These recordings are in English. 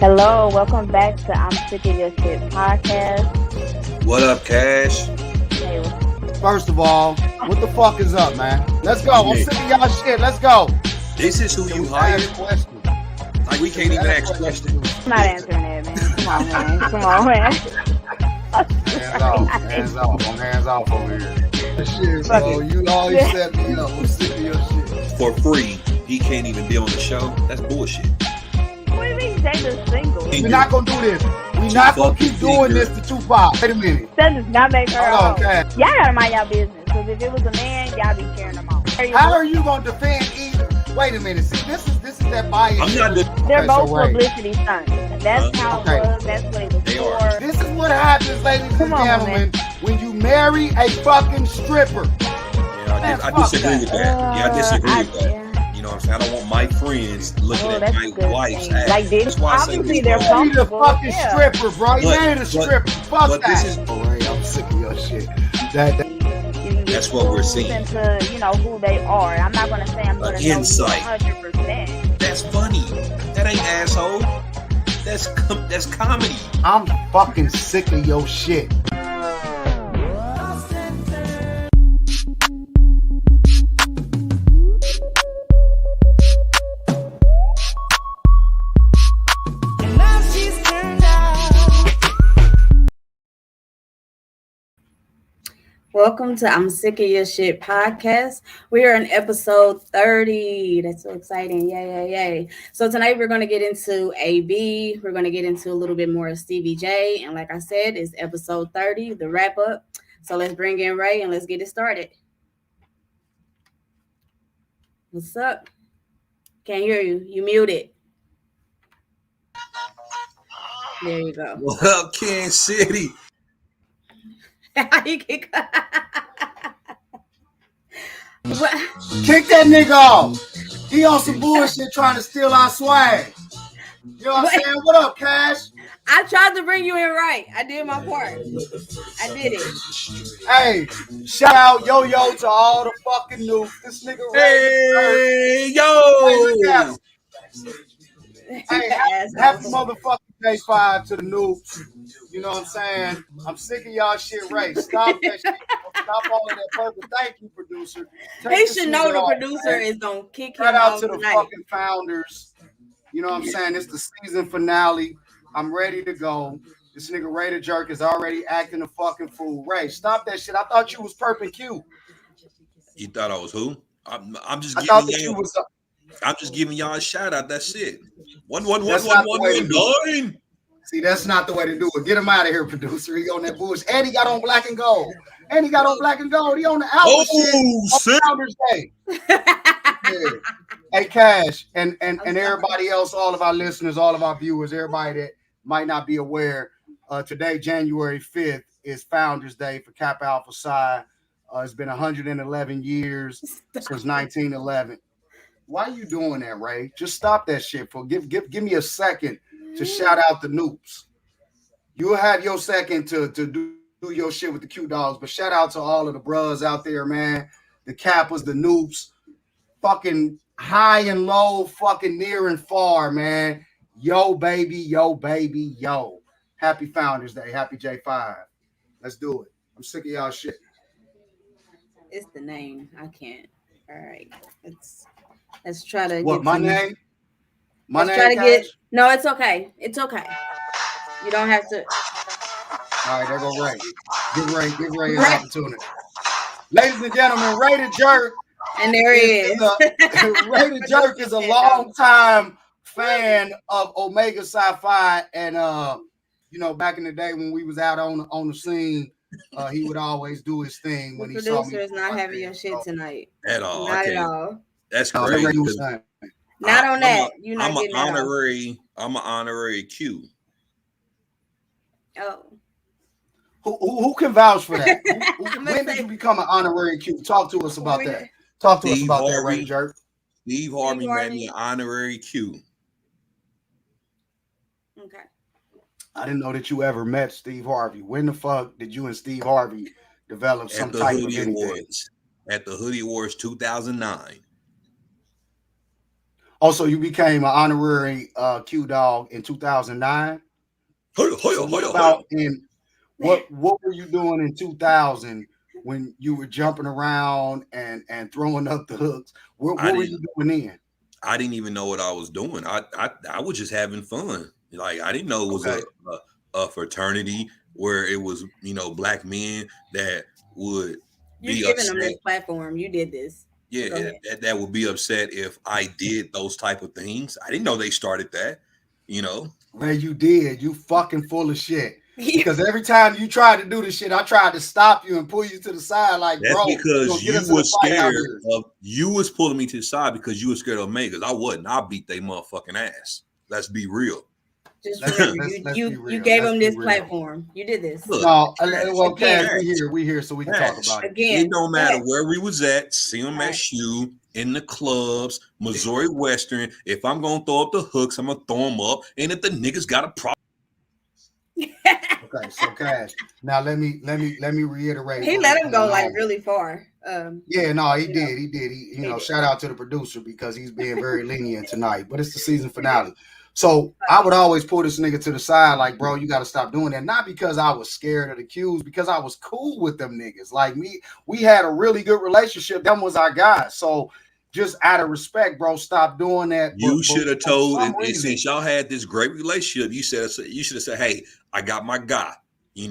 Hello, welcome back to I'm Sick of Your Shit podcast. What up, Cash? Hey, First of all, what the fuck is up, man? Let's go. I'm sick of y'all shit. Let's go. This is who you hired? Like, we can't even ask questions. I'm not answering that, man. Come on, man. Come on, man. Hands off. Hands off. I'm hands off over here. Shit, bro. You always set me up. I'm sick of your shit. For free, he can't even be on the show. That's bullshit. What do you mean Jay is single? We're not going to do this. We're not going to keep doing this to Tupac. Wait a minute. That does not make her Hold on, own. Cash. Y'all gotta mind y'all business. Because if it was a man, y'all be carrying them on. How are you going to defend either? Wait a minute. See, this is that bias. I'm not They're both so wait. publicity stunts. That's how it was. That's what it was They for. are. This is what happens, ladies and Come on, gentlemen, when you marry a fucking stripper. Yeah, I disagree with that. Yeah, I disagree with that. Yeah. You know what I'm saying? I don't want my friends looking at that's my a good wife's thing. ass. Like, That's why I say obviously we they're wrong. You need a fucking Yeah. stripper, bro. You But- ain't a stripper. Fuck but that. this is- All right, I'm sick of your shit. That That's what we're seeing. Into, who they are. I'm not going to say I'm going to know you Insight. 100%. That's funny. That ain't asshole. That's comedy. I'm fucking sick of your shit. Welcome to I'm Sick of Your Shit podcast. We are in episode 30. That's so exciting. Yay. So tonight we're going to get into AB. We're going to get into a little bit more of Stevie J. And like I said, it's episode 30, the wrap up. So let's bring in Ray and let's get it started. What's up? Can't hear you. You muted. There you go. What up, Kansas City? You can- What? Kick that nigga off. He on some bullshit trying to steal our swag. You know what I'm saying? What up, Cash? I tried to bring you in right. I did my part. I did it. Hey, shout out Yo-Yo to all the fucking news. This nigga Hey, Hey, yo! look at him. Hey, happy motherfucking day 5 to the noobs. You know what I'm saying? I'm sick of y'all shit, Ray. Stop that shit. Stop all of that purpose. Thank you, producer. He Take this should know nigga the off, producer man. is gonna kick him Shout out out to the tonight. fucking founders. You know what I'm saying? It's the season finale. I'm ready to go. This nigga Ray the Jerk is already acting a fucking fool. Ray, stop that shit. I thought you was Perp and Q. You thought I was who? I'm just I giving thought that you y'all. was. I'm just giving y'all a shout out. That's it. One, That's not the way to do 9. See, that's not the way to do it. Get him out of here, producer. He on that bullshit. And he got on black and gold. He on the album shit Oh, shit. on Founders Day. Yeah. Hey, Cash, and everybody else, all of our listeners, all of our viewers, everybody that might not be aware, today, January 5th, is Founders Day for Kappa Alpha Psi. It's been 111 years since 1911. Why are you doing that, Ray? Just stop that shit. Give me a second to shout out the noobs. You'll have your second to do your shit with the Q dogs, but shout out to all of the bros out there, man. The Kappas, the noobs, fucking high and low, fucking near and far, man. Yo, baby, yo. Happy Founders Day. Happy J5. Let's do it. I'm sick of y'all shit. It's the name. I can't. All right. Let's try to What, get my some- name? My Let's name, try to Cash? get. No, it's okay. It's okay. You don't have to. All right, there go Ray. Give Ray his opportunity. Ladies and gentlemen, Ray the Jerk. And there he is. Ray the Jerk is a long time fan of Omega Sci-Fi, and back in the day when we was out on the scene, he would always do his thing The when he saw me. producer is not having your shit tonight. At all. Not Okay. at all. That's No, crazy. Ray was saying. Not on that. You're not I'm an getting that off. honorary. I'm an honorary Q. Oh. Who can vouch for that? I'm When gonna did say- you become an honorary Q? Talk to us about that. Talk to us Steve about that, Harvey. Ray the Jerk. Steve Harvey made Harvey. me an honorary Q. Okay. I didn't know that you ever met Steve Harvey. When the fuck did you and Steve Harvey develop some At the type of Hoodie anything? Awards. At the Hoodie Awards 2009. Also, you became an honorary Q dog in 2009. So what about what were you doing in 2000 when you were jumping around and throwing up the hooks? What were you doing then? I didn't even know what I was doing. I was just having fun. Like I didn't know it was a fraternity where it was, black men that would You're be giving upset. them this platform. You did this. Yeah, that would be upset if I did those type of things. I didn't know they started that, Well, you did. You fucking full of shit. Because every time you tried to do this shit, I tried to stop you and pull you to the side. Like, that's bro, because you was scared of. You was pulling me to the side because you was scared of me. Because I wasn't. I beat they motherfucking ass. Let's be real. Just remember, you gave them this platform. You did this. Look, no, well, Cash, we here, so we can talk about it. Again, it don't matter where we was at. See them at SHU, in the clubs, Missouri Western. If I'm gonna throw up the hooks, I'm gonna throw them up. And if the niggas got a problem. Okay, so Cash. Now let me reiterate. He let him go like really far. Yeah, no, he did. He shout out to the producer because he's being very lenient tonight. But it's the season finale. So I would always pull this nigga to the side, like, bro, you got to stop doing that. Not because I was scared of the Qs, because I was cool with them niggas. Like we had a really good relationship. Them was our guys. So just out of respect, bro, stop doing that. You should have told, and since y'all had this great relationship, you should have said, hey, I got my guy. He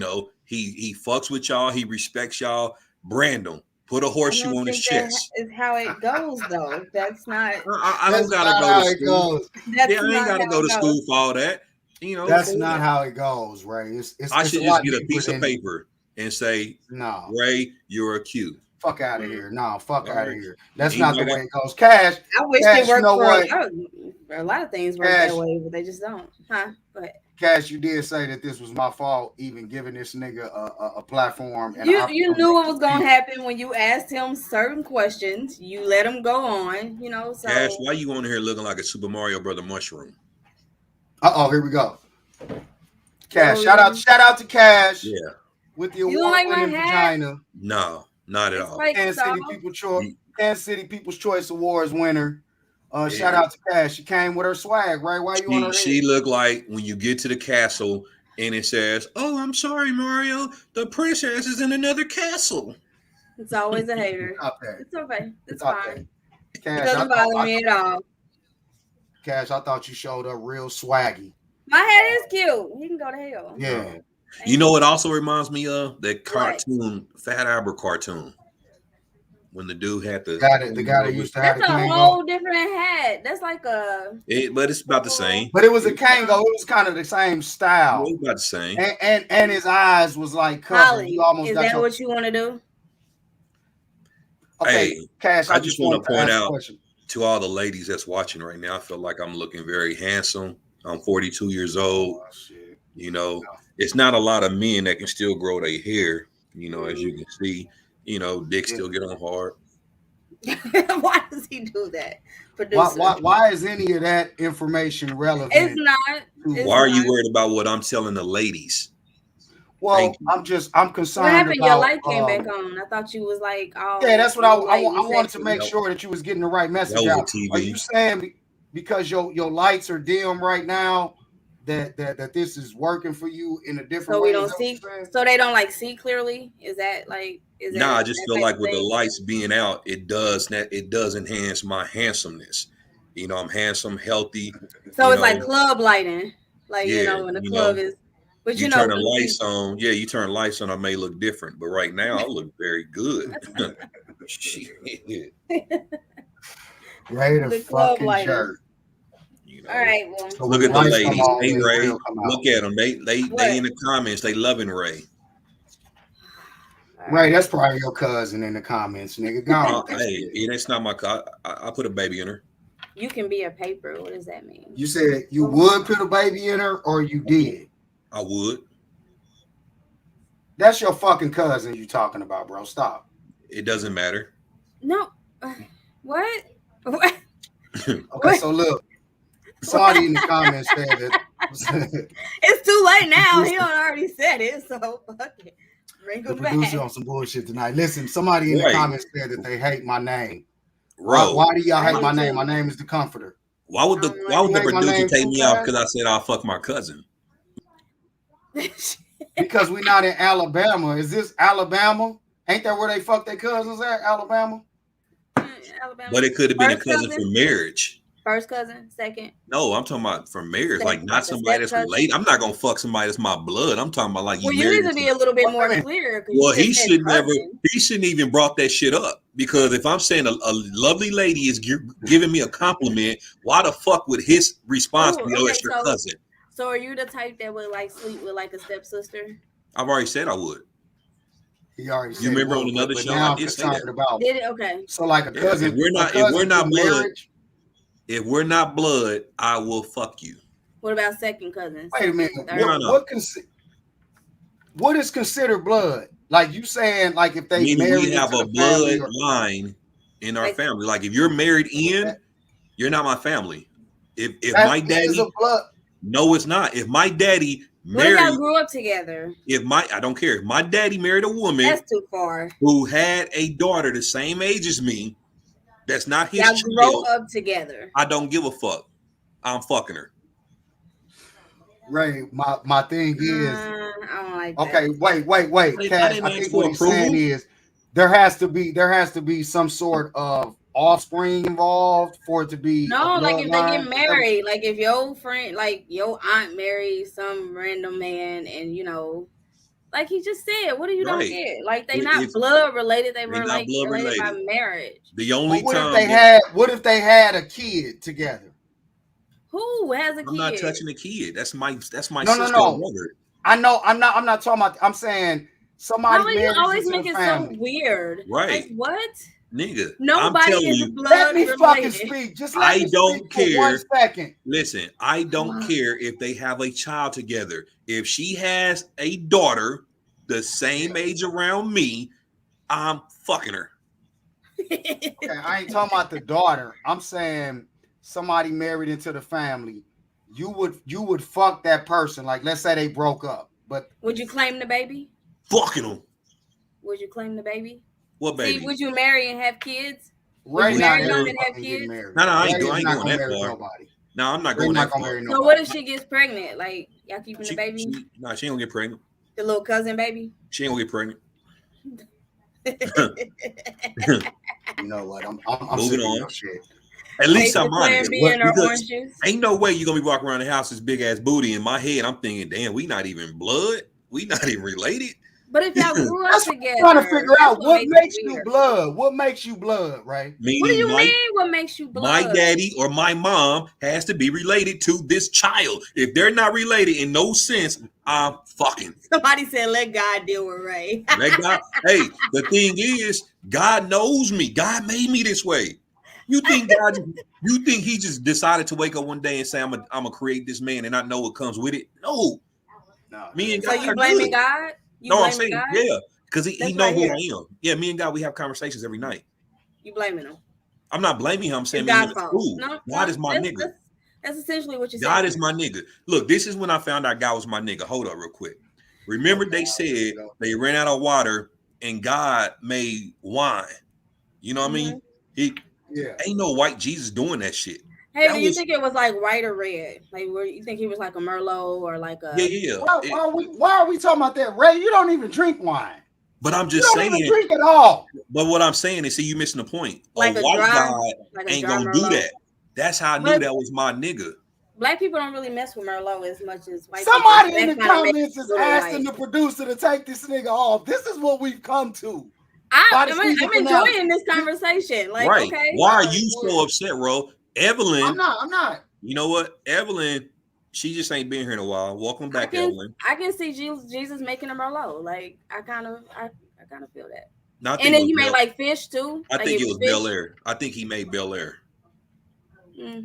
fucks with y'all. He respects y'all. Brand him. Put a horseshoe on his chest. That is how it goes, though. That's not. I don't gotta go to school. I ain't gotta go to school for all that. That's not how it goes, Ray. I should just get a piece of paper and say, "No, Ray, you're a Q." Fuck out of here! No, fuck out of here. That's not the way it goes. Cash. I wish it worked for a lot of things work that way, but they just don't, huh? But Cash, you did say that this was my fault, even giving this nigga a platform. And you knew what was going to happen when you asked him certain questions. You let him go on, So Cash, why you on here looking like a Super Mario Brother mushroom? Here we go. Cash, shout out to Cash. Yeah, with the award-winning vagina. No, not at all. Kansas City People's Choice Awards winner. Shout out to Cash. She came with her swag, right? Why you on her head? She looked like when you get to the castle and it says, "Oh, I'm sorry, Mario. The princess is in another castle." It's always a hater. It's okay. It's fine. Cash, it doesn't bother me at all. Cash, I thought you showed up real swaggy. My head is cute. You can go to hell. Yeah. You know what also reminds me of? That cartoon, Fat Albert cartoon. When the dude had the guy that used to have that's a whole different hat. That's like but it's about the same. But it was a Kango. It was kind of the same style. It was about the same. And his eyes was like covered. Holly, is that what you want to do? Okay, hey, Cash. I just want to point out to all the ladies that's watching right now. I feel like I'm looking very handsome. I'm 42 years old. Oh, shit. It's not a lot of men that can still grow their hair. As you can see. Dick still get on hard. Why does he do that? Why is any of that information relevant? It's not. Why are you worried about what I'm telling the ladies? Well, I'm concerned. What happened? About, your light came back on. I thought you was like, yeah, that's what I wanted to make sure that you was getting the right message out. Are you saying because your lights are dim right now that this is working for you in a different way? So we don't see. So they don't see clearly. Is that like? I just feel like with the lights being out, it does enhance my handsomeness. I'm handsome, healthy. So it's like club lighting, when the club is. But you turn the lights on. Yeah, you turn lights on. I may look different, but right now I look very good. Shit. Right, a fucking jerk. All right. Well, so look at the ladies. Hey, Ray. Look at them. They in the comments. They loving Ray. Ray, that's probably your cousin in the comments, nigga. Go hey, that's not my cousin. I put a baby in her. You can be a paper. What does that mean? You said you would put a baby in her, or you did? I would. That's your fucking cousin you talking about, bro. Stop. It doesn't matter. No. What? Okay, so look. Somebody in the comments said that. It's too late now. He already said it, so fuck it. The producer on some bullshit tonight. Listen, somebody in the comments said that they hate my name. Bro. Why do y'all hate my name? My name is the Comforter. Why would the You ain't my producer name take too, me off Cash? because I said I'll fuck my cousin? Because we not in Alabama. Is this Alabama? Ain't that where they fuck their cousins at? Alabama? Alabama. But it could have been First a cousin for marriage. First cousin, second. No, I'm talking about for marriage, Step- like not like a somebody that's step-cousin? related. I'm not gonna fuck somebody that's my blood. I'm talking about like you Well, you married. need to be a little bit more Wait a minute. clear. 'cause Well, you he just said should never. cousin. He shouldn't even brought that shit up because if I'm saying a lovely lady is giving me a compliment, why the fuck would his response be, "Oh, it's your cousin"? So are you the type that would like sleep with like a stepsister? I've already said I would. He already said You remember it on would, another but show now I I'm did say concerned that. about. Did it? Okay. So like a cousin. If we're not a cousin blood, through marriage. if we're not blood, I will fuck you. What about second cousins? Wait a minute. No. What is considered blood? Like you saying, like if they Meaning married we have into a the family bloodline in our Like- family. Like if you're married in, you're not my family. If that my is daddy, a blood. no, it's not. If my daddy What if y'all married, grew up together? I don't care. If my daddy married a woman That's too far. who had a daughter the same age as me, that's not his Y'all grow child. up together. I don't give a fuck. I'm fucking her. Ray, my thing is, I don't like that. okay, wait, Cash. I think what he's saying is there has to be some sort of offspring involved for it to be. No, like if they get married, like if your friend, like your aunt marries some random man, and you know, like he just said, what do you don't get? Like they not blood related, they were like related by marriage. The only what time if they had a kid together? Who has a kid? I'm not touching the kid. That's my sister No. brother. I know. I'm not talking about. I'm saying somebody. How you always make it so weird? Right? Like, what? Nigga, nobody is you, blood let me related. fucking speak. Just let me don't speak for 1 second. Listen, I don't care if they have a child together. If she has a daughter the same age around me, I'm fucking her. Okay, I ain't talking about the daughter. I'm saying somebody married into the family. You would fuck that person. Like let's say they broke up, but would you claim the baby? Fucking them. Would you claim the baby? What baby? See, would you marry and have kids? Right now, No, I ain't going that far. No, I'm not going that far. So what if she gets pregnant? Like y'all keeping the baby? She ain't gonna get pregnant. The little cousin baby? She ain't gonna get pregnant. You know what? I'm moving on. Shit. At least I'm honest. Ain't no way you're gonna be walking around the house with this big ass booty. In my head, I'm thinking, damn, we not even blood. We not even related. But if y'all grew up together, trying to figure out what makes you blood. What makes you blood, right? Meaning what do you mean? What makes you blood? My daddy or my mom has to be related to this child. If they're not related in no sense, I'm fucking. Somebody said, "Let God deal with Ray." Let God. Hey, the thing is, God knows me. God made me this way. You think God? You think He just decided to wake up one day and say, "I'm gonna create this man," and not know what comes with it? No. Me and God. So you blaming God? I'm saying, God? yeah, because he know who I am. Yeah, me and God, we have conversations every night. You blaming him? I'm not blaming him. I'm saying God's fault. No, God is my nigga. That's essentially what you're saying. God saying. is my nigga. Look, this is when I found out God was my nigga. Hold up real quick. Remember they said they ran out of water and God made wine. You know what I mean? Ain't no white Jesus doing that shit. Hey, do you think it was like white or red? Like, where you think he was like a Merlot or like a? Yeah. Why are we talking about that, Ray? You don't even drink wine. But I'm just saying. You don't even drink at all. But what I'm saying is, see, you missing the point. Like a white guy ain't gonna do that. That's how I knew that was my nigga. Black people don't really mess with Merlot as much as white Somebody people. in the comments is asking the producer to take this nigga off. This is what we've come to. I'm enjoying this conversation. Like, right. Okay. Why are you so upset, bro? Evelyn. I'm not. You know what? Evelyn, she just ain't been here in a while. Welcome back, Evelyn. I can see Jesus making a Merlot. Like, I kind of feel that. No, and then you made like fish too. I think it was Bel Air. I think he made Bel Air. Yeah.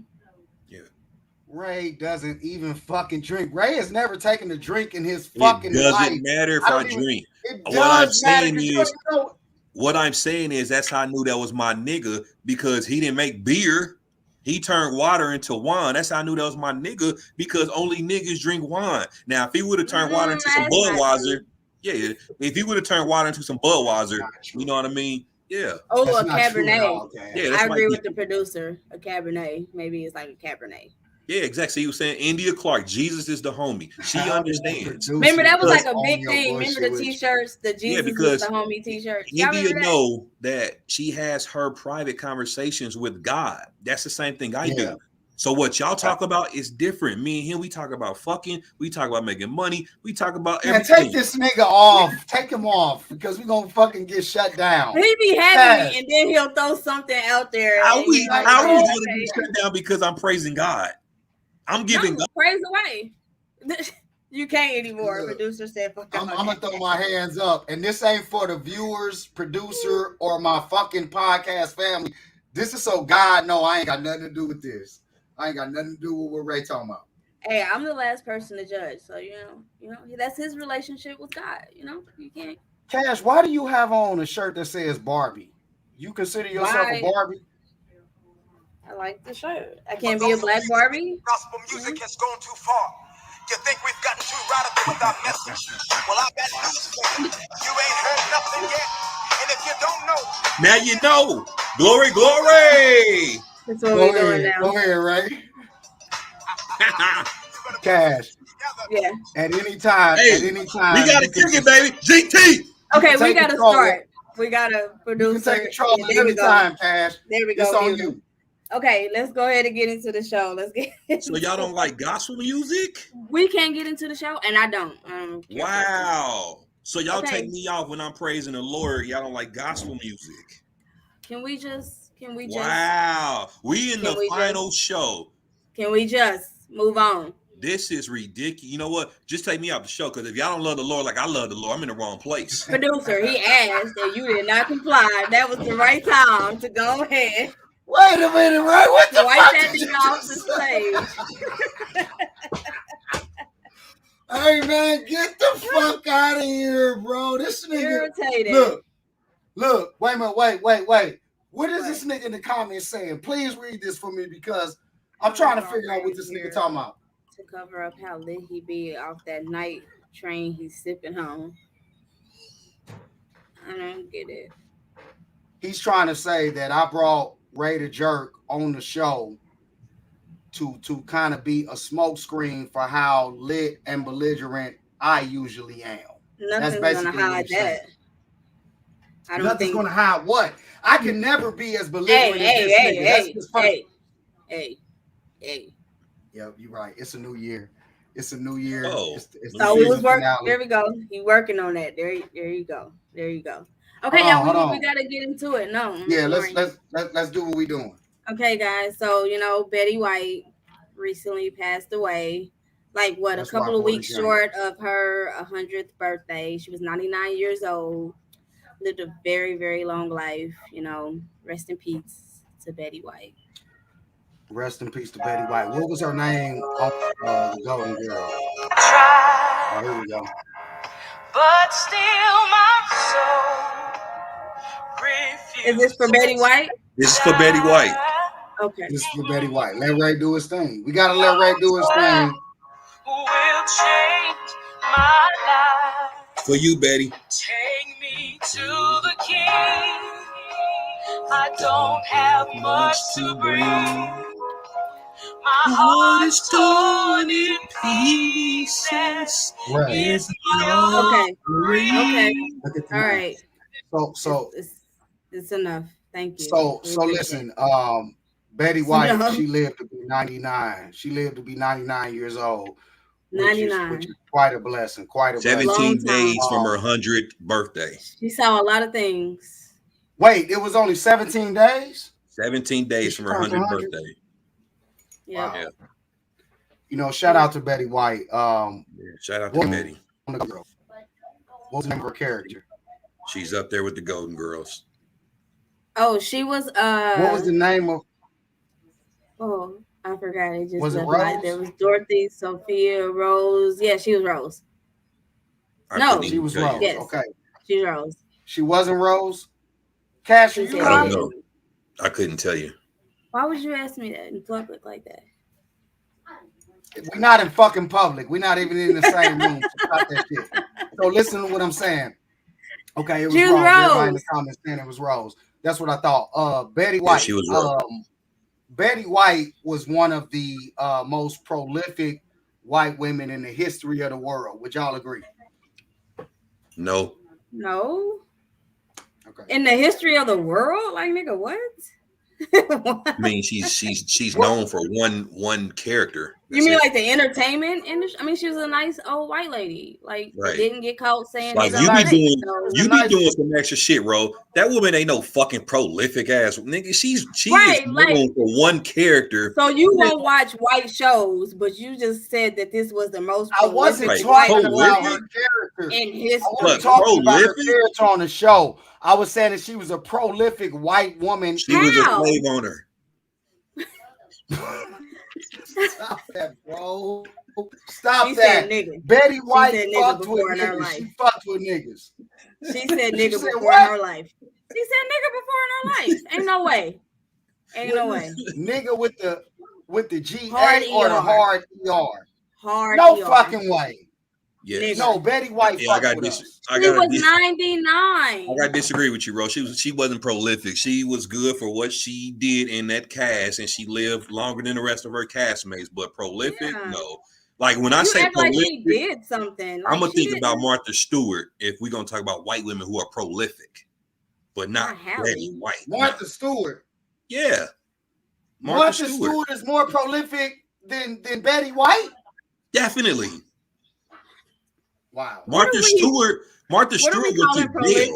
Ray doesn't even fucking drink. Ray has never taken a drink in his fucking life. It doesn't matter if I drink. What I'm saying is that's how I knew that was my nigga, because he didn't make beer. He turned water into wine. That's how I knew that was my nigga, because only niggas drink wine. Now, if he would have turned water into some Budweiser, if he would have turned water into some Budweiser, you know what I mean? Yeah. Oh, That's a not true at all, Cabernet. Cash. Yeah, that's I agree white with the people. producer. A Cabernet. Maybe it's like a Cabernet. Yeah, exactly. He was saying India Clark, Jesus is the homie. She How did the understands. Remember, producer that was get like a on big your thing. Remember the bullshit with you? T-shirts, the Yeah, Jesus is the because homie T-shirts. Y'all India remember that? know that she has her private conversations with God. That's the same thing I Yeah. do. So what y'all talk about is different. Me and him, we talk about fucking. We talk about making money. We talk about Man, everything. take this nigga off. Take him off because we're gonna fucking get shut down. He be having me, and then he'll throw something out there. How and we he's like, how we "Oh, gonna get shut down because I'm praising God? I'm giving God. praise away. You can't anymore. Look, Producer said, "Fuck I'm all gonna that." throw my hands up, and this ain't for the viewers, producer, or my fucking podcast family. This is so God know I ain't got nothing to do with this. I ain't got nothing to do with what Ray talking about. Hey, I'm the last person to judge, so you know, that's his relationship with God. You can't. Cash, why do you have on a shirt that says Barbie? You consider yourself a Barbie? I like the shirt. I can't be a black Barbie. Gospel music has gone too far. You think we've gotten too radical with our message? Well, I got news for you. You ain't heard nothing yet. And if you don't know, Now you know. Glory, glory. That's what we're doing now. Go ahead, Ray. Cash. Yeah. At any time. Hey, we gotta kick it, baby. GT. Okay, we gotta start. We gotta produce. You can take control at any time, Cash. There we go. It's on you. Okay, let's go ahead and get into the show. Let's get. So y'all don't like gospel music? We can't get into the show, and I don't. Wow. So y'all take me off when I'm praising the Lord. Y'all don't like gospel music. Can we just? Wow. We in the final show. Can we just move on? This is ridiculous. You know what? Just take me off the show, because if y'all don't love the Lord like I love the Lord, I'm in the wrong place. Producer, he asked and you did not comply. That was the right time to go ahead. Wait a minute, Ray. What the Wipe fuck? that thing off the stage. Hey, man, get the fuck out of here, bro. This nigga. Irritated. Look. Wait a minute. Wait. What is this nigga in the comments saying? Please read this for me, because I'm trying to figure out what this nigga talking about. To cover up how lit he be off that night train he's sipping home. I don't get it. He's trying to say that I brought Ray the Jerk on the show to kind of be a smokescreen for how lit and belligerent I usually am. Nothing's gonna hide that. Nothing's gonna hide what? I can never be as belligerent as this nigga. Hey. Yeah, you're right. It's a new year. Oh. So we was working. There we go. He working on that. There you go. Okay, y'all, we gotta get into it. No. Yeah, let's do what we doing. Okay, guys. So Betty White recently passed away. Like a couple of weeks short of her 100th birthday. She was 99 years old. Lived a very, very long life. Rest in peace to Betty White. Rest in peace to Betty White. What was her name on the Golden Girl? Oh, here we go. but still my soul refuses. Is this for Betty White? This is for Betty White. Okay. This is for Betty White. Let Ray do his thing. We gotta let Ray do his thing. Will change my life. For you, Betty. Take me to the King. I don't have much to bring. My heart is torn in pieces. Right. Okay. All right. So it's enough. Thank you. So listen, Betty White, she lived to be 99. She lived to be 99 years old. 99. Which is quite a blessing. 17 days from her 100th birthday. She saw a lot of things. Wait, it was only 17 days? 17 days from her 100th birthday. Yeah. Wow. Shout out to Betty White. Shout out to Betty. What was the name of her character? She's up there with the Golden Girls. Oh, she was what was the name of? Oh, I forgot. It just was it left Rose? There was Dorothy, Sophia, Rose. Yeah, she was Rose. She was Rose. Yes. Okay. She's Rose. She wasn't Rose? Cash, I don't know. I couldn't tell you. Why would you ask me that in public like that? We're not in fucking public. We're not even in the same room. Stop that shit. So listen to what I'm saying. Okay, it was She was Rose. Everybody in the Rose. comments saying it was Rose. That's what I thought. Betty White. she was Rose. Betty White was one of the most prolific white women in the history of the world. Would y'all agree? No. No. Okay. In the history of the world, like nigga, what? I mean, she's known for one character. You mean like the entertainment industry? I mean, she was a nice old white lady, like Right. didn't get caught saying like nigga you on be doing sex, so. you be doing some extra shit, bro. That woman ain't no fucking prolific ass nigga. She Right, is known for one character. So you won't watch white shows, but you just said that this was the most I wasn't prolific talking white about woman her character. in I history. wasn't talking about her character on the show. I was saying that she was a prolific white woman. She was a slave owner. Stop that, bro. Stop She that. said nigga. Betty White She said fucked nigga with before in her niggas. life. She fucked with niggas. She said nigga said before what? in her life. She said nigga before in her life. Ain't no way. Ain't no way. Nigga with the GA Hard or the ER. hard ER. Hard No ER. fucking way. Yes. No, Betty White fucked with us. She was 99. I gotta disagree with you, bro. She wasn't prolific. She was good for what she did in that cast, and she lived longer than the rest of her castmates. But prolific, no. Like when I say act prolific, like she did something. Like I'm gonna think about Martha Stewart if we're gonna talk about white women who are prolific, but not Betty White. Martha Stewart. Yeah. Martha Stewart is more prolific than Betty White? Definitely. Wow. Martha Stewart went to jail.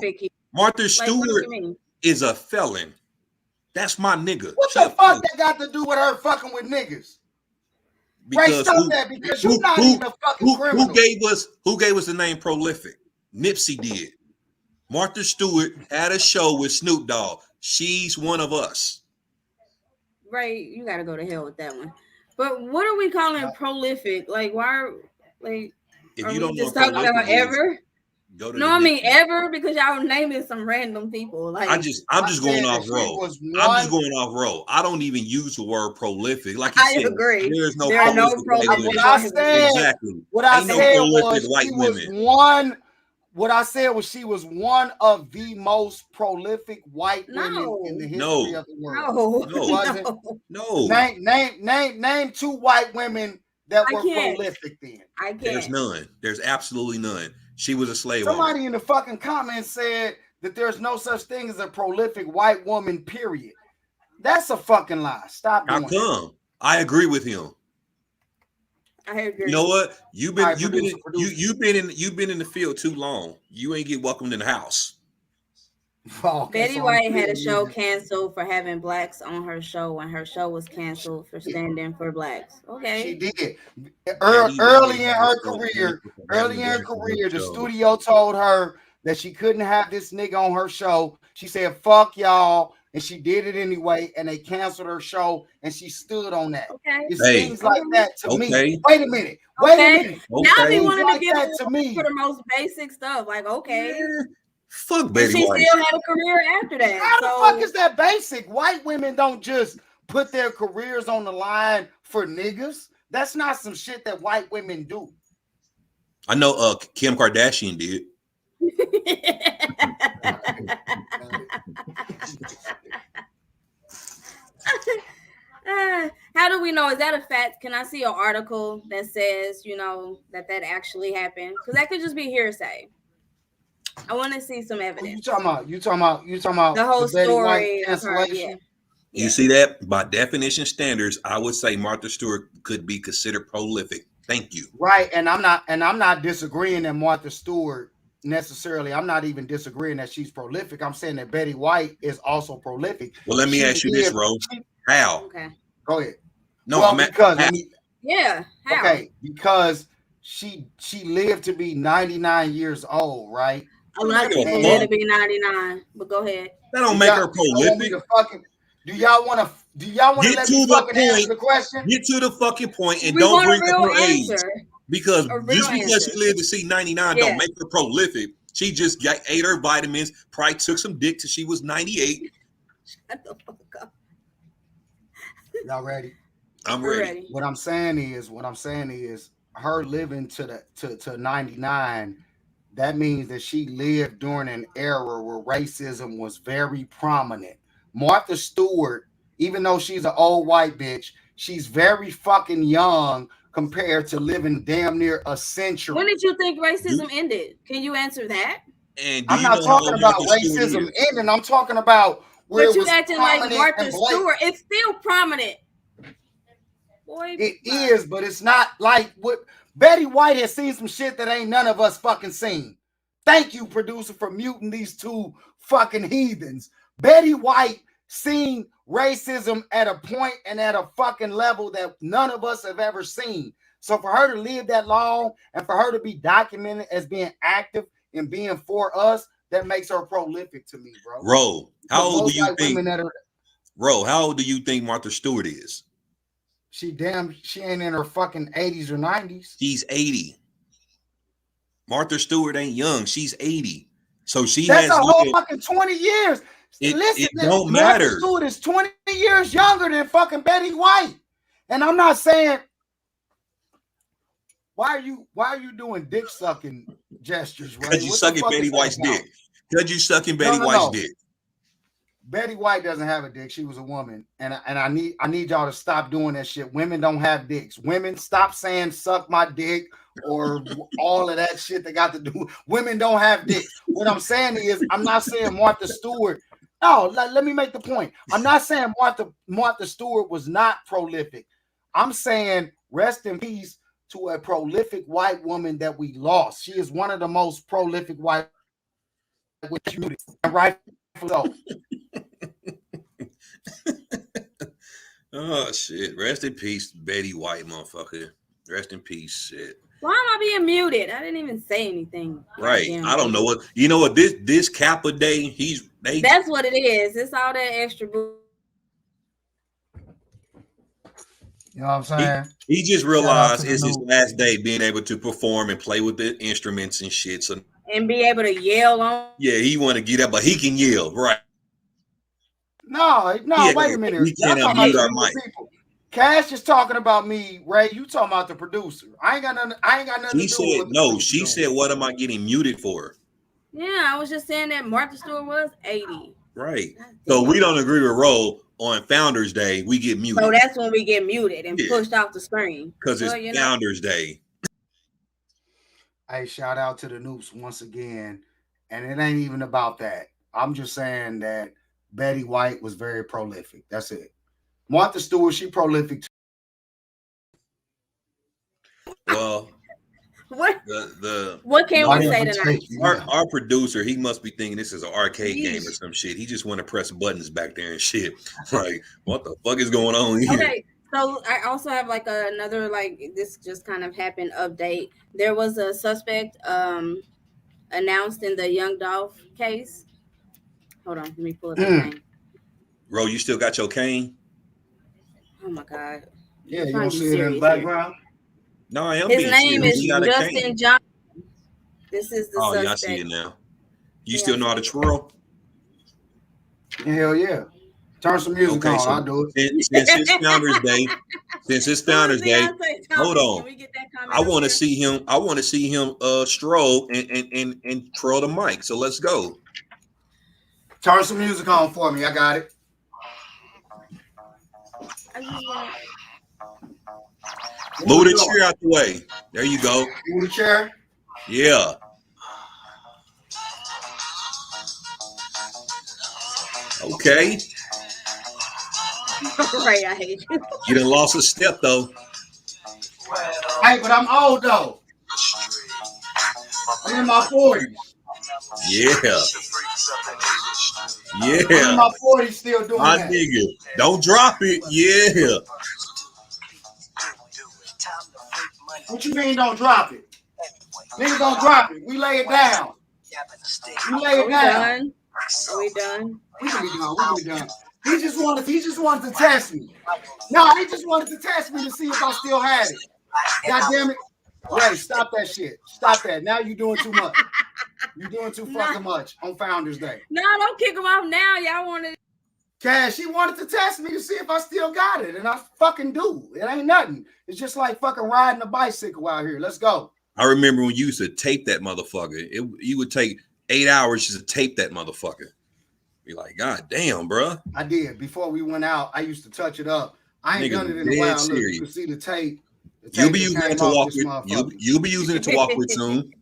Martha Like, Stewart is a felon. That's my nigga. What the fuck that got to do with her fucking with niggas? Ray, stop that, because you're not even a fucking criminal. Who gave us the name prolific? Nipsey did. Martha Stewart had a show with Snoop Dogg. She's one of us. Right, you gotta go to hell with that one. But what are we calling prolific? Like, why are like? If are you we don't just know talking about ever? Go to no, I mean ever, because y'all naming some random people. Like I'm just going off roll. I'm just going off roll. I don't even use the word prolific. Like you said, agree. There's no prolific. What I said, exactly. What I said was white she women. was one. What I said was she was one of the most prolific white women in the history of the world. No. Name two white women that were prolific then. I can't. There's none. There's absolutely none. She was a slave Somebody owner. in the fucking comments said that there's no such thing as a prolific white woman, period. That's a fucking lie. Stop doing How come? That. I agree with him. I agree. You know what? You've been in the field too long. You ain't get welcomed in the house. Oh, Betty White had a show canceled for having blacks on her show, and her show was canceled for standing for blacks. Okay, she did. Early in her career, the studio told her that she couldn't have this nigga on her show. She said, "Fuck y'all," and she did it anyway. And they canceled her show, and she stood on that. Okay, it's things like that to me. Wait a minute. Now they wanted to give that to me for the most basic stuff. Like, okay. Yeah. Fuck Betty White. She still had a career after that. How the fuck is that basic? White women don't just put their careers on the line for niggas. That's not some shit that white women do. I know Kim Kardashian did. How do we know? Is that a fact? Can I see an article that says, that actually happened? Because that could just be hearsay. I want to see some evidence. You talking about the whole story of her. Yeah. You see that? By definition standards, I would say Martha Stewart could be considered prolific. Thank you. Right, and I'm not disagreeing that Martha Stewart necessarily. I'm not even disagreeing that she's prolific. I'm saying that Betty White is also prolific. Well, let me ask you this, Rose. How? Okay. Go ahead. No, well, because how? Okay, because she lived to be 99 years old, right? A lot of people live to be 99, but go ahead. That don't make her prolific. Do y'all want to let me fucking answer the question? Get to the fucking point and don't bring up her age. Because just because she lived to see 99 don't make her prolific. She just ate her vitamins, probably took some dick till she was 98. Shut the fuck up. Y'all ready? I'm ready. What I'm saying is her living to 99 that means that she lived during an era where racism was very prominent. Martha Stewart, even though she's an old white bitch, she's very fucking young compared to living damn near a century. When did you think racism ended? Can you answer that? And do I'm you not know how talking old about Martha Stewart racism is? ending. I'm talking about where But it you was acting like prominent Martha and blatant. Stewart. It's still prominent. Boy, It is, but it's not like what Betty White has seen some shit that ain't none of us fucking seen. Thank you, producer, for muting these two fucking heathens. Betty White seen racism at a point and at a fucking level that none of us have ever seen. So for her to live that long and for her to be documented as being active and being for us, that makes her prolific to me, bro. Ro, how old do you White think? women that are, Ro, how old do you think Martha Stewart is? she ain't in her fucking 80s or 90s. She's 80. Martha Stewart ain't young. She's 80. So she That's has a whole fucking 20 years. Listen, it don't Martha matter. Stewart is 20 years younger than fucking Betty White. And I'm not saying why are you doing dick sucking gestures, right? Because you sucking Betty White's dick. Because you sucking Betty White's dick. Betty White doesn't have a dick. She was a woman. And I need y'all to stop doing that shit. Women don't have dicks. Women, stop saying suck my dick or all of that shit they got to do. Women don't have dicks. What I'm saying is, I'm not saying Martha Stewart. No, let me make the point. I'm not saying Martha Stewart was not prolific. I'm saying rest in peace to a prolific white woman that we lost. She is one of the most prolific white women, right? So. Oh shit! Rest in peace, Betty White, motherfucker. Rest in peace, shit. Why am I being muted? I didn't even say anything. Right? I don't know what. You know what? This Kappa Day, that's what it is. It's all that extra. You know what I'm saying? He just realized it's his last day being able to perform and play with the instruments and shit. So and be able to yell on. Yeah, he want to get up, but he can yell, right? No, wait a minute. We cannot mute our mic. Cash is talking about me, Ray. You talking about the producer. I ain't got nothing to do with no, she said, what am I getting muted for? Yeah, I was just saying that Martha Stewart was 80. Right. So we don't agree with Ro on Founders Day. We get muted. So that's when we get muted and pushed off the screen. Because it's Founders Day. Hey, shout out to the Noops once again. And it ain't even about that. I'm just saying that Betty White was very prolific. That's it. Martha Stewart, she prolific too. Well, what can we say tonight? Our producer, he must be thinking this is an arcade game or some shit. He just want to press buttons back there and shit. Like, what the fuck is going on here? Okay, so I also have like another, like, this just kind of happened update. There was a suspect announced in the Young Dolph case. Hold on, let me pull up his name. Ro, you still got your cane? Oh my God. Yeah, you don't see it in the background? No, I am. His name is Justin Johnson. This is the suspect. Yeah, I see it now. You still know how to twirl? Hell yeah. Turn some music on. I'll do it. Since it's Founders Day, hold on. I want to see him stroll and twirl the mic. So let's go. Turn some music on for me. I got it. Move the chair out the way. There you go. Move the chair? Yeah. Okay. Right, I hate you. You done lost a step though. Hey, but I'm old though. I'm in my 40s. Yeah. Yeah. I'm in my 40s still doing I that. dig it. Don't drop it. Yeah. What you mean don't drop it? Niggas don't drop it. We lay it down. We lay it down. Are we done? We can be done. He just wanted to test me. No, he just wanted to test me to see if I still had it. God damn it. Ray, stop that shit. Stop that. Now you're doing too much. You're doing too fucking much on Founders Day. No, don't kick him off now. Y'all wanted. Cash, he wanted to test me to see if I still got it, and I fucking do. It ain't nothing. It's just like fucking riding a bicycle out here. Let's go. I remember when you used to tape that motherfucker. You would take 8 hours just to tape that motherfucker. Be like, God damn, bro. I did. Before we went out, I used to touch it up. I ain't Nigga, done it in a while. Look, serious. you can see the tape. You'll be using it to walk with. You'll be using it to walk with soon.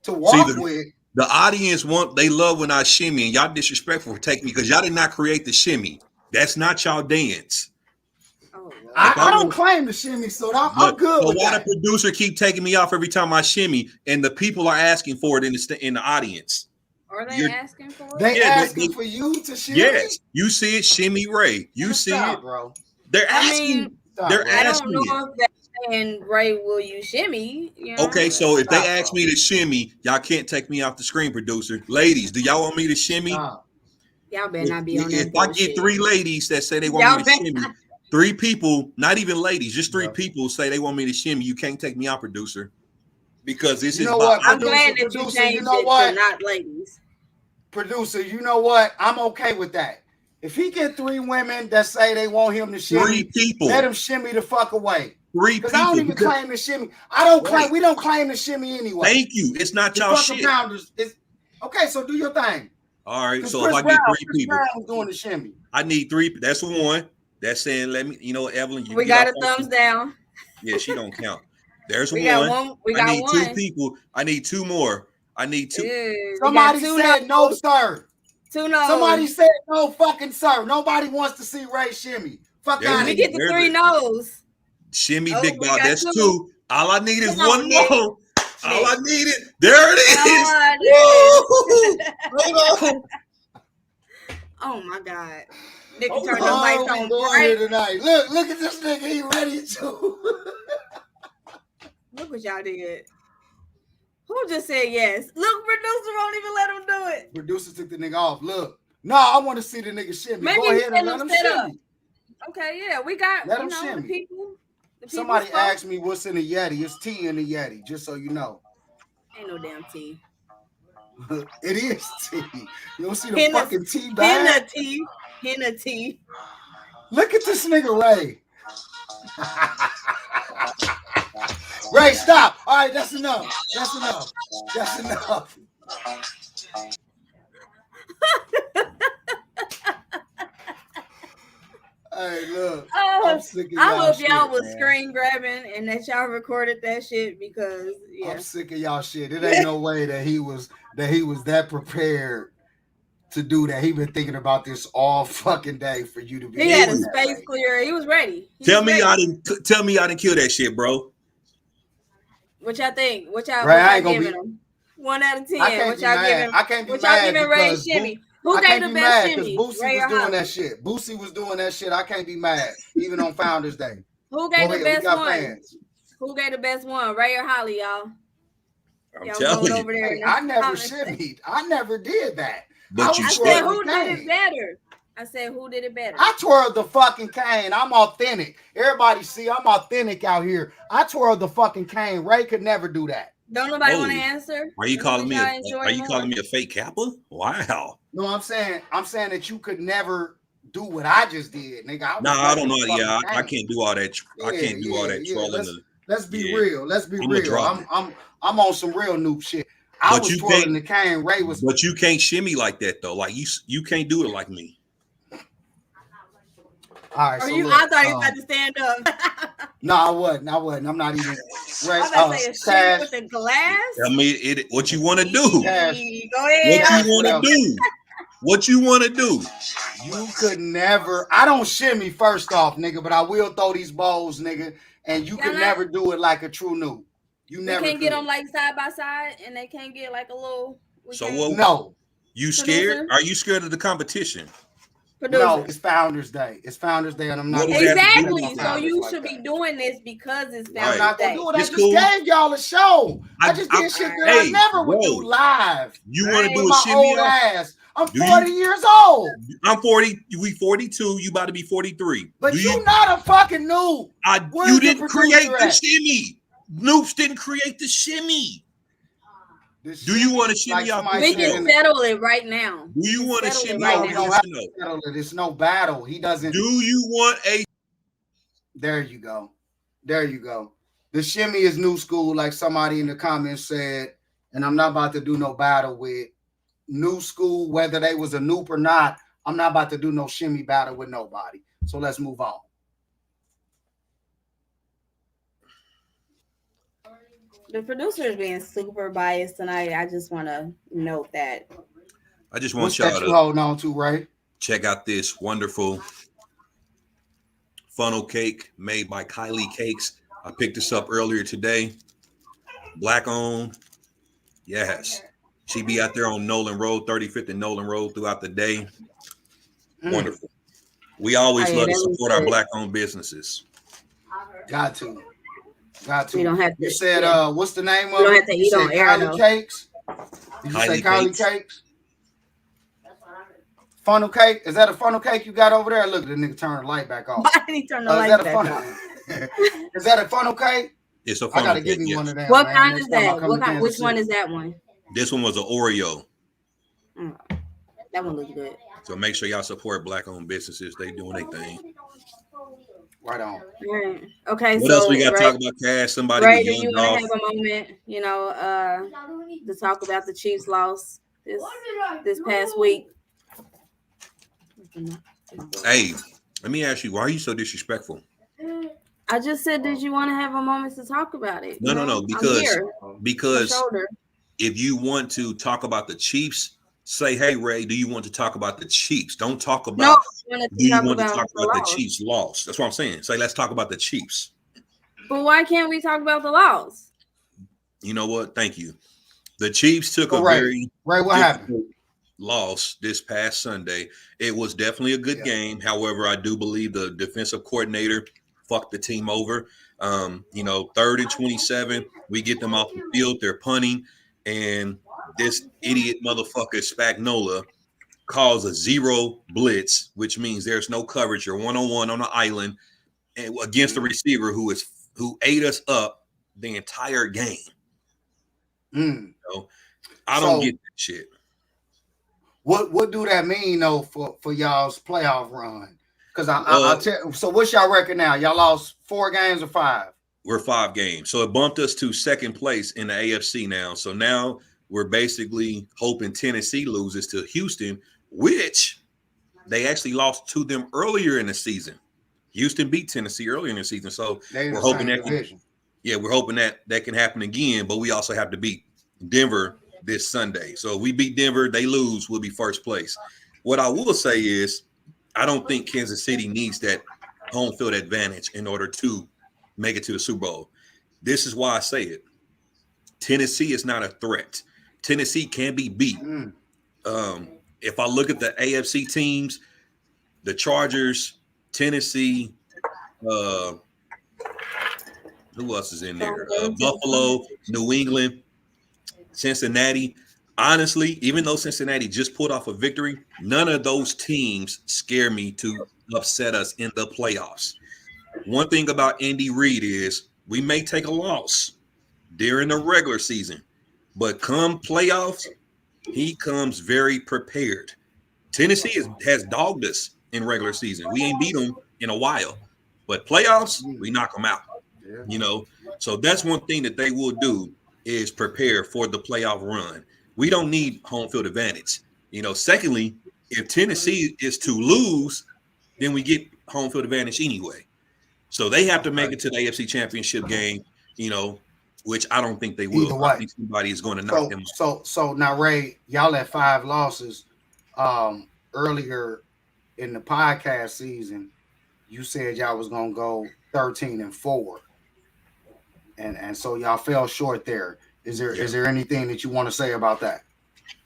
To walk with. The audience they love when I shimmy, and y'all disrespectful for taking me because y'all did not create the shimmy. That's not y'all dance. Oh, I don't claim the shimmy, so I'm good with why that. the producer keep taking me off every time I shimmy, and the people are asking for it in the audience? Are they asking for it? They asking for you to shimmy? Yes, you see it, Shimmy Ray. You see it, bro. They're asking. I don't know if they're saying, Ray, will you shimmy? You know? Okay, so if they ask me to shimmy, y'all can't take me off the screen, producer. Ladies, do y'all want me to shimmy? Y'all better not be on that. If I get 3 ladies that say they want me to shimmy, 3 people, not even ladies, just 3 people say they want me to shimmy, you can't take me out, producer. Because this is what, I'm glad that you changed it to not ladies. Producer, you know what? I'm okay with that. If he get 3 women that say they want him to shimmy, 3 people, let him shimmy the fuck away. 3 people. Because I don't even claim the shimmy. I don't claim. We don't claim the shimmy anyway. Thank you. It's not y'all shit. Okay, so do your thing. All right. So Chris if I get 3 Chris people, Brown doing the shimmy. I need 3. That's 1. That's saying let me. You know, Evelyn. We got a thumbs down. Yeah, she don't count. There's we 1. Got one. We got I need 1. 2 people. I need 2 more. I need 2. Somebody said no, sir. 2 no's. Somebody said no, fucking sir. Nobody wants to see Ray shimmy. Fuck out. We get the 3 no's. Shimmy, big dog. That's 2. All I need is 1 more. All I needed. There it is. Hold on. Oh my God. Nigga turned the lights on bright tonight. Look at this nigga. He ready to. Look what y'all did. Who just said yes? Look, producer won't even let him do it. Producer took the nigga off. Look. No, I want to see the nigga shimmy. Maybe go ahead and let him shimmy. Okay, yeah. We got let him shimmy. The people. Somebody asked me what's in the Yeti. It's tea in the Yeti, just so you know. Ain't no damn tea. It is tea. You don't see the fucking tea bag? Henna tea. Look at this nigga Ray. Ray, stop. All right, that's enough. That's enough. That's enough. Hey, look. I'm sick of y'all. I hope y'all was screen grabbing and that y'all recorded that shit because I'm sick of y'all shit. It ain't no way that he was that prepared to do that. He been thinking about this all fucking day for you to be. He had a space clear. He was ready. Tell me I didn't kill that shit, bro. What y'all think? What y'all giving him? 1 out of 10. What y'all giving? I can't be what y'all giving Ray Shimmy? Who gave the best shimmy? Boosie was doing that shit. Boosie was doing that shit. I can't be mad, even on Founders Day. Who gave the best one? Who gave the best one? Ray or Holly, y'all? I'm telling you. Over there I never shimmied. I never did that. But I said, who did it better? I said, who did it better? I twirled the fucking cane. I'm authentic. Everybody see I'm authentic out here. I twirled the fucking cane. Ray could never do that. Don't nobody want to answer? Are you calling me a fake Kappa? Wow. No, I'm saying that you could never do what I just did, nigga. I don't know. Yeah, I can't do all that. I can't do all that trolling. Let's be real. Let's be real. I'm on some real noob shit. I was twirling the cane. Ray was. But you can't shimmy like that though. Like you can't do it like me. All right. So I thought you had to stand up. No, I wasn't. I'm not even. Ray, Cash, with the glass. I mean, what you want to do? Cash, go ahead. What you want to do? You could never. I don't shimmy first off, nigga, but I will throw these bowls, nigga, and you could never do it like a true noob. You never can't get them like side by side, and they can't get like a little. So what? No. You scared? Are you scared of the competition? Producer. No, it's Founders Day. It's Founders Day, and I'm not exactly. So you should be doing this because it's Founders Day. I just gave y'all a show. I just did shit that I never would do live. You want to do a my shimmy? Old ass. I'm 40 years old. I'm 40. We 42. You about to be 43. But you not a fucking noob. You didn't create the shimmy. Noobs didn't create the shimmy. Do you want to shimmy off? We can settle it right now. Do you want to shimmy off? We don't have to settle it. It's no battle. He doesn't. Do you want a? There you go. There you go. The shimmy is new school, like somebody in the comments said, and I'm not about to do no battle with new school, whether they was a noob or not. I'm not about to do no shimmy battle with nobody. So let's move on. The producer is being super biased tonight. I just want to note that. I just want What's y'all that you to holding on to, Ray? check out this wonderful funnel cake made by Kylie Cakes. I picked this up earlier today. Black owned. Yes. She be out there on Nolan Road, 35th and Nolan Road throughout the day. Wonderful. We always love to support our black owned businesses. Got to. We don't have to. You said, what's the name of it? We don't have to eat on air, Kylie Cakes? Did you say Kylie Cakes? Cakes? Funnel cake? Is that a funnel cake you got over there? Look, the nigga turn the light back off. Why did he turn the light back off? Is that a funnel cake? It's a funnel I gotta cake, give me one of them. What man, kind is that? Which one is that one? This one was an Oreo. That one looks good. So make sure y'all support black-owned businesses. They doing their thing. Right on. Right. Okay. What else we got to talk about, Cash? Somebody Ray, with do young you want to golf. have a moment, to talk about the Chiefs' loss this past week? Hey, let me ask you, why are you so disrespectful? I just said, did you want to have a moment to talk about it? No, because if you want to talk about the Chiefs, say, hey, Ray, do you want to talk about the Chiefs? Don't talk about, do you want to talk about the Chiefs' loss? That's what I'm saying. Say, let's talk about the Chiefs. But why can't we talk about the loss? You know what? Thank you. The Chiefs took a Ray, what happened? Loss this past Sunday. It was definitely a good game. However, I do believe the defensive coordinator fucked the team over. 3rd and 27, we get them off the field. They're punting, and this idiot motherfucker Spagnola calls a zero blitz, which means there's no coverage. You're one-on-one on the island and against the receiver who ate us up the entire game. I don't get that shit. What do that mean though for y'all's playoff run? Because I'll tell. So what's y'all record now? Y'all lost 4 games or 5? We're 5 games, so it bumped us to 2nd place in the AFC now. So now we're basically hoping Tennessee loses to Houston, which they actually lost to them earlier in the season. Houston beat Tennessee earlier in the season, so we're hoping that we're hoping that can happen again. But we also have to beat Denver this Sunday. So if we beat Denver, they lose, we'll be 1st place. What I will say is, I don't think Kansas City needs that home field advantage in order to make it to the Super Bowl. This is why I say it. Tennessee is not a threat. Tennessee can be beat. If I look at the AFC teams, the Chargers, Tennessee, who else is in there? Buffalo, New England, Cincinnati. Honestly, even though Cincinnati just pulled off a victory, none of those teams scare me to upset us in the playoffs. One thing about Andy Reid is we may take a loss during the regular season, but come playoffs, he comes very prepared. Tennessee has dogged us in regular season. We ain't beat them in a while, but playoffs, we knock them out. So that's one thing that they will do is prepare for the playoff run. We don't need home field advantage. Secondly, if Tennessee is to lose, then we get home field advantage anyway. So they have to make it to the AFC Championship game, which I don't think they will. I think somebody is going to knock them. So now, Ray, y'all had 5 losses earlier in the podcast season. You said y'all was going to go 13-4. And so y'all fell short there. Is there anything that you want to say about that?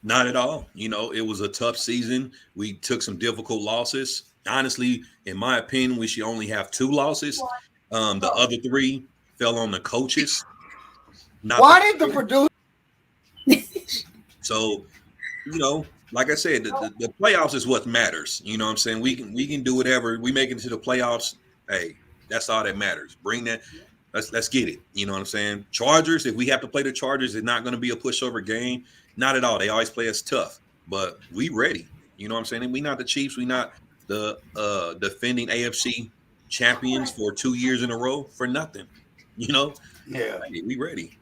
Not at all. It was a tough season. We took some difficult losses. Honestly, in my opinion, we should only have 2 losses. The other 3 fell on the coaches. Why did the producer? So, like I said, the playoffs is what matters. You know what I'm saying? We can do whatever. We make it to the playoffs. Hey, that's all that matters. Bring that. Let's get it. You know what I'm saying? Chargers, if we have to play the Chargers, it's not going to be a pushover game. Not at all. They always play us tough, but we ready. You know what I'm saying? And we not the Chiefs. We not the defending AFC champions for 2 years in a row for nothing. Yeah, Hey, we ready.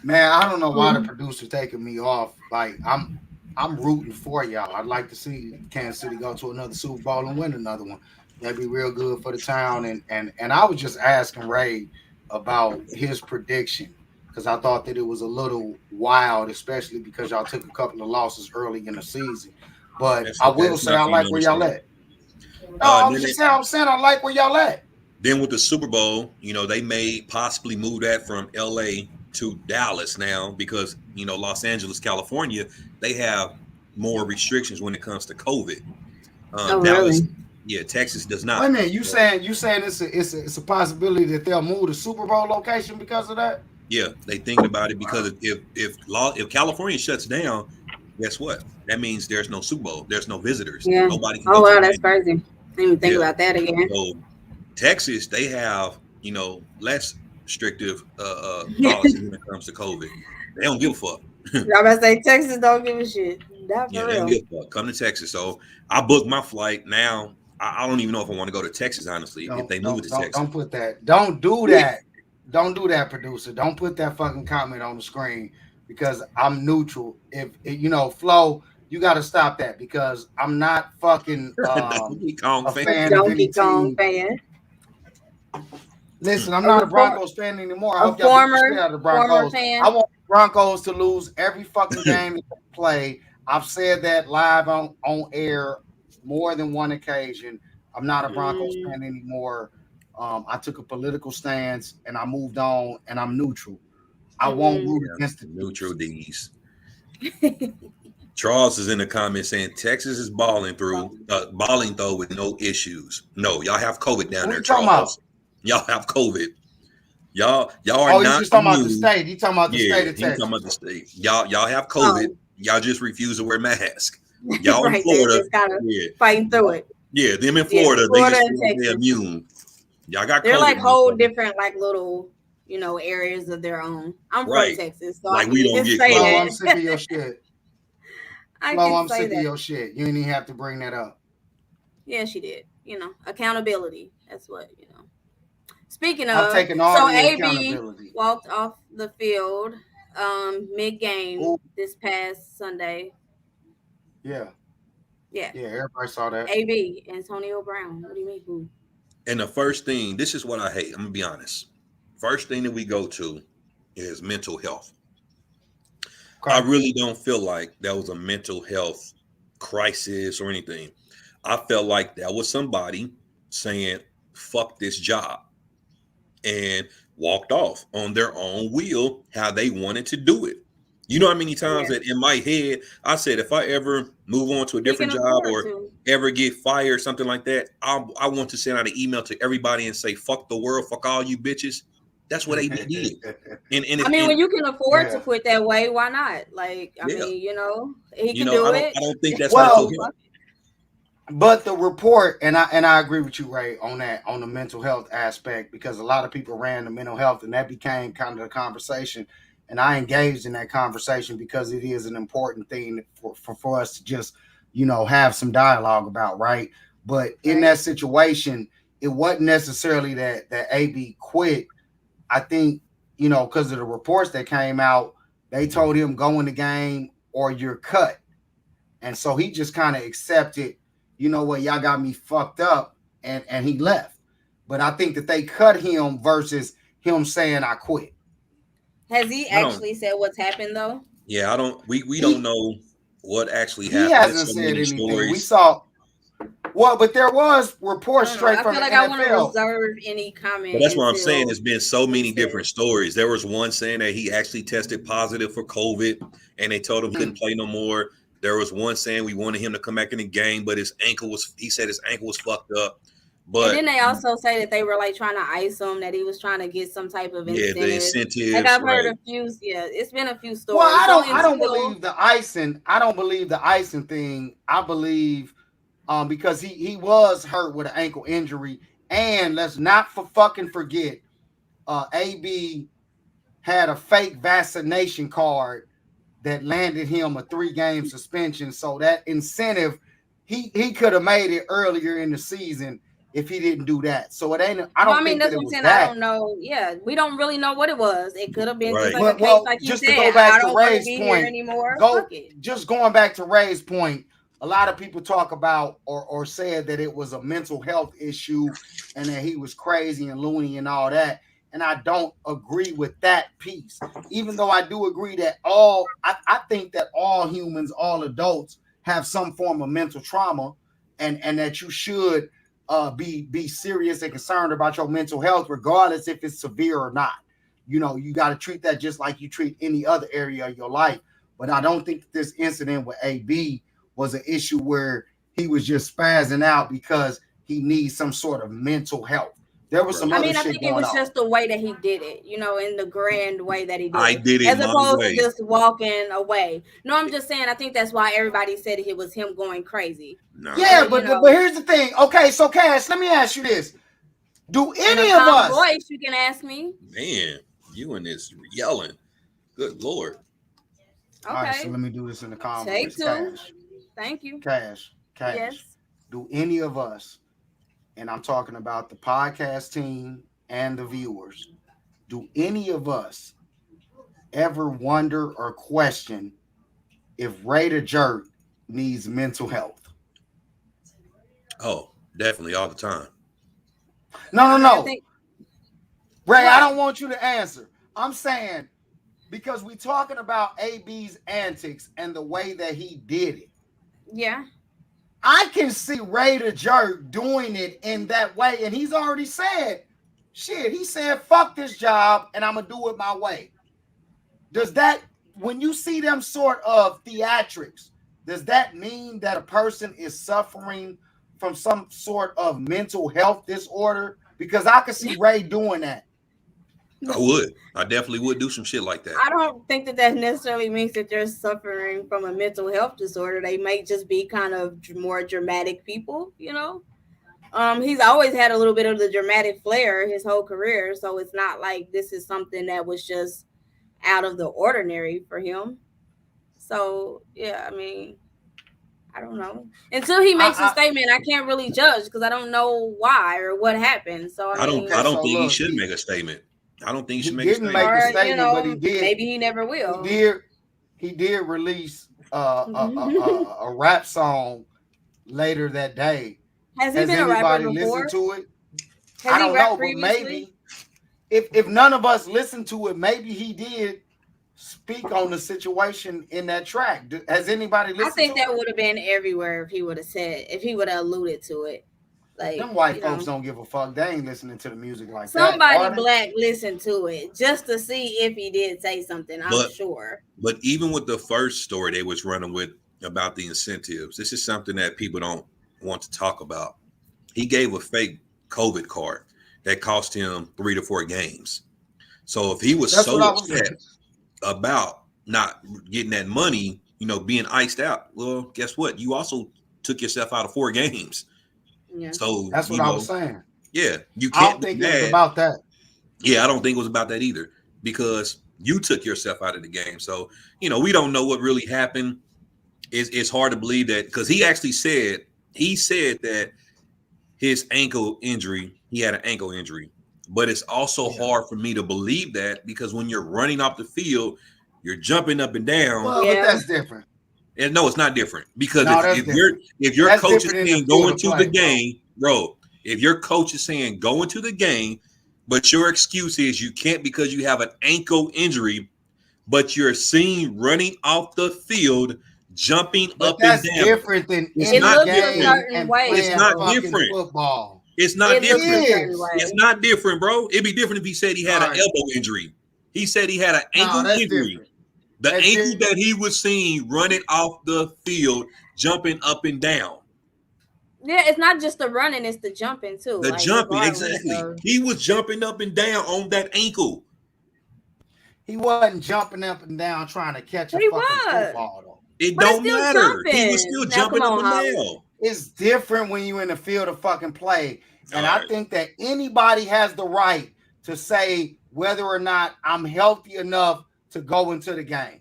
man. I don't know why the producer's taking me off. Like I'm rooting for y'all. I'd like to see Kansas City go to another Super Bowl and win another one. That'd be real good for the town. And I was just asking Ray about his prediction because I thought that it was a little wild, especially because y'all took a couple of losses early in the season. But That's I okay. will It's say not I for you to like where y'all understand. at. No, I'm Then, just saying. I'm saying I like where y'all at. then with the Super Bowl, they may possibly move that from LA to Dallas now because Los Angeles, California, they have more restrictions when it comes to COVID. Oh, Dallas, really? yeah, Texas does Wait a not. minute, you saying it's a possibility that they'll move the Super Bowl location because of that? Yeah, they thinking about it because if California shuts down, guess what? That means there's no Super Bowl. There's no visitors. Yeah. Nobody can Oh, go to wow, the that's game. crazy. Didn't even think Yeah. about that again. So Texas, they have less restrictive policies when it comes to COVID. They don't give a fuck. Y'all about to say Texas don't give a shit. Not Yeah, for they don't real. give a fuck. Come to Texas. So I booked my flight now. I don't even know if I want to go to Texas, honestly, if they move it to Texas. Don't put that. Don't do that. Don't do that, producer. Don't put that fucking comment on the screen because I'm neutral. If Flo, you got to stop that because I'm not fucking Donkey Kong a fan. A fan of any Donkey Kong team. fan. Listen, I'm A, not a report, Broncos fan anymore. I a hope y'all beat the shit former out of the former Broncos. fan. I want the Broncos to lose every fucking game that they play. I've said that live on air more than one occasion. I'm not a Broncos fan anymore. I took a political stance and I moved on and I'm neutral. I won't root against the Neutral Chiefs. D's. Charles is in the comments saying Texas is balling though with no issues. No, y'all have COVID down What there, you talking about? Charles. Y'all have COVID. Y'all are Oh, you not just talking about the immune. state. You talking about the Yeah, state of he's talking about Texas. the state. Y'all have COVID. Oh. Y'all just refuse to wear masks. Y'all in Right, they're Florida. just kind of Yeah. fighting through it. Yeah, them in Yeah, Florida, Florida they and just feel like they're Texas. immune. Y'all got They're COVID. like whole motherfucker. different, like little, areas of their own. I'm Right. from Texas, so Like I we can don't just get say Flo, COVID. I'm that. sick of your shit. I Flo, can I'm say sick of that. your shit. You didn't even have to bring that up. Yeah, she did. Accountability. That's what. Speaking I'm of, taking all so the AB accountability. walked off the field mid-game Ooh. this past Sunday. Yeah. Yeah. Yeah, everybody saw that. AB, Antonio Brown. What do you mean who? And the first thing, this is what I hate. I'm gonna be honest. First thing that we go to is mental health. Okay. I really don't feel like that was a mental health crisis or anything. I felt like that was somebody saying, fuck this job, and walked off on their own will, how they wanted to do it. You know how many times that in my head I said, if I ever move on to a He can different job afford or to. ever get fired, something like that, I want to send out an email to everybody and say, fuck the world, fuck all you bitches. That's what they did. And I mean, when you can afford to Yeah. quit that way, why not? Like, I Yeah. mean, he can do it. I don't think that's Well, mental health. but the report, and I agree with you, Ray, on that, on the mental health aspect, because a lot of people ran the mental health, and that became kind of the conversation. And I engaged in that conversation because it is an important thing for us to just, have some dialogue about, right? But in that situation, it wasn't necessarily that AB quit. I think, because of the reports that came out, they told him go in the game or you're cut. And so he just kind of accepted, you know what, y'all got me fucked up, and he left. But I think that they cut him versus him saying I quit. Has he actually said what's happened though? Yeah, I don't. We don't know what actually He happened. hasn't There's so said many anything. stories. We saw but there was reports I don't know. straight I from feel the like I want to NFL. reserve any comment. But that's what I'm until saying. There's been so many he different says. stories. There was one saying that he actually tested positive for COVID, and they told him he couldn't play no more. There was one saying we wanted him to come back in the game, but he said his ankle was fucked up. But And then they also say that they were like trying to ice him, that he was trying to get some type of yeah, incentive. the incentives. Like I've heard right. a few. Yeah, it's been a few stories. Well, I don't believe the icing. I don't believe the icing thing. I believe because he was hurt with an ankle injury, and let's not fucking forget, AB had a fake vaccination card that landed him a 3-game suspension. So that incentive, he could have made it earlier in the season if he didn't do that. So it ain't. I don't. Well, I mean, think that's that what it I'm was saying. that. I don't know. Yeah, we don't really know what it was. It could have been just Right. like a case, Well, like you just said. to go back I to don't want to Ray's be here point, anymore. go Fuck it. just going back to Ray's point. A lot of people talk about or said that it was a mental health issue and that he was crazy and loony and all that. And I don't agree with that piece, even though I do agree that I think that all humans, all adults have some form of mental trauma, and that you should be serious and concerned about your mental health, regardless if it's severe or not. You know, you got to treat that just like you treat any other area of your life. But I don't think this incident with AB was an issue where he was just spazzing out because he needs some sort of mental health. There was some I other mean, I shit think it going was on. just the way that he did it, you know, in the grand way that he did I it, did it as my opposed way. to just walking away. No, I'm just saying, I think that's why everybody said it was him going crazy. No. Yeah, you but know, but here's the thing. Okay, so Cash, let me ask you this: do in any a of calm us? voice, you can ask me. Man, you and this yelling. Good Lord. All right, so Okay, let me do this in the calm take voice. two. Cash, Thank you. Cash. Yes. Do any of us, and I'm talking about the podcast team and the viewers, do any of us ever wonder or question if Ray the Jerk needs mental health? Oh, definitely all the time. No. think- Ray, I What? don't want you to answer. I'm saying because we're talking about AB's antics and the way that he did it. Yeah. I can see Ray the Jerk doing it in that way. And he's already said, shit, he said, fuck this job and I'm going to do it my way. Does that, when you see them sort of theatrics, does that mean that a person is suffering from some sort of mental health disorder? Because I can see Ray doing that. I would. I definitely would do some shit like that. I don't think that necessarily means that they're suffering from a mental health disorder. They might just be kind of more dramatic people, you know. He's always had a little bit of the dramatic flair his whole career, so it's not like this is something that was just out of the ordinary for him. So yeah, I mean, I don't know. Until he makes a statement, I can't really judge because I don't know why or what happened. So I don't think he should make a statement. I don't think he should make a statement. He didn't make a statement, but he did. Maybe he never will. He did release a rap song later that day. Has he been a rapper before? Listened to it? I don't know, but maybe if none of us listened to it, maybe he did speak on the situation in that track. Has anybody listened? I think that would have been everywhere if he would have alluded to it. Like them white folks don't give a fuck. They ain't listening to the music like that. Somebody black listened to it just to see if he did say something. I'm sure. But even with the first story they was running with about the incentives, this is something that people don't want to talk about. He gave a fake COVID card that cost him 3 to 4 games. So if he was so upset about not getting that money, you know, being iced out, well, guess what? You also took yourself out of 4 games. Yeah. So that's what I was saying. Yeah, you can't. I don't think it was about that. Yeah, I don't think it was about that either because you took yourself out of the game. So you know, we don't know what really happened. It's hard to believe that because he actually said that his ankle injury, he had an ankle injury, but it's also hard for me to believe that because when you're running off the field, you're jumping up and down. Well, but that's different. And no, it's not different because if your coach is saying go into the game, bro, if your coach is saying go into the game, but your excuse is you can't because you have an ankle injury, but you're seen running off the field, jumping up and down. That's different than it's not different. It's not different. Football. It's not different. It's not different, bro. It'd be different if he said he had an elbow injury. He said he had an ankle injury. Different. The ankle that he was seen running off the field, jumping up and down. Yeah, it's not just the running, it's the jumping too. The jumping, exactly. He was jumping up and down on that ankle. He wasn't jumping up and down trying to catch a fucking football, though. It don't matter. He was still jumping up and down. It's different when you're in the field of fucking play. And I think that anybody has the right to say whether or not I'm healthy enough to go into the game.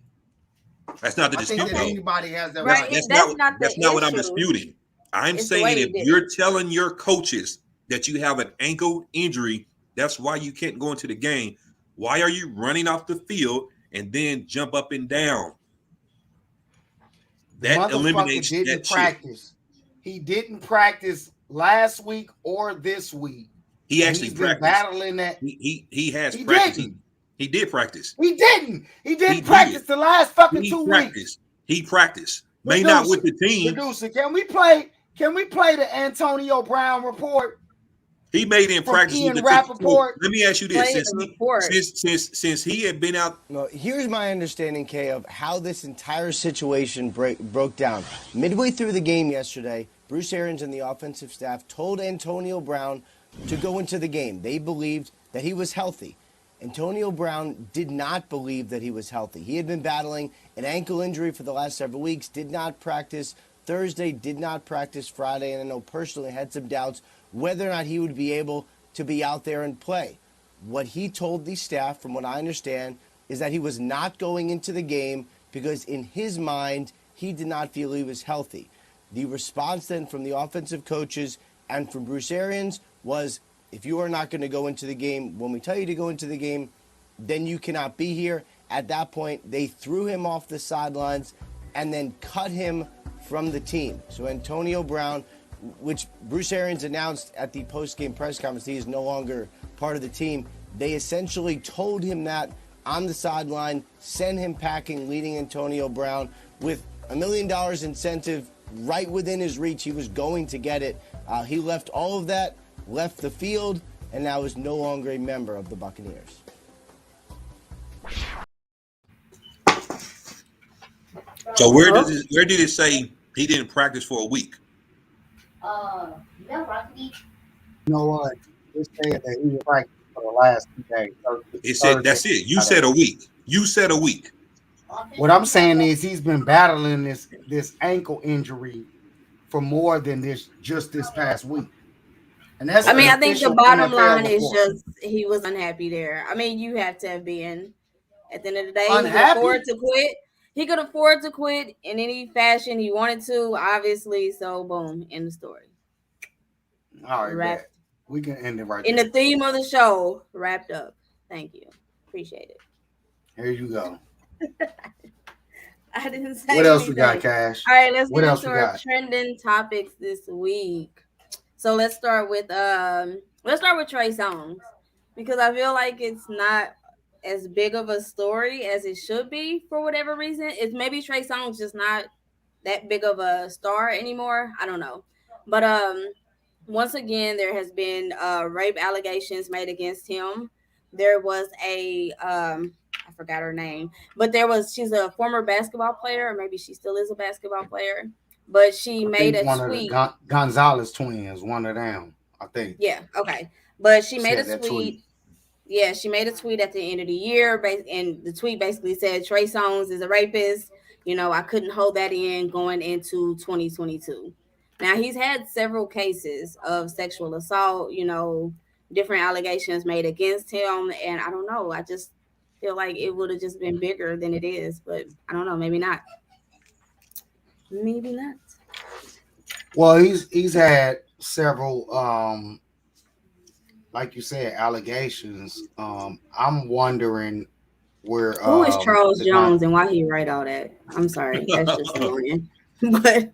That's not the dispute. I think that anybody has that right. right. That's not what I'm disputing. I'm saying if you're telling your coaches that you have an ankle injury. That's why you can't go into the game. Why are you running off the field and then jump up and down? The That motherfucker eliminates didn't that shit. practice. He didn't practice last week or this week. He actually he's been practiced. battling that. He has He practiced. didn't. He did practice. He didn't. He didn't He practice did. the last fucking He 2 practiced. weeks. He practiced. May not with the team. Producer, can we play the Antonio Brown report? He made in From practice Ian with the Rappaport. Let me ask you this: since he had been out. No, here's my understanding, Kay, of how this entire situation broke down. Midway through the game yesterday, Bruce Arians and the offensive staff told Antonio Brown to go into the game. They believed that he was healthy. Antonio Brown did not believe that he was healthy. He had been battling an ankle injury for the last several weeks, did not practice Thursday, did not practice Friday, and I know personally had some doubts whether or not he would be able to be out there and play. What he told the staff, from what I understand, is that he was not going into the game because in his mind, he did not feel he was healthy. The response then from the offensive coaches and from Bruce Arians was, if you are not going to go into the game, when we tell you to go into the game, then you cannot be here. At that point, they threw him off the sidelines and then cut him from the team. So Antonio Brown, which Bruce Arians announced at the post-game press conference, he is no longer part of the team. They essentially told him that on the sideline, send him packing, leading Antonio Brown with $1 million incentive right within his reach. He was going to get it. He left all of that, left the field, and now is no longer a member of the Buccaneers. So where did it say he didn't practice for a week? You know what? It said that he was practicing for the last 2 days. It said that's it. You said a week. You said a week. What I'm saying is he's been battling this ankle injury for more than just this past week. And that's I think the bottom line is report. just he was unhappy there. I mean, you have to be in. At the end of the day, Unhappy? he could afford to quit. He could afford to quit in any fashion he wanted to, obviously. So, boom, end the story. All right, we can end it right in there. the theme of the show, wrapped up. Thank you. Appreciate it. Here you go. I didn't say what else anything. We got, Cash? All right, let's what get else into our trending topics this week. So let's start with Trey Songz, because I feel like it's not as big of a story as it should be for whatever reason. It's maybe Trey Songz just not that big of a star anymore. I don't know. But once again, there has been rape allegations made against him. There was a I forgot her name, but she's a former basketball player, or maybe she still is a basketball player. But she made a tweet. Of the Gonzalez twins, one of them, I think. Yeah, okay. But she made a tweet. Yeah, she made a tweet at the end of the year, and the tweet basically said, Trey Songz is a rapist. You know, I couldn't hold that in going into 2022. Now, he's had several cases of sexual assault, you know, different allegations made against him. And I don't know. I just feel like it would have just been bigger than it is. But I don't know. Maybe not. Maybe not. Well, he's had several like you said, allegations. I'm wondering where who is Charles Jones and why he write all that? I'm sorry, that's just annoying. But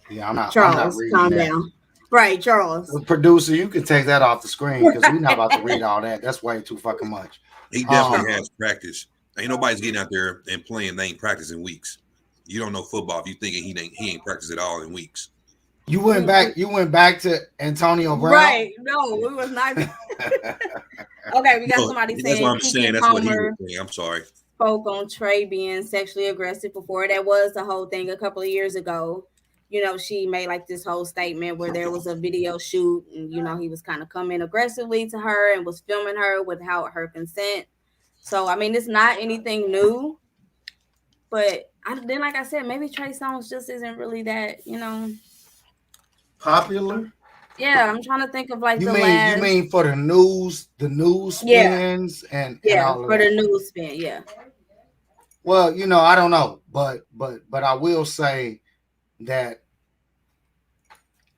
yeah, I'm not. Charles, I'm not calm that. down. Right, Charles. The producer, you can take that off the screen because we're not about to read all that. That's way too fucking much. He definitely has practice. Ain't nobody's getting out there and playing. They ain't practicing weeks. You don't know football if you thinking he ain't practiced at all in weeks. You went back to Antonio Brown. Right. No, we was not. Okay, we got somebody saying. That's what I'm saying. That's what he was saying. I'm sorry. Spoke on Trey being sexually aggressive before. That was the whole thing a couple of years ago. You know, she made like this whole statement where there was a video shoot and, you know, he was kind of coming aggressively to her and was filming her without her consent. So, I mean, it's not anything new. But then, like I said, maybe Trey Songz just isn't really that, you know, popular. Yeah, I'm trying to think of like you mean for the news spins and all of for that. the news spin, yeah. Well, you know, I don't know, but I will say that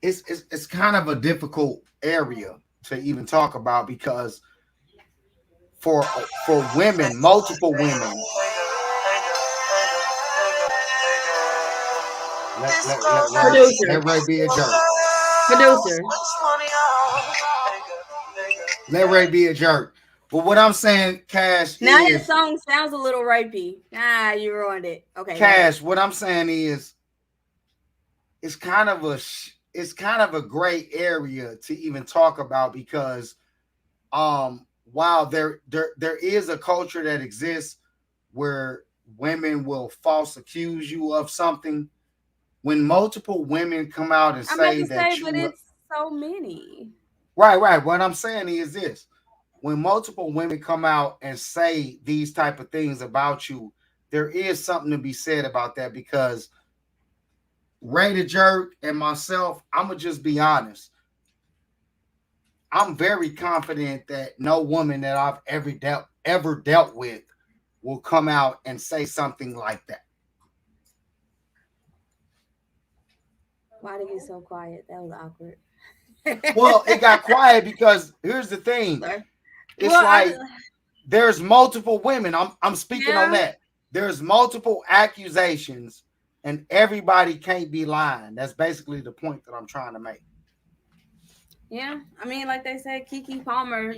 it's kind of a difficult area to even talk about because for women, multiple women. Producer. Let Ray be a jerk. Producer. Let Ray be a jerk. But what I'm saying, Cash, Now is your song sounds a little rapey. Ah, you ruined it. Okay. Cash. What I'm saying is, it's kind of a gray area to even talk about because, while there is a culture that exists where women will false accuse you of something, when multiple women come out and say that but it's so many. Right. What I'm saying is this: when multiple women come out and say these type of things about you, there is something to be said about that because Ray the Jerk and myself, I'm gonna just be honest. I'm very confident that no woman that I've ever dealt with will come out and say something like that. Why did you get so quiet? That was awkward. Well, it got quiet because here's the thing. It's there's multiple women. I'm speaking on that. There's multiple accusations, and everybody can't be lying. That's basically the point that I'm trying to make. Yeah, I mean, like they said, Keke Palmer,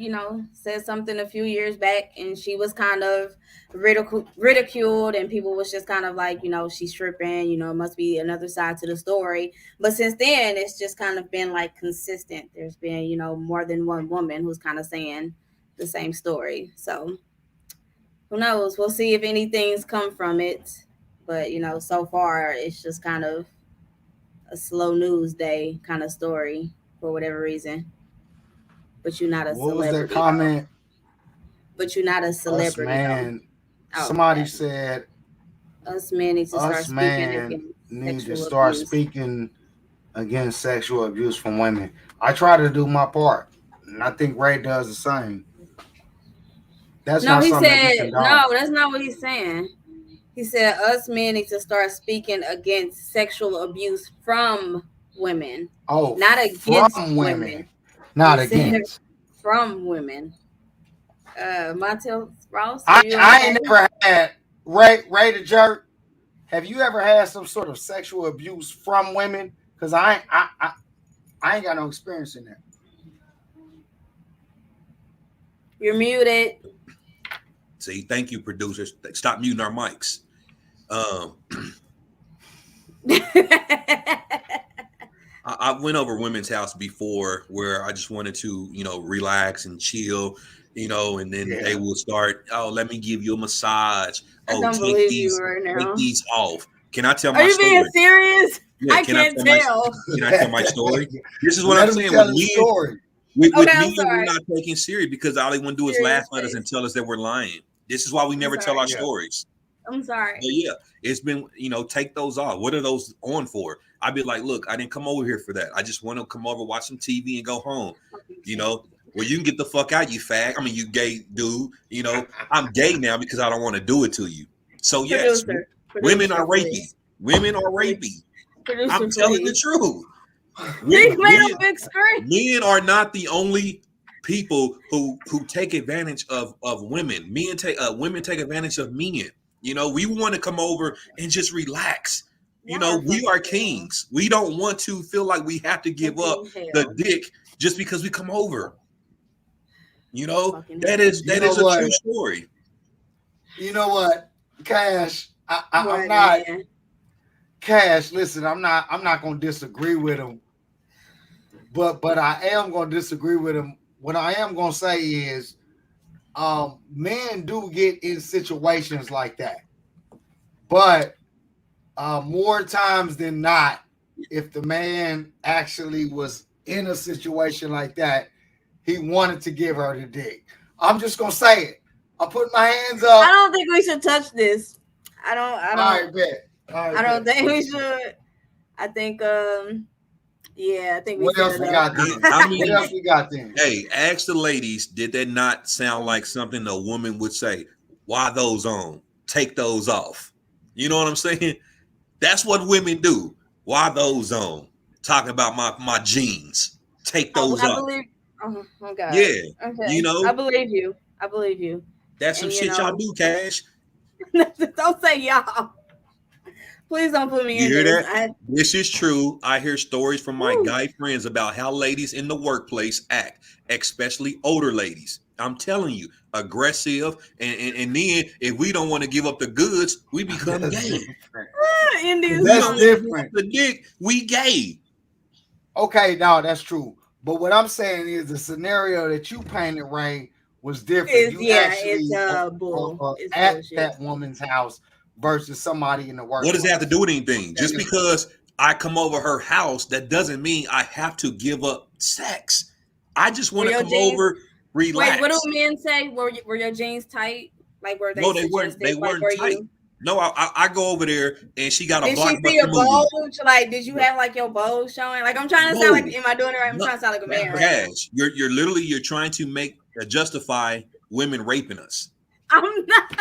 said something a few years back, and she was kind of ridiculed, and people was just kind of like, she's tripping, must be another side to the story. But since then, it's just kind of been like consistent. There's been, more than one woman who's kind of saying the same story. So who knows? We'll see if anything's come from it. But, so far, it's just kind of a slow news day kind of story. For whatever reason, but you're not a what celebrity. Was that comment? But you're not a celebrity. Us man, somebody said us men need to start speaking against sexual abuse from women. I try to do my part, and I think Ray does the same. That's no, he said no. That's not what he's saying. He said us men need to start speaking against sexual abuse from women. Oh, not against women. Not against. From women. Montel Ross. I ain't never had Ray the Jerk. Have you ever had some sort of sexual abuse from women? Because I ain't got no experience in that. You're muted. See, thank you, producers. Stop muting our mics. I went over women's house before where I just wanted to, relax and chill, and then they will start, oh, let me give you a massage. I don't believe you right now. Take these off. Can I tell my story? Are you being serious? Yeah, I can't tell. Can I tell my story? This is what I'm saying. With me, we're not taking serious because all they want to do is laugh at us and tell us that we're lying. This is why we never tell our stories. I'm sorry. But yeah, it's been, take those off. What are those on for? I'd be like, look, I didn't come over here for that. I just want to come over, watch some TV and go home. Well, you can get the fuck out, you fag. I mean, you gay dude. I'm gay now because I don't want to do it to you. So yes, women are rapey. Women are rapey. I'm telling the truth. Men are not the only people who take advantage of women. Women take advantage of men. We want to come over and just relax. We are kings. We don't want to feel like we have to give up the dick just because we come over. That is a true story. You know what, Cash? I'm not. Cash, listen, I'm not going to disagree with him, but I am going to disagree with him. What I am going to say is, men do get in situations like that, but more times than not, if the man actually was in a situation like that, he wanted to give her the dick. I'm just gonna say it. I'll put my hands up. I don't think we should touch this. I don't. All right, bet. I don't think we should. I think. Yeah, I think. What else we got then? What else we got then? Hey, ask the ladies. Did that not sound like something a woman would say? Why those on? Take those off. You know what I'm saying? That's what women do. Why those on? talking about my jeans. Take those I off. believe. Oh God. Yeah, Okay. you know, I believe you. I believe you. that's some And shit y'all do, Cash. don't say y'all. Please don't put me You in hear this. that? This is true. I hear stories from my Woo. guy friends about how ladies in the workplace act, especially older ladies. I'm telling you, aggressive, and then if we don't want to give up the goods, we become gay. Indians. That's different. The dick, we gay. Okay, no, that's true. But what I'm saying is the scenario that you painted, Ray, was different. You actually it's bull. It's at bullshit. that woman's house versus somebody in the workplace. What does it have to do with anything? Just because I come over her house, that doesn't mean I have to give up sex. I just want to come over, relax. Wait, what do men say? Were your jeans tight? Like were they? No, they weren't. They weren't tight. No, I go over there and she got a blockbuster movie. Did she see a bulge? Like, did you have like your bulge showing? Like, I'm trying to sound like, am I doing it right? I'm trying to sound like a man right now. You're literally trying to justify women raping us. I'm not.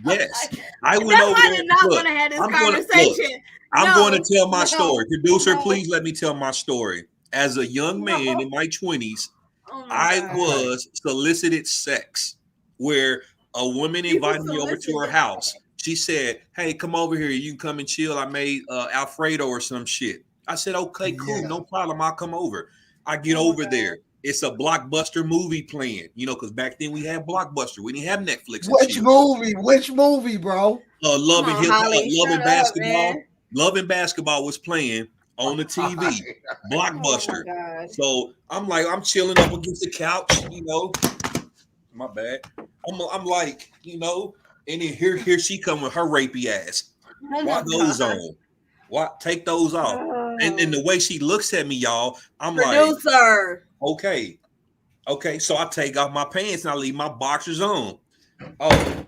Yes, I went over there. I did not want to have this conversation. I'm going to tell my story. Producer, please let me tell my story. As a young man in my 20s, I was solicited sex where a woman invited me over to her house. She said, "Hey, come over here. You can come and chill. I made Alfredo or some shit." I said, "Okay, cool. No problem. I'll come over." I get over there. It's a blockbuster movie playing, you know, because back then we had Blockbuster. We didn't have Netflix. Which movie, bro? Love and Basketball. Love and Basketball was playing on the TV. Blockbuster. So I'm chilling up against the couch, you know. My bad. I'm like, you know, and then here she come with her rapey ass. What goes on? What? Take those off. And the way she looks at me, y'all, I'm Producer. Like, okay. So I take off my pants and I leave my boxers on. Oh,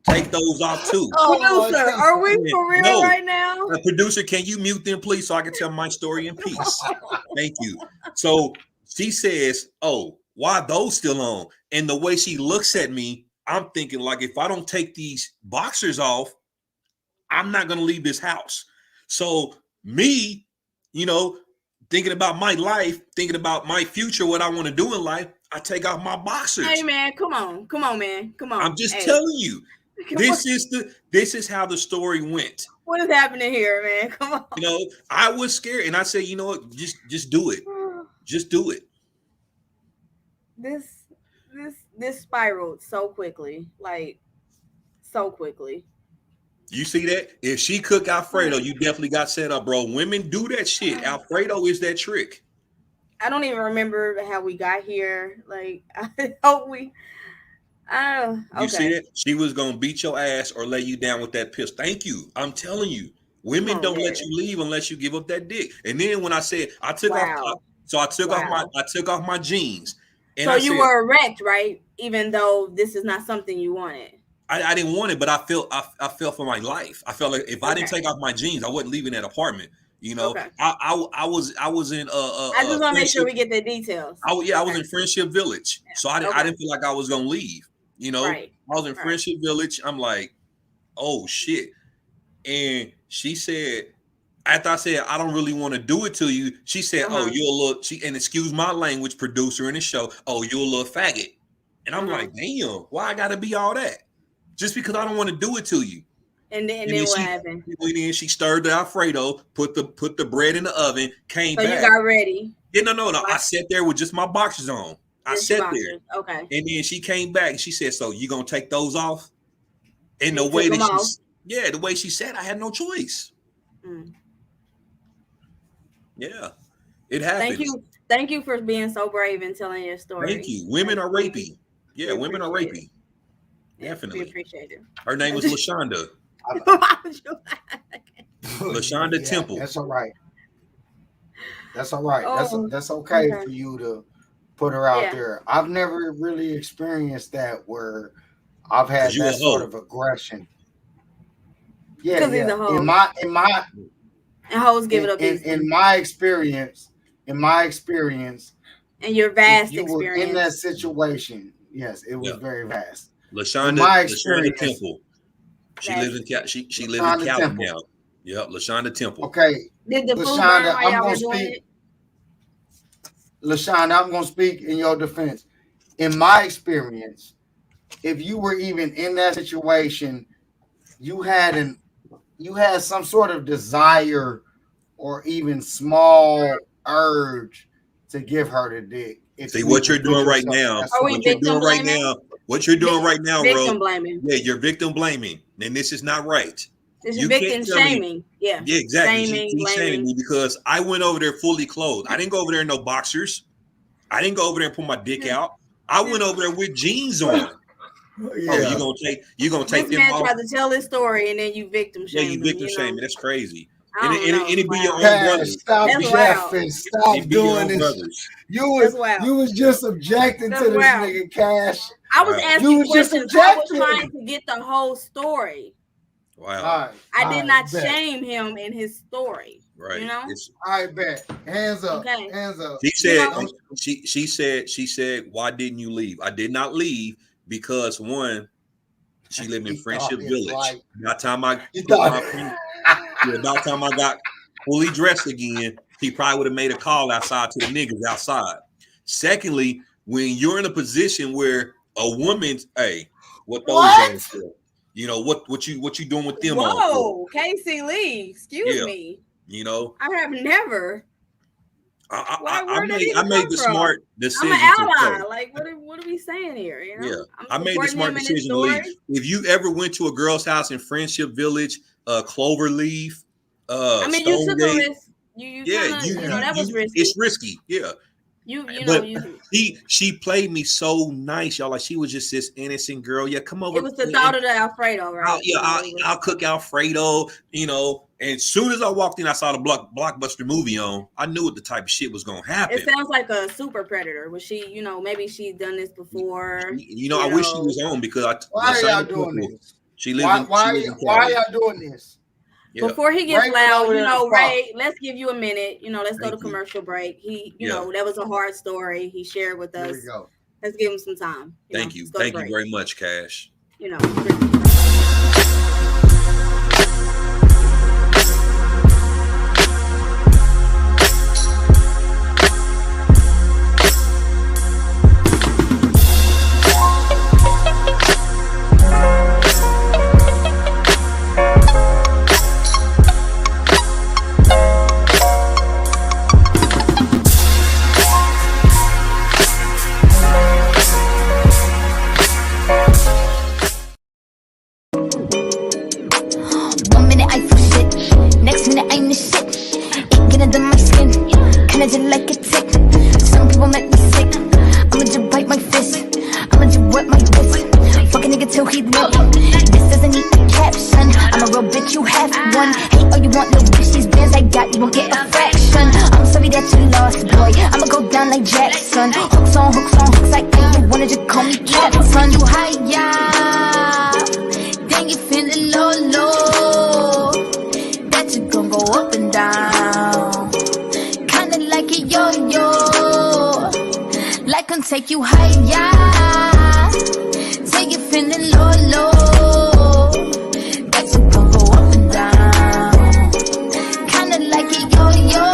take those off too. Producer, are we for real right now? Producer, can you mute them, please, so I can tell my story in peace? Thank you. So she says, "Oh, why are those still on?" And the way she looks at me, I'm thinking, like, if I don't take these boxers off, I'm not gonna leave this house. So me, you know, thinking about my life, thinking about my future, what I want to do in life, I take off my boxers. Hey man, come on, man, come on. I'm just telling you, this is how the story went. What is happening here, man? Come on. You know, I was scared, and I said, you know what, just do it, just do it. This spiraled so quickly, like so quickly. You see that? If she cook Alfredo, you definitely got set up, bro. Women do that shit. Alfredo is that trick. I don't even remember how we got here. Like, I don't know. Okay. You see that? She was gonna beat your ass or lay you down with that pistol. Thank you. I'm telling you, women don't let you leave unless you give up that dick. And then when I said I took off, so I took off my jeans. And so you were erect, right? Even though this is not something you wanted. I didn't want it, but I felt for my life. I felt like if I didn't take off my jeans, I wasn't leaving that apartment. You know, I was in I just want to make sure we get the details. I was in Friendship Village, so I didn't feel like I was gonna leave. You know, I was in Friendship Village. I'm like, oh shit. And she said, after I said I don't really want to do it to you, she said, "Oh, you're a little." And excuse my language, producer in the show. "Oh, you're a little faggot." And I'm like, damn, why I gotta be all that? Just because I don't want to do it to you. And then what happened? Then she stirred the Alfredo, put the bread in the oven, came back. So you got ready. Yeah, no. I sat there with just my boxers on. I sat there. Okay. And then she came back and she said, "So you gonna take those off?" And the way that the way she said, I had no choice. Yeah. It happens. Thank you for being so brave and telling your story. Thank you. Women are rapey. Yeah, women are rapey. Definitely. We appreciate it. Her name was LaShonda. LaShonda Temple. That's all right. That's all right. That's okay for you to put her out there. I've never really experienced that where I've had that sort of aggression. Yeah. In my and hoes give it up in my experience. In my experience. And your vast experience. Were in that situation. Yes, it was very vast. LaShonda Temple. She lives in Cali now. Yep, LaShonda Temple. Okay. Did the food burn while y'all were doing it? LaShawn, I'm gonna speak in your defense. In my experience, if you were even in that situation, you had some sort of desire or even small urge to give her the dick. See what you're doing right now. What you're doing right now. What you're doing right now, bro. Victim blaming. Yeah, you're victim blaming, and this is not right. It's victim shaming. Yeah, exactly. She's shaming me because I went over there fully clothed. I didn't go over there in no boxers. I didn't go over there and put my dick out. I went over there with jeans on. Yeah. Oh, you gonna take this them man off? tried to tell his story and then you victim shaming. Yeah, you victim shaming. That's crazy. And it be your own brothers. Stop Jeffing. Stop doing this. Brothers. You was just objecting to this nigga, Cash. I was asking questions. I was trying to get the whole story. Wow. I did not shame him in his story. Right. You know? I bet. Hands up. Okay. Hands up. She said, why didn't you leave? I did not leave because one, she lived in Friendship Village. By the time I got fully dressed again, he probably would have made a call outside to the niggas outside. Secondly, when you're in a position where a woman's, hey, what those for? You know what you doing with them? Whoa, Casey Lee, excuse me. You know, I have never. I made the smart decision. I'm an ally. Like, what are we saying here? You know? Yeah, I made the smart decision to leave. If you ever went to a girl's house in Friendship Village, Cloverleaf, I mean, you took a risk. That was risky. It's risky. Yeah. She played me so nice, y'all. Like she was just this innocent girl. Yeah, come over. It was the thought of the Alfredo, right? I'll cook Alfredo. You know, and as soon as I walked in, I saw the blockbuster movie on. I knew what the type of shit was gonna happen. It sounds like a super predator. Was she? Maybe she'd done this before. I wish she was on because why are y'all doing this? Why are y'all doing this? Yeah. Before he gets loud, Ray, let's give you a minute. Let's go to commercial break. He, that was a hard story he shared with us. Here we go. Let's give him some time. Thank you. Thank you very much, Cash. Take you higher, take you feeling low. That's you gon' go up and down, kinda like a yo-yo.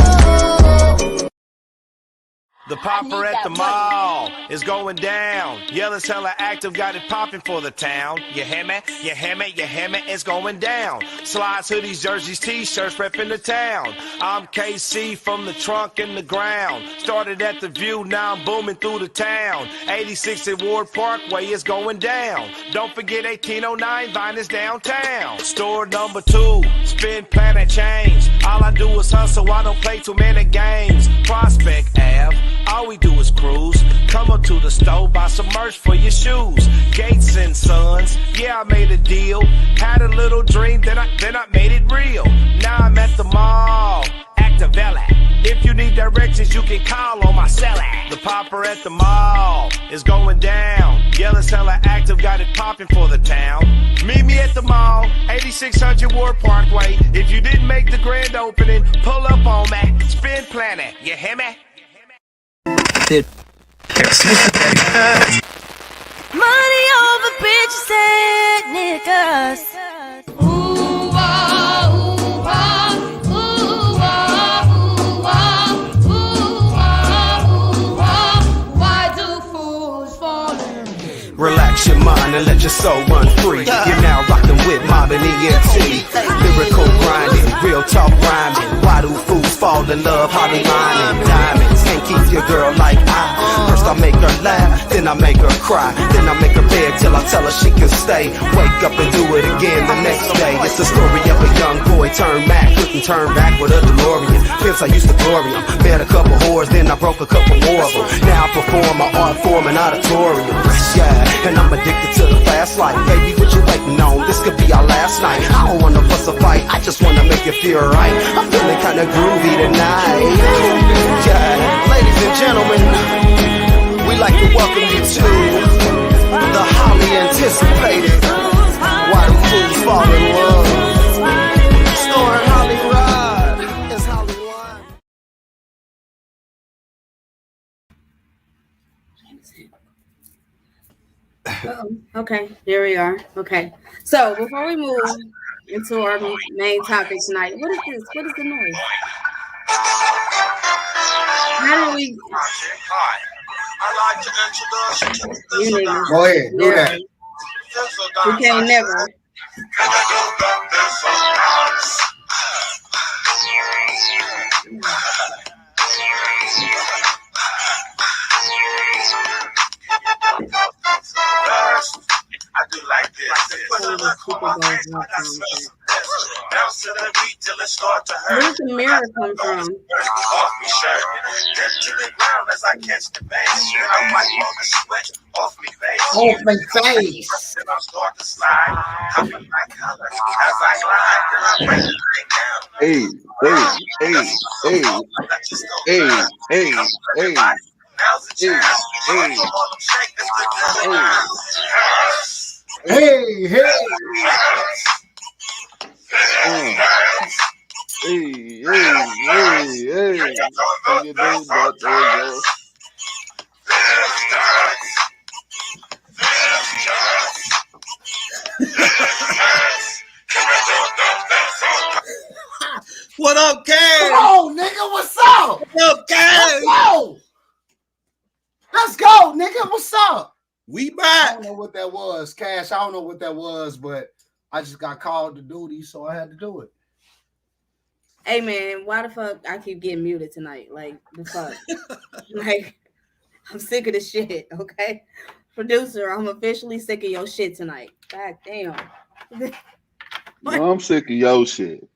The popper at the mall is going down. Yellow's hella active, got it popping for the town. You hear me? You hear me? You hear me? It's going down. Slides, hoodies, jerseys, t-shirts, repping the town. I'm KC from the trunk and the ground. Started at the View, now I'm booming through the town. 86 at Ward Parkway is going down. Don't forget 1809 Vine is downtown. Store number 2, spin planet change. All I do is hustle, I don't play too many games. Prospect Ave, all we do is cruise. Come up to the store, buy some merch for your shoes. Gates and Sons, yeah, I made a deal. Had a little dream, then I made it real. Now I'm at the mall, Activella. If you need directions, you can call on my cellar. The popper at the mall is going down. Yellow's hella active, got it popping for the town. Meet me at the mall, 8600 Ward Parkway. If you didn't make the grand opening, pull up on me. Spin Planet, you hear me? Money over bitches and niggas. Ooh, ah, ooh, ah, ooh, ah, ooh, ah, ooh, ah, ooh, your mind and let your soul run free. You're now rocking with Mob and E30. Lyrical grinding, real talk rhyming. Why do fools fall in love? How they lining diamonds? Can't keep your girl like I. First I make her laugh, then I make her cry, then I make her beg till I tell her she can stay. Wake up and do it again the next day. It's the story of a young boy turned Mac, couldn't turn back with a DeLorean. Pimps I used to glory 'em, met a couple whores, then I broke a couple more of them. Now I perform my art form an auditorium. Yeah, and I'm addicted to the fast life. Baby, what you waiting on? This could be our last night. I don't wanna bust a fight, I just wanna make you feel right. I'm feeling kinda groovy tonight. Yeah, ladies and gentlemen, we like to welcome you to the highly anticipated Why Do Fools Fall in Love, starring Hollywood. It's Hollywood. Okay, here we are. Okay, so before we move into our main topic tonight, what is this? What is the noise? How do we? I like to introduce you You to niggas. Go ahead, do that. You can't never. I do like this. Put a look on my face like I smell bounce to the beat till it start to hurt. Where's the mirror come from? Off me shirt, dip to the ground as I catch the bass. And I wipe all the sweat off me face. Off my face. Then I start to slide, cover my colors as I glide. Then I break the thing down. Hey, Now's the chance. All them shake this good. Hey. hey. Can you do that, girl? What up, Cam? Come on, nigga, what's up? What up, Cam? Let's go. Let's go, nigga, what's up? We I back. don't know what that was, Cash. I don't know what that was, but I just got called to duty, so I had to do it. Hey man, why the fuck I keep getting muted tonight? Like the fuck? Like I'm sick of this shit. Okay, producer, I'm officially sick of your shit tonight. God damn. No, I'm sick of your shit.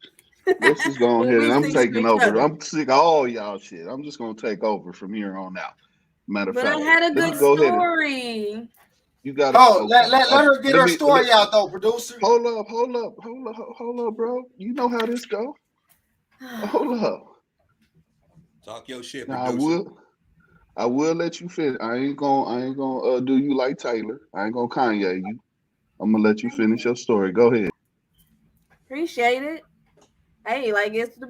Let's just go ahead and I'm taking over. other. I'm sick of all y'all shit. I'm just gonna take over from here on out. Matter of But fact, I had a let me good go ahead and- story. You got Oh, let her get her story out though, producer. Hold up, bro. You know how this go. Hold up. Talk your shit, Now producer. I will let you finish. I ain't gonna do you like Taylor. I ain't gonna Kanye you. I'm gonna let you finish your story. Go ahead. Appreciate it. Hey, like it's the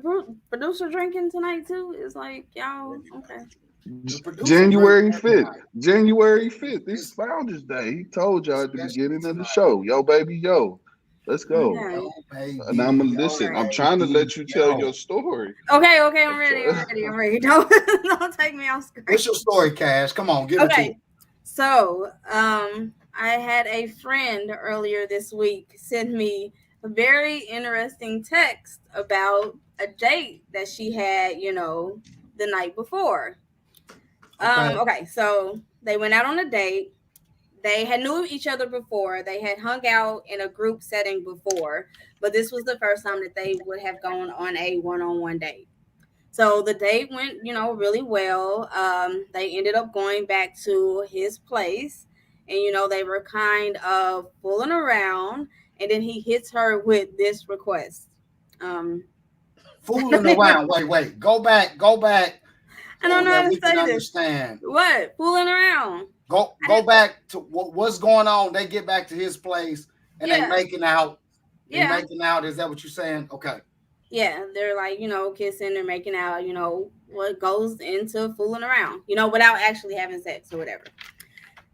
producer drinking tonight too. It's like y'all okay. January 5th. January 5th. This is Founders Day. He told y'all at the beginning of the show. Yo, baby, yo. Let's go. Okay. And I'm gonna listen. I'm trying to let you tell your story. Okay, I'm ready. Don't take me off screen. What's your story, Cash? Come on, give it to me. So I had a friend earlier this week send me a very interesting text about a date that she had, the night before. Okay, so they went out on a date. They had knew each other before. They had hung out in a group setting before, but this was the first time that they would have gone on a one-on-one date. So the date went, really well. They ended up going back to his place, and they were kind of fooling around. And then he hits her with this request. Fooling around. Wait. Go back. I don't know how to we can say understand. this. What? Fooling around. Go back to what's going on. They get back to his place and they making out. Making out. Is that what you're saying? Okay. Yeah, they're like, kissing, they're making out, what goes into fooling around, without actually having sex or whatever.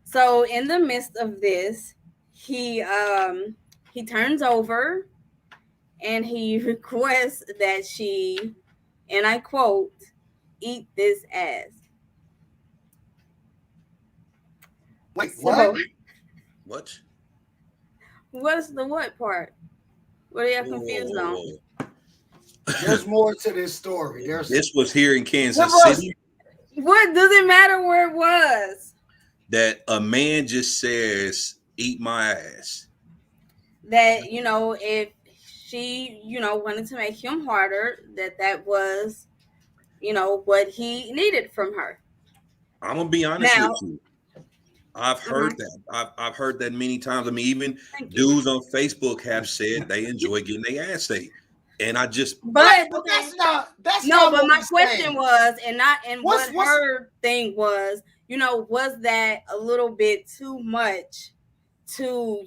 So in the midst of this, he turns over and he requests that she, and I quote, eat this ass. Wait, what? What? What's the what part? What are you confused on? There's more to this story. This was here in Kansas City. What does it matter where it was? That a man just says, "Eat my ass." That if she wanted to make him harder, that was what he needed from her. I'm gonna be honest with you. I've heard that. I've heard that many times. I mean, even dudes on Facebook have said they enjoy getting their ass ate, and I just. But that's not. But my question was, what her thing was, was that a little bit too much to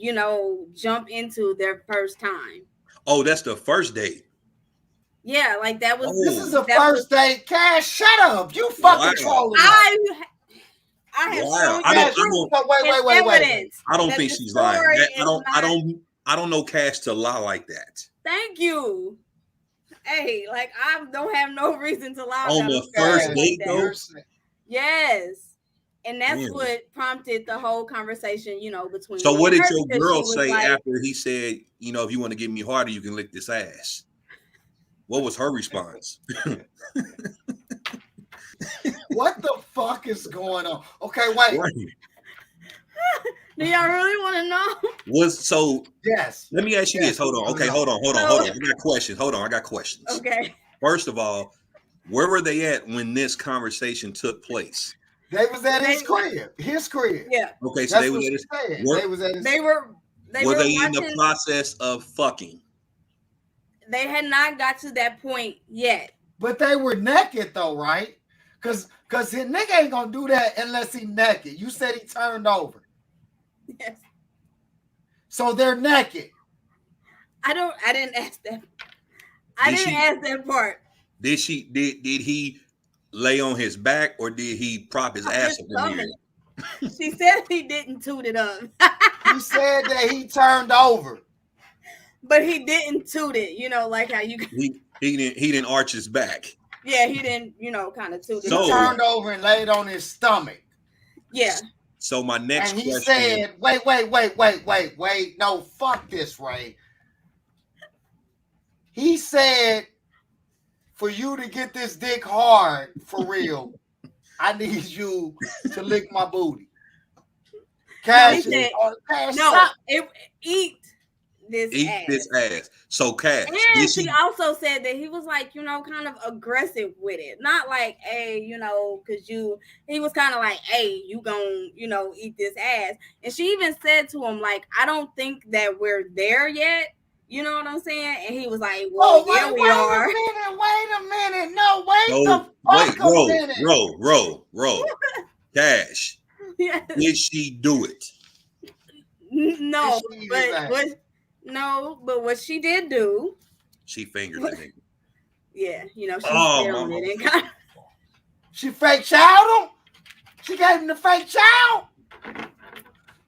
jump into their first time? Oh, that's the first date. Yeah, like that was. This is the first date. Cash, shut up. You fucking trolling. I have wait. I don't think she's lying. I don't know Cash to lie like that. Thank you. Hey, like I don't have no reason to lie on the first date though. Yes, and that's what prompted the whole conversation. Between. So what did your girl say after he said, if you want to get me harder, you can lick this ass? What was her response? What the fuck is going on? Okay, wait. Do y'all really want to know? Yes. Let me ask you this. Hold on. Okay, hold on. I got questions. I got questions. Okay. First of all, where were they at when this conversation took place? They was at his crib. His crib. Yeah. Okay, so they was at his. They were in the process of fucking? They had not got to that point yet. But they were naked though, right? Because his nigga ain't gonna do that unless he naked. You said he turned over. Yes. So they're naked. I didn't ask that. I didn't ask that part. Did he lay on his back or did he prop his ass up in the air? She said he didn't toot it up. He said that he turned over. But he didn't toot it, like how you he didn't arch his back. Yeah, he didn't, kind of toot it. He turned over and laid on his stomach. Yeah. So my next question. And he said, wait. No, fuck this, Ray. He said, for you to get this dick hard for real, I need you to lick my booty. Cash, eat this ass. So Cash. And she also said that he was like, kind of aggressive with it. Not like, hey, because he was kind of like, hey, you gonna, eat this ass. And she even said to him, like, I don't think that we're there yet. You know what I'm saying? And he was like, well, we are. Wait a minute. No, wait a minute. Roll. Cash. Yes. Did she do it? No, but what she did do, she fingered the nigga. Yeah, she filmed it and kind of. She fake chowed him. She gave him the fake chow.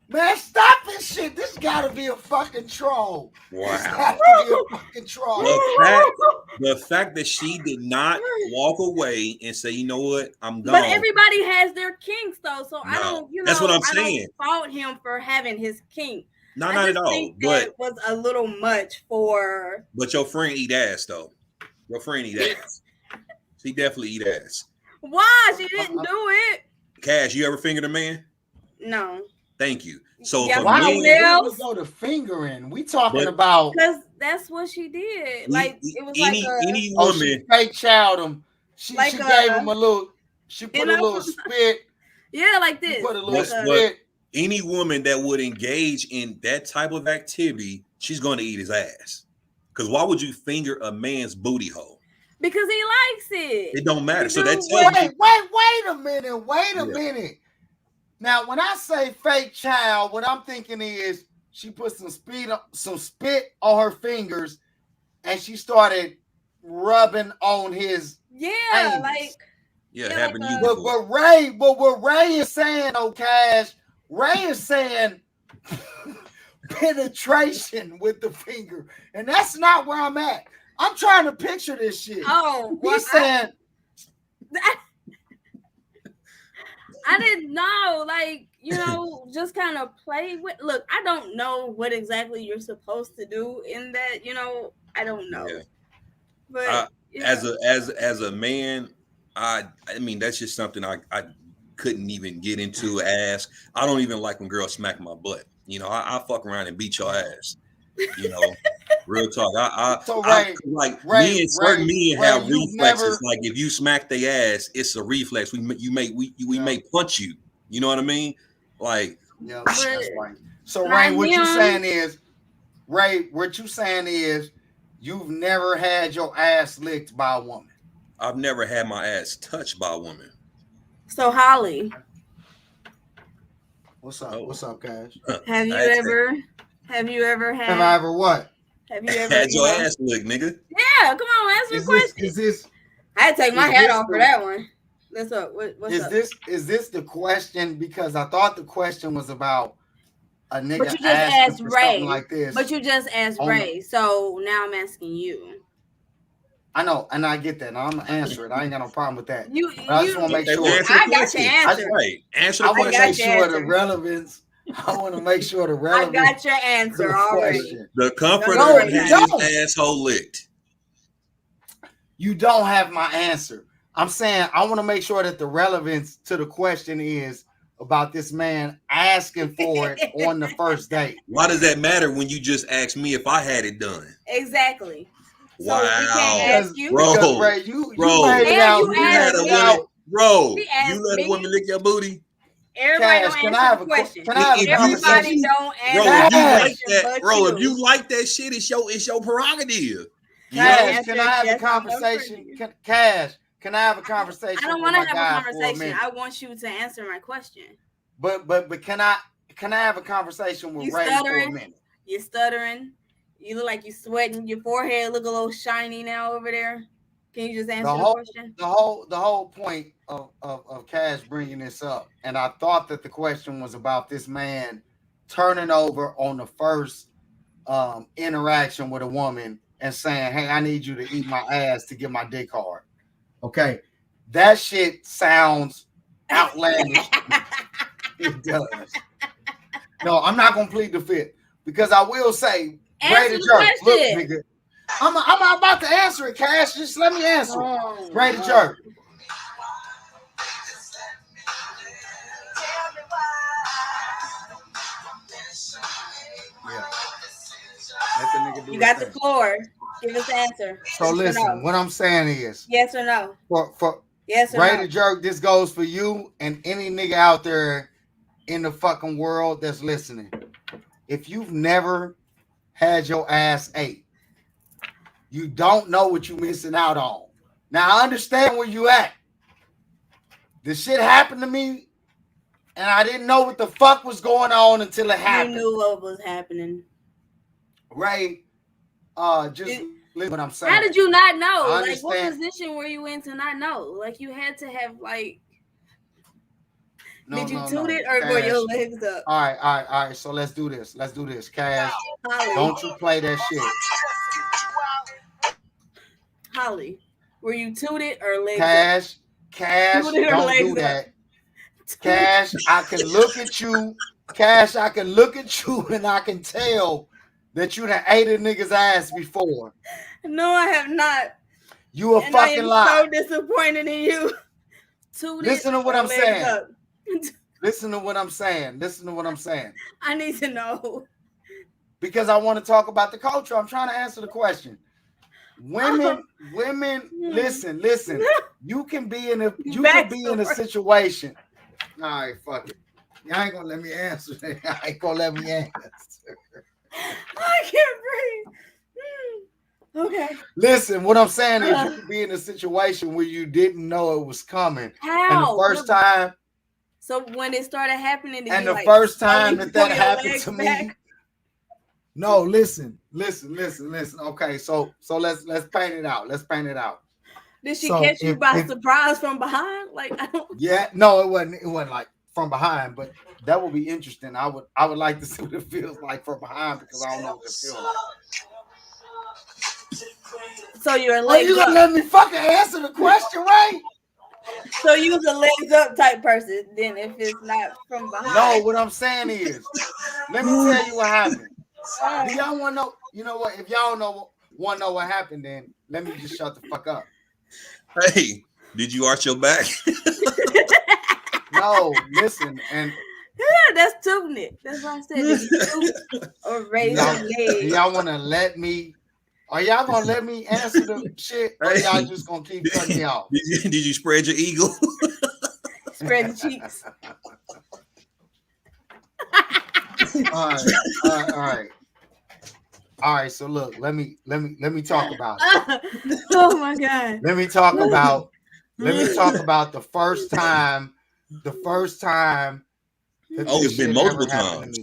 Man, stop this shit. This gotta be a fucking troll. Wow. This gotta be a fucking troll. The fact that she did not walk away and say, you know what, I'm gone. But everybody has their kinks though, so I don't, that's what I'm saying. I don't fault him for having his kink. No, not at all. But it was a little much for. But your friend eat ass though. Your friend eat ass. She definitely eat ass. Why? She didn't do it. Cash, you ever fingered a man? No. Thank you. So why else go to fingering? We talking about because that's what she did. Like it was any woman she fake chowed him. She gave him a little. She put a little spit. Yeah, like this. Put a little spit. Any woman that would engage in that type of activity, she's going to eat his ass. Because why would you finger a man's booty hole? Because he likes it. It don't matter. So that's wait a minute. Wait a minute. Now, when I say fake child, what I'm thinking is she put some spit on her fingers, and she started rubbing on his anus. Happened to you. But what Ray is saying, Cash, Ray is saying penetration with the finger, and that's not where I'm at. I'm trying to picture this shit. Oh, well, he's saying. I didn't know, just kind of play with. Look, I don't know what exactly you're supposed to do in that. I don't know. Yeah. But as a man, I mean that's just something I couldn't even get into. Ask. I don't even like when girls smack my butt. I fuck around and beat your ass. Real talk. Me and certain men have reflexes. Like if you smack their ass, it's a reflex. We may punch you. You know what I mean? Like, yeah, that's right. So Ray, what you saying is, you've never had your ass licked by a woman. I've never had my ass touched by a woman. So Holly, what's up? What's up, Cash? Have you ever had? Have I ever what? Have you ever had your ass licked, nigga? Yeah, come on, answer the question. Is this? I had to take my hat off for that one. What's up? What's up? Is this the question? Because I thought the question was about a nigga. But you just asked Ray. Like this. But you just asked Ray. So now I'm asking you. I know, and I get that. Now I'm gonna answer it. I ain't got no problem with that. I just want to make sure. I got your answer. Answer I the want to question. make sure the relevance. I want to make sure the relevance. I got your answer already. The comforter had his asshole licked. You don't have my answer. I'm saying I want to make sure that the relevance to the question is about this man asking for it on the first date. Why does that matter when you just asked me if I had it done? Exactly. Wow, so we can't ask you. Bro, Ray, you made it out. You had a woman, bro. You let a woman lick your booty. Everybody don't answer the question. Everybody don't answer the question. Bro, if you like that shit, it's your prerogative. Cash, can I have a conversation? Cash, can I have a conversation? I don't want to have a conversation. I want you to answer my question. But can I have a conversation with Ray for a minute? You're stuttering. You look like you're sweating. Your forehead look a little shiny now over there. Can you just answer the question? The whole point of Cash bringing this up, and I thought that the question was about this man turning over on the first interaction with a woman and saying, "Hey, I need you to eat my ass to get my dick hard." Okay, that shit sounds outlandish. It does. No, I'm not gonna plead the fifth because I will say, Ray the Jerk. Look, nigga, I'm about to answer it, Cash. Just let me answer it. Ray the Jerk. Yeah. Let the nigga do you got the floor. Give us the answer. So yes listen, what I'm saying is yes or no. For yes or Ray no. the Jerk, this goes for you and any nigga out there in the fucking world that's listening. If you've never had your ass ate, you don't know what you're missing out on. Now I understand where you at. This shit happened to me, and I didn't know what the fuck was going on until it happened. You knew what was happening. Ray, just listen what I'm saying. How did you not know? Like, what position were you in to not know? Like, you had to have, like, did you toot it or were your legs up? All right. So let's do this. Cash, don't you play that shit. Holly, were you tooted or legs up? Cash, don't do that. Cash, I can look at you. Cash, I can look at you and I can tell that you done ate a nigga's ass before. No, I have not. You a fucking lie. I'm so disappointed in you. Listen to what I'm saying. Listen to what I'm saying. I need to know. Because I want to talk about the culture. I'm trying to answer the question. Women, listen. You can be in a situation. All right, fuck it. You ain't gonna let me answer. I can't breathe. Okay. Listen, what I'm saying is you could be in a situation where you didn't know it was coming. How? And the first time. So when it started happening, and the first time that happened to me. No, listen. Okay, so let's paint it out. Did she catch you by surprise from behind? Like, I don't. Yeah, no, it wasn't like from behind, but that would be interesting. I would like to see what it feels like from behind because I don't know what it feels like. So you're like, you gonna let me fucking answer the question, right? So you was a legs up type person. Then if it's not from behind. No, what I'm saying is, let me tell you what happened. Do y'all want to know? You know what? If y'all want to know what happened, then let me just shut the fuck up. Hey, did you arch your back? No, listen, and that's tubing it. That's why I said or raise your leg. Do y'all want to let me? Are y'all gonna let me answer the shit, or y'all just gonna keep cutting me off? Did you spread your eagle? Spread the cheeks. All right. So look, let me talk about it. Oh my god. Let me talk about the first time. The first time. It's been multiple times.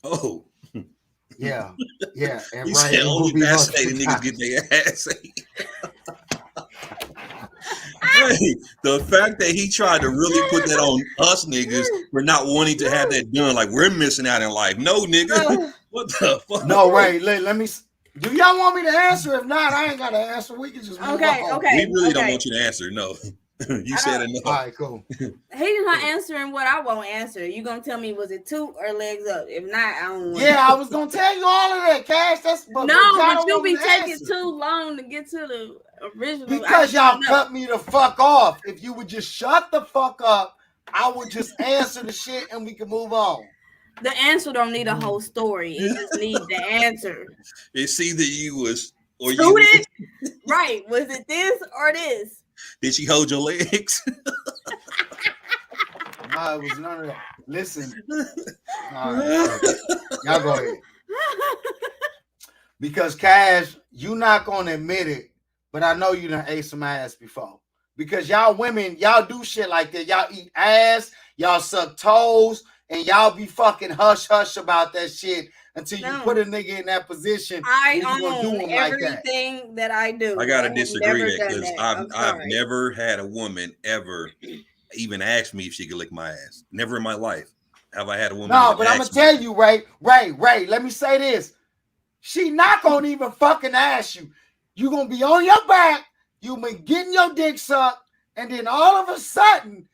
Oh. Yeah. And He right, said only vaccinated niggas get their ass ate. Hey, the fact that he tried to really put that on us niggas for not wanting to have that done, like we're missing out in life. No, nigga. What the fuck? No, wait. Let me. Do y'all want me to answer? If not, I ain't got to answer. We can just move on. Okay. We really don't want you to answer. No. You said enough. All right, cool. He's not answering what I won't answer. You gonna tell me was it 2 or legs up? If not, I don't want I was gonna tell you all of that, Cash. But you'll be taking too long to get to the original. Because y'all cut me the fuck off. If you would just shut the fuck up, I would just answer the shit and we can move on. The answer don't need a whole story. It just needs the answer. It's either you was or Student? you. Right. Was it this or this? Did she hold your legs? No, it was none of that. Listen. All right. Y'all go ahead. Because Cash, you not gonna admit it, but I know you done ate some ass before. Because y'all women, y'all do shit like that. Y'all eat ass, y'all suck toes, and y'all be fucking hush about that shit until you put a nigga in that position. I own everything that I do. I gotta disagree because I've never had a woman ever even ask me if she could lick my ass. Never in my life have I had a woman. No, but I'm gonna tell you, Ray. Let me say this: she not gonna even fucking ask you. You gonna be on your back. You been getting your dick sucked, and then all of a sudden,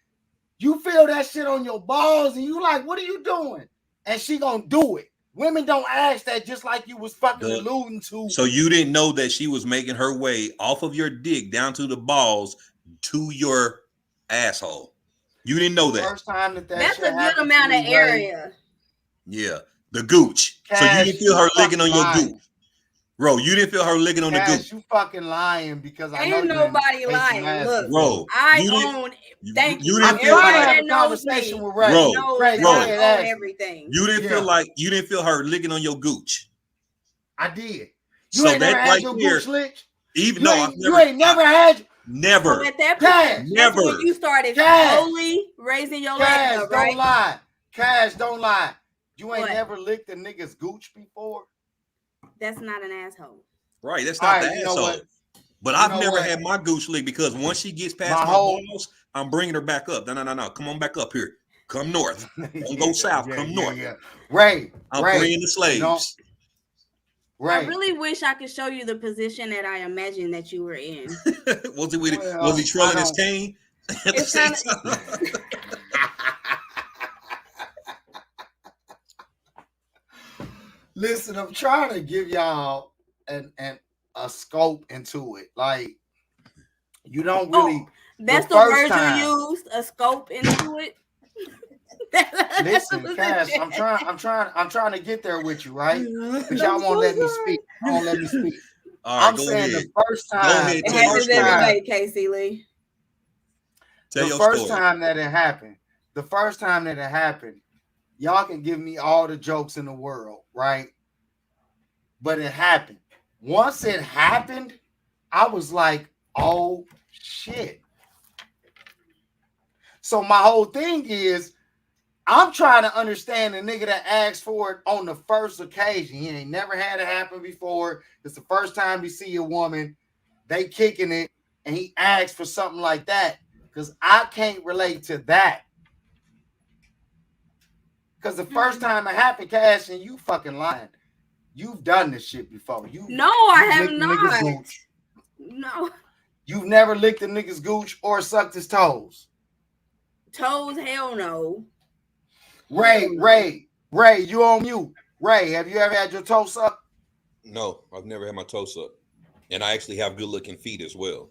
you feel that shit on your balls, and you like, "What are you doing?" And she gonna do it. Women don't ask that, just like you was fucking alluding to. So you didn't know that she was making her way off of your dick down to the balls to your asshole. You didn't know that. First time that's a good amount of area. Yeah, the gooch. Cash, so you didn't feel her licking on your gooch, bro. You didn't feel her licking on the gooch. You fucking lying because I ain't know nobody lying. Look, bro, I own. Thank you. I'm trying to have a conversation with Ray. Ray, I own everything. You didn't feel like you didn't feel her licking on your gooch. I did. You ain't never had your gooch licked. Even no, you ain't never had. Never. So at that point, never. That's when you started slowly raising your legs up, right? Don't lie. Cash, don't lie. You ain't never licked a nigga's gooch before? That's not an asshole. Right, that's not the asshole. But I've never had my gooch licked because once she gets past my balls, I'm bringing her back up. No. Come on back up here. Come north. Don't go south. Come north. Right. I'm freeing the slaves. Right. I really wish I could show you the position that I imagined that you were in. Was he trolling his cane? Listen, I'm trying to give y'all a scope into it. Like, you don't really. That's the word you used. A scope into it. Listen, Cash, I'm trying to get there with you, right? But y'all won't let me speak. You won't let me speak. Right, I'm saying ahead. the first time. It happens every day, Casey Lee. Tell the first time that it happened, y'all can give me all the jokes in the world, right? But it happened. Once it happened, I was like, oh shit. So my whole thing is, I'm trying to understand the nigga that asked for it on the first occasion. He ain't never had it happen before. It's the first time you see a woman, they kicking it, and he asked for something like that. Because I can't relate to that. Because the first time it happened, Cash, and you fucking lying. You've done this shit before. I have not. No. You've never licked a nigga's gooch or sucked his toes. Toes, hell no. Ray, you on mute. Ray, have you ever had your toe sucked? No, I've never had my toe sucked. And I actually have good looking feet as well.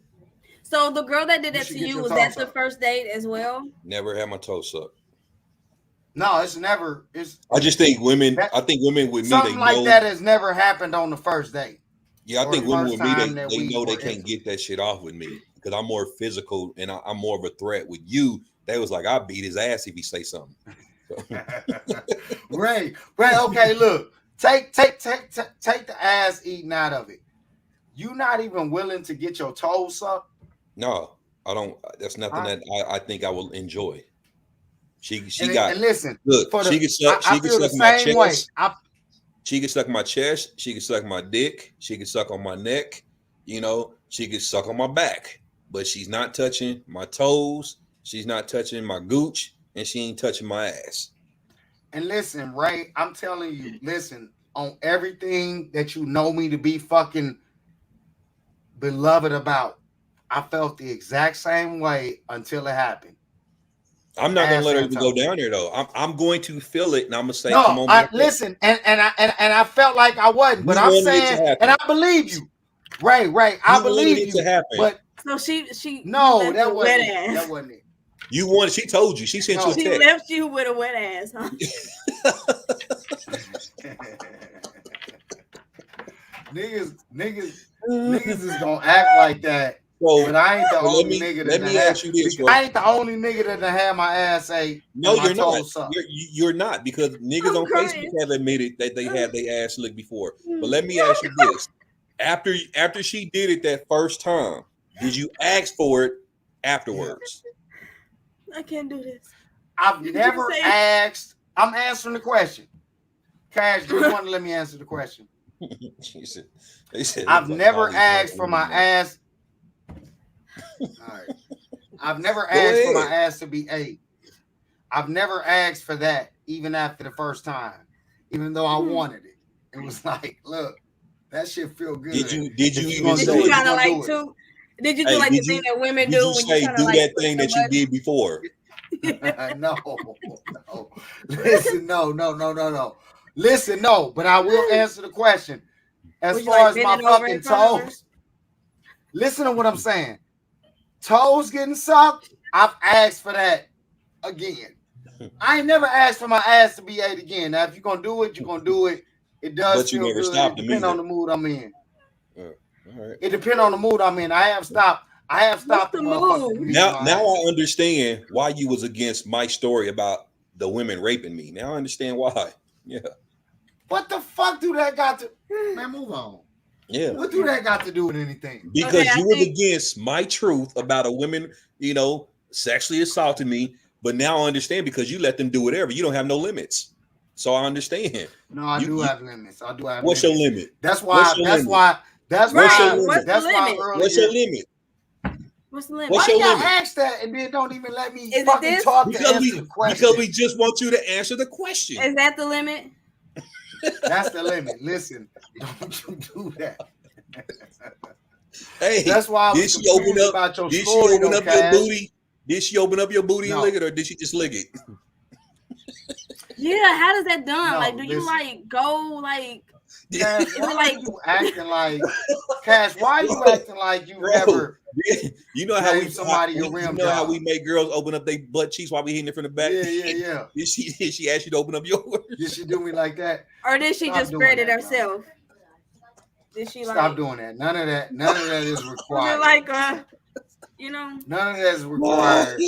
So the girl that did that to you, was that the first date as well? Never had my toe sucked. No, it's never. I just think women. I think women with me, something they like know, that has never happened on the first date. Yeah, I think women with me, they know they can't intimate. get that shit off with me because I'm more physical and I'm more of a threat. With you, they was like, I'll beat his ass if he say something. Ray, okay, look, take the ass eating out of it. You not even willing to get your toes sucked? No, I don't. That's nothing that I think I will enjoy. She and got and listen. Look, she can suck. She can suck my chest. She can suck my chest. She can suck my dick. She can suck on my neck. You know, she can suck on my back. But she's not touching my toes. She's not touching my gooch, and she ain't touching my ass. And listen, Ray, I'm telling you, listen, on everything that you know me to be fucking beloved about, I felt the exact same way until it happened. I'm not gonna let her go down there though. I'm going to feel it, and I'm gonna say, no, "Come on." Listen, and I felt like I wasn't, but I'm saying, and I believe you, Ray. I believe you. But so she no, that wasn't it. That wasn't it. You wanted. She told you. She sent you a text. She left you with a wet ass, huh? niggas is gonna act like that. So, but I ain't the only nigga that I ain't the only nigga that had my ass say. No, you're not. You're not, because niggas on Facebook have admitted that they had their ass licked before. But let me ask you this: after she did it that first time, did you ask for it afterwards? I can't do this. I've never asked. I'm answering the question. Cash, do you want to let me answer the question? They said I've never asked for my ass. All right. I've never asked for my ass to be ate. I've never asked for that, even after the first time, even though I wanted it. It was like, look, that shit feel good. Did you even say? Did you kind of like to? Did you do like the thing that women do when you do that thing that you did before? No. Listen, no. Listen, no. But I will answer the question. As far as my fucking toes, listen to what I'm saying. Toes getting sucked, I've asked for that again. I ain't never asked for my ass to be ate again. Now, if you're gonna do it, you're gonna do it. It does but you feel never good. Stopped it depends on the mood I'm in. All right. It depends on the mood I'm in. I have stopped the mood. Now I understand why you was against my story about the women raping me. Now I understand why. Yeah. What the fuck do that got to? Man, move on. Yeah. What do that got to do with anything? Because you was against my truth about a woman, sexually assaulting me. But now I understand, because you let them do whatever. You don't have no limits. So I understand. No, I do have limits. I do have. What's your limit? That's why. What's your limit? What's the limit? Why y'all ask that and then don't even let me fucking talk to answer the question? Because we just want you to answer the question. Is that the limit? That's the limit. Listen, don't you do that. Hey, that's why I was confused about your story. Did she open up your booty? Did she open up your booty and lick it, or did she just lick it? Yeah, how does that done? Like, do you like go like? Cash, why you acting like Cash? Why are you acting like you never? You know how how we make girls open up their butt cheeks while we hitting it from the back? Yeah. Did she ask you to open up yours? Did she do me like that? Or did she just spread it herself? Did she stop doing that? None of that is required. Like none of that is required.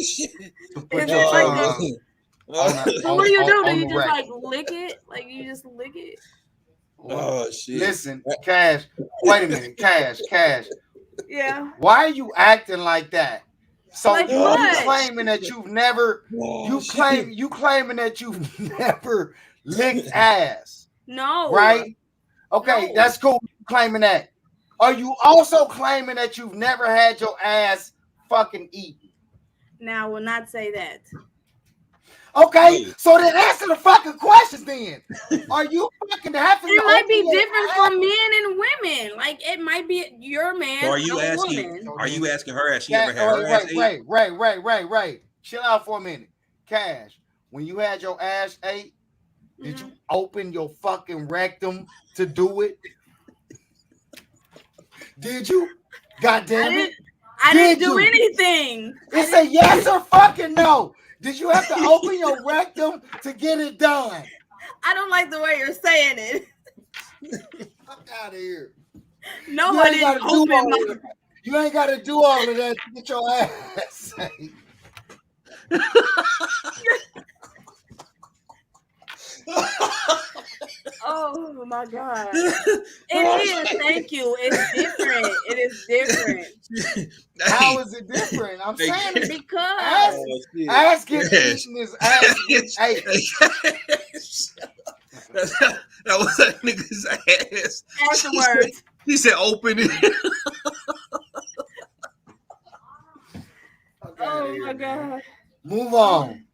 So what do you do? Do you just like lick it? Like you just lick it? Oh shit! Listen, Cash. Wait a minute, Cash. Yeah. Why are you acting like that? So like you claiming that you've never? You claiming that you've never licked ass? No. Right? Okay, that's cool. You claiming that. Are you also claiming that you've never had your ass fucking eaten? Now, I will not say that. Okay, so then answer the fucking questions then. Are you fucking having it might be different for men and women. Like it might be your man. So are you asking? Woman. Are you asking her? Has she ever had her ass ate? Right. chill out for a minute. Cash, when you had your ass ate, did you open your fucking rectum to do it? Did you? God damn it. I didn't do anything. It's a yes or fucking no. Did you have to open your rectum to get it done? I don't like the way you're saying it. Fuck out of here. Nobody You ain't got to do all of that to get your ass ate. Oh my God. It is. Thank you. It's different. It is different. How is it different? I'm saying it because ass gets eaten is ass gets ate. That was that nigga's ass. Afterwards. He said open it. Oh my God. Move on.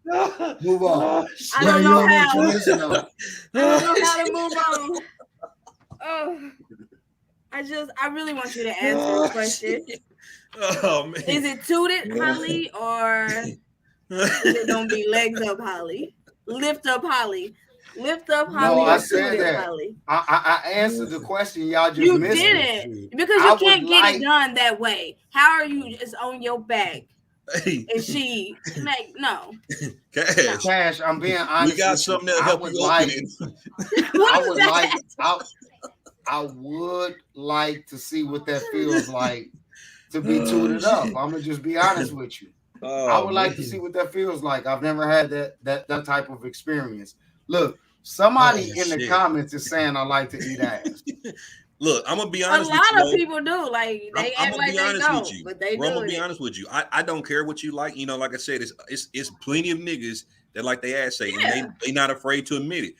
Move on. I don't know how. I don't know how to move on. Oh, I really want you to answer the question. Oh man. Is it tooted Holly or is it gonna be legs up Holly? Lift up Holly. Lift up Holly. No, or I said tooted that. Holly? I answered the question. Y'all just You missed didn't it. because you can't get it done that way. How are you just on your back? Hey. And she like no. Cash, I'm being honest. We got something that'll help you open it. I would like to see what that feels like to be tooted up. I'm gonna just be honest with you. I would like to see what that feels like. I've never had that type of experience. Look, somebody in the comments is saying I like to eat ass. Look, I'm gonna be honest. A lot of people do. Like they act like they don't, but they do. I'm gonna be honest with you. I don't care what you like. You know, like I said, it's plenty of niggas that like they ass ate, and they not afraid to admit it.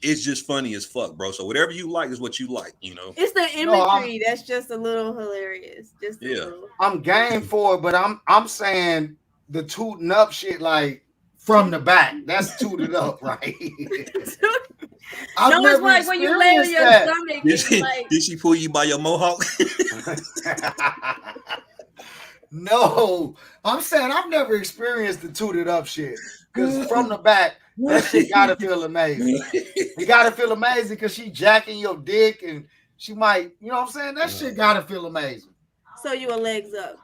It's just funny as fuck, bro. So whatever you like is what you like. You know, it's the imagery that's just a little hilarious. Just a little. I'm game for it, but I'm saying the tooting up shit like from the back. That's tooted up, right? No, it's like when you lay on your stomach. Did she pull you by your mohawk? No, I'm saying I've never experienced the tooted up shit. Because from the back, that shit gotta feel amazing. You gotta feel amazing because she jacking your dick and she might, you know what I'm saying? That shit gotta feel amazing. So you a legs up.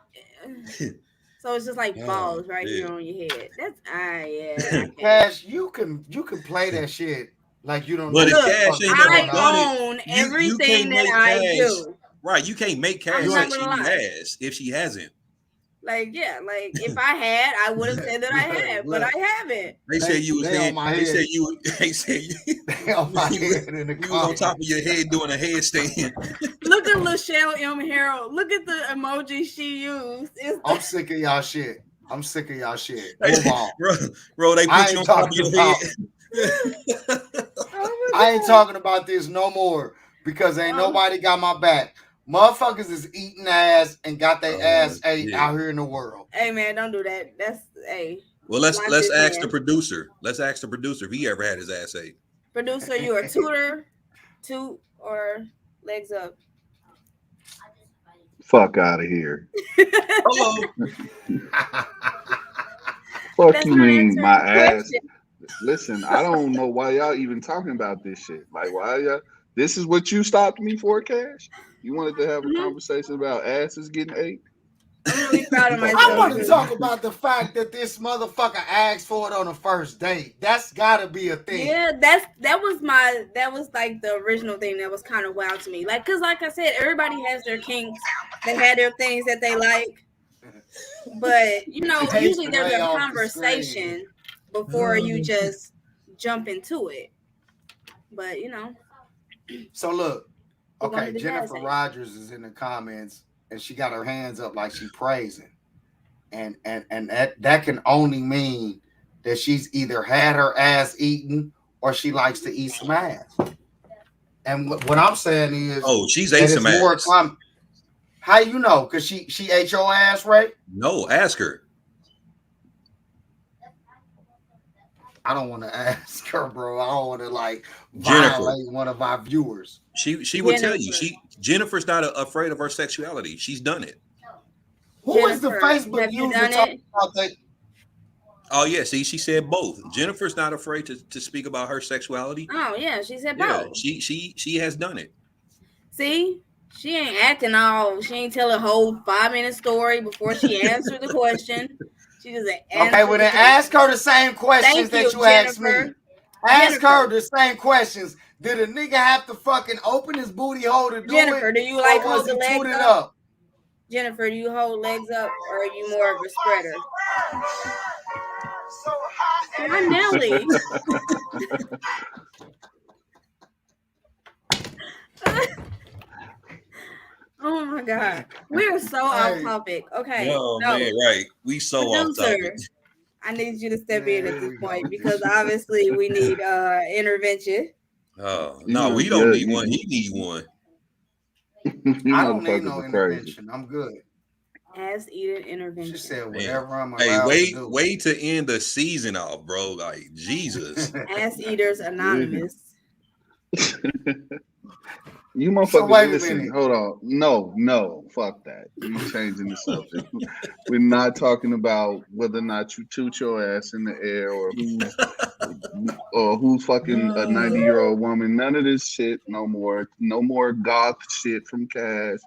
So it's just like balls right here on your head. That's yeah. Cash, you can play that shit like you don't know. But Look, Cash ain't never done own everything that I do. Right, you can't make Cash like she has if she hasn't. Like if I had, I would have said that I had, but I haven't. They said you was head. They said you on my head in the you was on top of your head doing a headstand. Look at Lachelle M. Harold. Look at the emoji she used. I'm sick of y'all shit. Move on. Bro, they put you on top of your head. I ain't talking about this no more because ain't nobody got my back. Motherfuckers is eating ass and got their ass ate out here in the world. Hey man, don't do that. That's Well, let's ask the producer. Let's ask the producer if he ever had his ass ate. Producer, you a tutor, toot or legs up? Fuck out of here. Hello. Fuck That's you not mean answering my the ass? question. Listen, I don't know why y'all even talking about this shit. Like, why y'all? This is what you stopped me for, Cash? You wanted to have a conversation about asses getting ate? I'm really proud of myself. I want to talk about the fact that this motherfucker asked for it on the first date. That's gotta be a thing. Yeah, that was like the original thing that was kind of wild to me. Like, cause like I said, everybody has their kinks. They had their things that they like. But you know, usually there's a conversation before you just jump into it. But you know. So look, okay, Jennifer Rogers is in the comments and she got her hands up like she praising. And that can only mean that she's either had her ass eaten or she likes to eat some ass. And what I'm saying is, she's ate some ass. How you know? Because she ate your ass, right? No, ask her. I don't want to ask her, bro. I don't want to like violate one of our viewers. She would tell you. Jennifer's not afraid of her sexuality. She's done it. Who is the Facebook user talking about that? Oh yeah, see, she said both. Jennifer's not afraid to speak about her sexuality. Oh yeah, she said Yeah, both. she has done it. See, she ain't acting all. She ain't tell a whole 5-minute story before she answered the question. She just answered. Okay, well then ask her the same questions Thank you, that you asked me. Jennifer. Ask her Jennifer. the same questions. Did a nigga have to fucking open his booty hole to do Jennifer, it? do you like Or was hold the he legs tooted up? up? Jennifer, do you hold legs up or are you more of a spreader? My Nelly. Oh my God. We are so off topic. Okay. Oh No. man, right. We so off Producer, topic. I need you to step in at this point because obviously we need intervention. Oh no, we don't need one. He need one. I don't need no intervention. I'm good. Ass eating intervention. She said Man. whatever I'm allowed Hey, to do. wait to end the season off, bro. Like Jesus. Ass Eaters Anonymous. You motherfuckers, listen, hold on. No, fuck that. We changing the subject. We're not talking about whether or not you toot your ass in the air or who's fucking a 90-year-old woman. None of this shit no more. No more goth shit from Cass.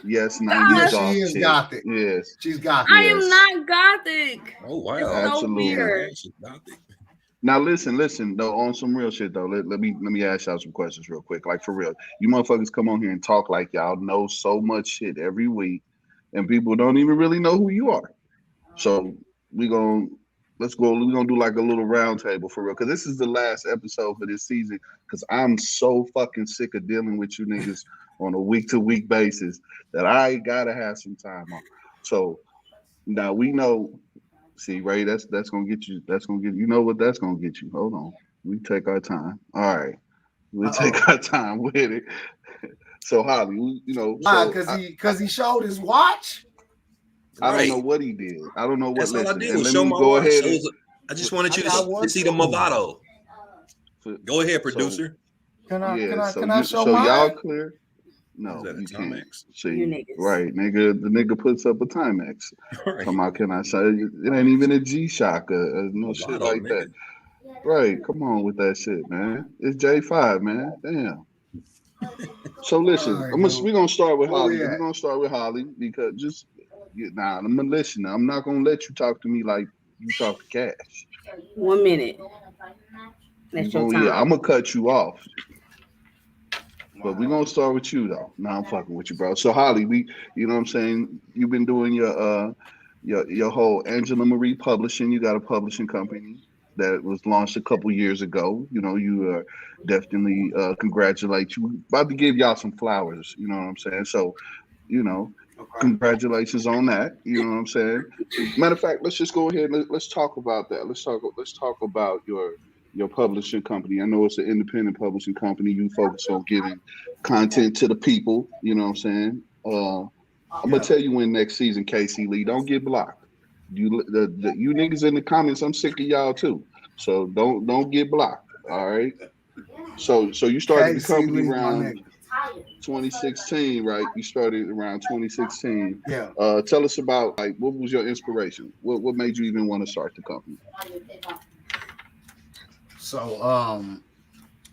Yes, 90s goth. She is shit. gothic. Yes. She's gothic. I am not gothic. Oh wow. It's so Absolutely. weird. Now listen though, on some real shit though. Let me ask y'all some questions real quick. Like for real. You motherfuckers come on here and talk like y'all know so much shit every week, and people don't even really know who you are. So we're gonna do like a little round table for real. Cause this is the last episode for this season. Cause I'm so fucking sick of dealing with you niggas on a week-to-week basis that I gotta have some time off. So now we know. See, Ray, that's gonna get you. That's gonna get you know what that's gonna get you. Hold on, we take our time. All right, we take our time with it. So Holly, why? Because he showed his watch. I don't know what he did. I don't know what. That's all I did was let show me my go watch. ahead. I just wanted you to see the Movado. Go ahead, producer. Can I show mine? Y'all clear? No, you can't. See, right, nigga. The nigga puts up a Timex. Right. Come on, can I say it ain't even a G-Shock or no shit like that. Right, come on with that shit, man. It's J5, man. Damn. So listen, we're gonna start with Holly. We're gonna start with Holly because I'm gonna listen. I'm not gonna let you talk to me like you talk to Cash. 1 minute. That's your time. Yeah, I'm gonna cut you off. But we're gonna start with you though. No, I'm fucking with you, bro. So Holly, you know what I'm saying? You've been doing your whole Angela Marie Publishing. You got a publishing company that was launched a couple years ago. You know, you definitely congratulate you. About to give y'all some flowers. You know what I'm saying? So, congratulations on that. You know what I'm saying? Matter of fact, let's just go ahead and let's talk about that. Let's talk about your publishing company. I know it's an independent publishing company. You focus on giving content to the people. You know what I'm saying? I'm gonna tell you when next season, KC Lee. Don't get blocked. You niggas in the comments, I'm sick of y'all too. So don't get blocked. All right. So you started the company around 2016, right? You started around 2016. Yeah. Tell us about what was your inspiration? What made you even want to start the company? So,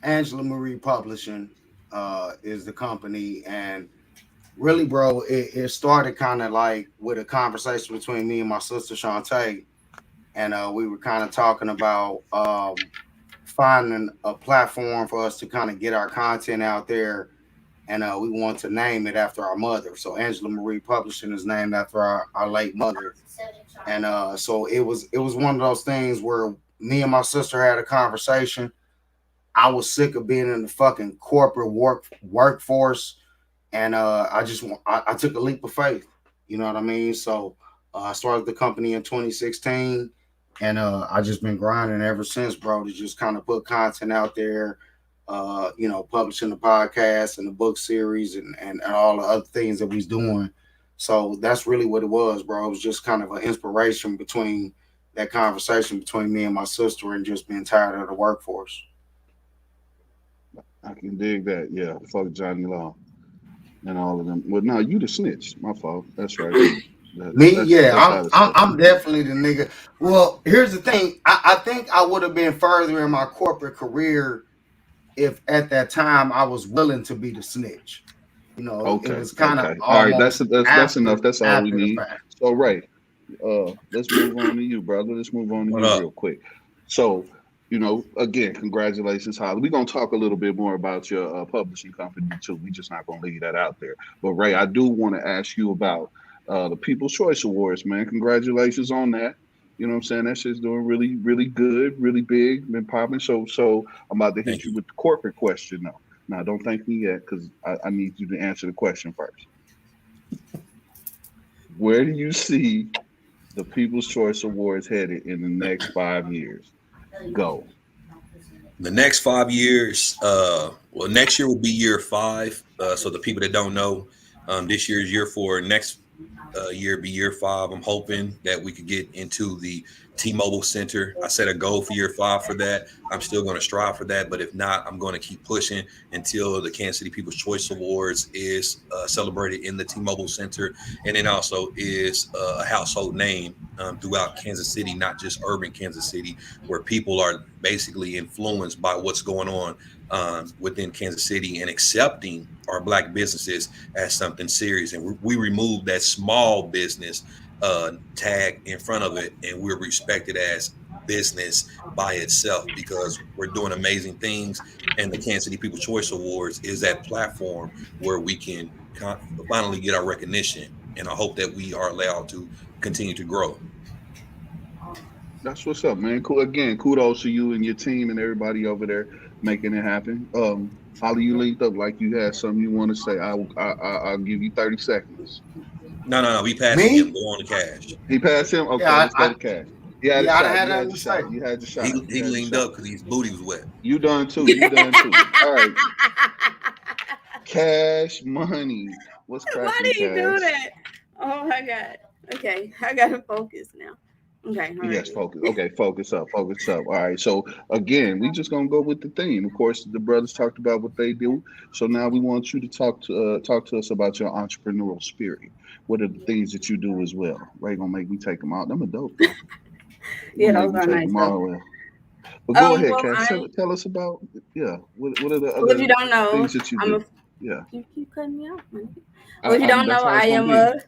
Angela Marie Publishing is the company, and really, bro, it started kind of like with a conversation between me and my sister Shantae, and we were kind of talking about finding a platform for us to kind of get our content out there, and we want to name it after our mother. So, Angela Marie Publishing is named after our late mother, and so it was one of those things where me and my sister had a conversation. I was sick of being in the fucking corporate workforce, and I took a leap of faith. You know what I mean? So I started the company in 2016, and I just been grinding ever since, bro, to just kind of put content out there. Publishing the podcast and the book series and all the other things that we's doing. So that's really what it was, bro. It was just kind of an inspiration between that conversation between me and my sister and just being tired of the workforce. I can dig that. Yeah, fuck Johnny Law and all of them. Well, no, you the snitch. My fault. That's right. Me, yeah, That's how it's I'm definitely the nigga. Well, here's the thing. I think I would have been further in my corporate career if at that time I was willing to be the snitch. It okay. was kind of Okay. All right. almost That's enough. after That's all we the need. fact. So Ray, let's move on to you, brother. Let's move on to What you up? real quick. So, again, congratulations, Holly. We're gonna talk a little bit more about your publishing company too. We just not gonna leave that out there. But Ray, I do want to ask you about the People's Choice Awards, man. Congratulations on that. You know what I'm saying? That shit's doing really, really good, really big, been popping. So I'm about to hit Thank you you. with the corporate question now. Now, don't thank me yet, because I need you to answer the question first. Where do you see the People's Choice Awards headed in the next 5 years? Go. The next 5 years, well, next year will be year five. So the people that don't know, this year is year four. Next year be year five. I'm hoping that we could get into the T-Mobile Center. I set a goal for year five for that. I'm still going to strive for that, but if not, I'm going to keep pushing until the Kansas City People's Choice Awards is celebrated in the T-Mobile Center, and then also is a household name throughout Kansas City, not just urban Kansas City, where people are basically influenced by what's going on within Kansas City and accepting our Black businesses as something serious. And we removed that small business tag in front of it, and we're respected as business by itself because we're doing amazing things. And the Kansas City People's Choice Awards is that platform where we can finally get our recognition. And I hope that we are allowed to continue to grow. That's what's up, man. Cool. Again, kudos to you and your team and everybody over there making it happen. Holly, you linked up like you had something you want to say. I'll give you 30 seconds. No. We passing him. Me? Go on to Cash. He passed him? Okay, Yeah, let's go to Cash. You had a yeah, I shot. had You had nothing your to say. shot. You had your shot. You He had your leaned shot. up because his booty was wet. You done too. You done too. All right. Cash money. What's Why cracking, did he do Cash? that? Oh my god. Okay, I gotta focus now. Okay, all Yes, right. focus. Okay, focus up, focus up. All right. So again, we just gonna go with the theme. Of course, the brothers talked about what they do. So now we want you to talk to us about your entrepreneurial spirit. What are the things that you do as well? Ray gonna make me take them out. Them are dope though. You Yeah, gonna make those me are take nice them though. all well. But go ahead, Well, Cass. Tell us about What are the well, if you other don't know, things that you I'm do? a. Yeah, You keep cutting me off, man. Well, if you don't that's know, how I it's gonna am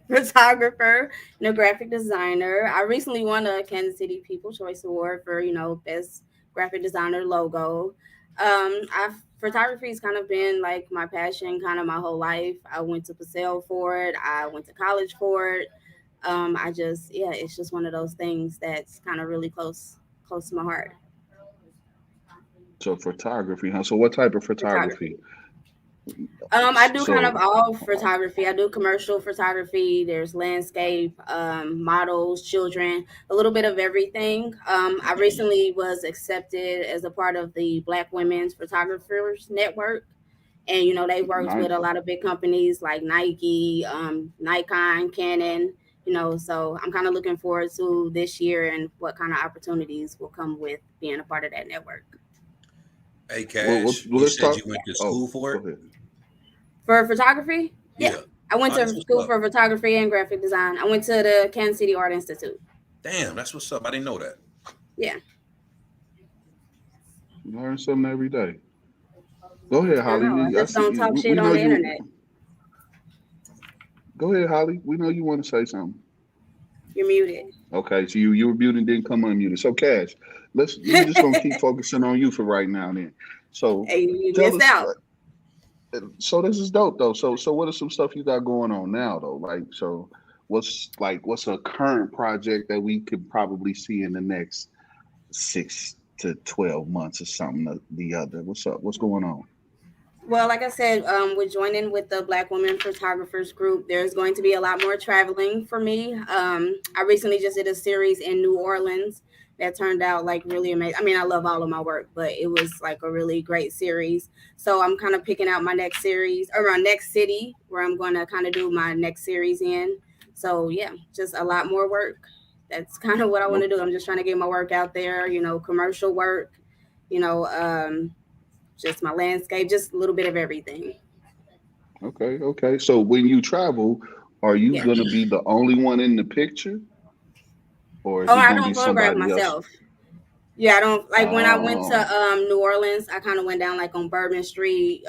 be. a photographer and a graphic designer. I recently won a Kansas City People Choice Award for best graphic designer logo. I've Photography has kind of been like my passion, kind of my whole life. I went to Paseo for it. I went to college for it. I just it's just one of those things that's kind of really close to my heart. So photography, huh? So what type of photography? Photography. I do kind of So all photography. I do commercial photography. There's landscape, models, children, a little bit of everything. I recently was accepted as a part of the Black Women's Photographers Network, and they worked with a nice. lot of big companies like Nike, Nikon, Canon. So I'm kind of looking forward to this year and what kind of opportunities will come with being a part of that network. Hey, Well, Cash, you let's said talk. you went to Oh, school for go it? ahead. For photography, yeah, Yeah. I went Oh, that's to what's school up. for photography and graphic design. I went to the Kansas City Art Institute. Damn, that's what's up. I didn't know that. Yeah, Learn something every day. Go ahead, I know. I Holly. I just see don't you. talk We shit know on the you. internet. Go ahead, Holly. We know you want to say something. You're muted. Okay, so you were muted, didn't come unmuted. So Cash, we just gonna keep focusing on you for right now. Then, so Hey, you tell missed us. out. So this is dope though. So what are some stuff you got going on now though? What's a current project that we could probably see in the next 6 to 12 months or something or the other? What's up? What's going on? Well, like I said, with joining with the Black Women Photographers Group, there's going to be a lot more traveling for me. I recently just did a series in New Orleans that turned out like really amazing. I mean, I love all of my work, but it was like a really great series. So I'm kind of picking out my next series or my next city where I'm going to kind of do my next series in. So yeah, just a lot more work. That's kind of what I want to do. I'm just trying to get my work out there, commercial work, you know, um, just my landscape, just a little bit of everything. Okay, okay. So when you travel, Are you Yeah. gonna be the only one in the picture, or is Oh, it I gonna be don't photograph somebody else? myself. Yeah, I don't like when I went to Oh, New Orleans, I kind of went down like on Bourbon Street,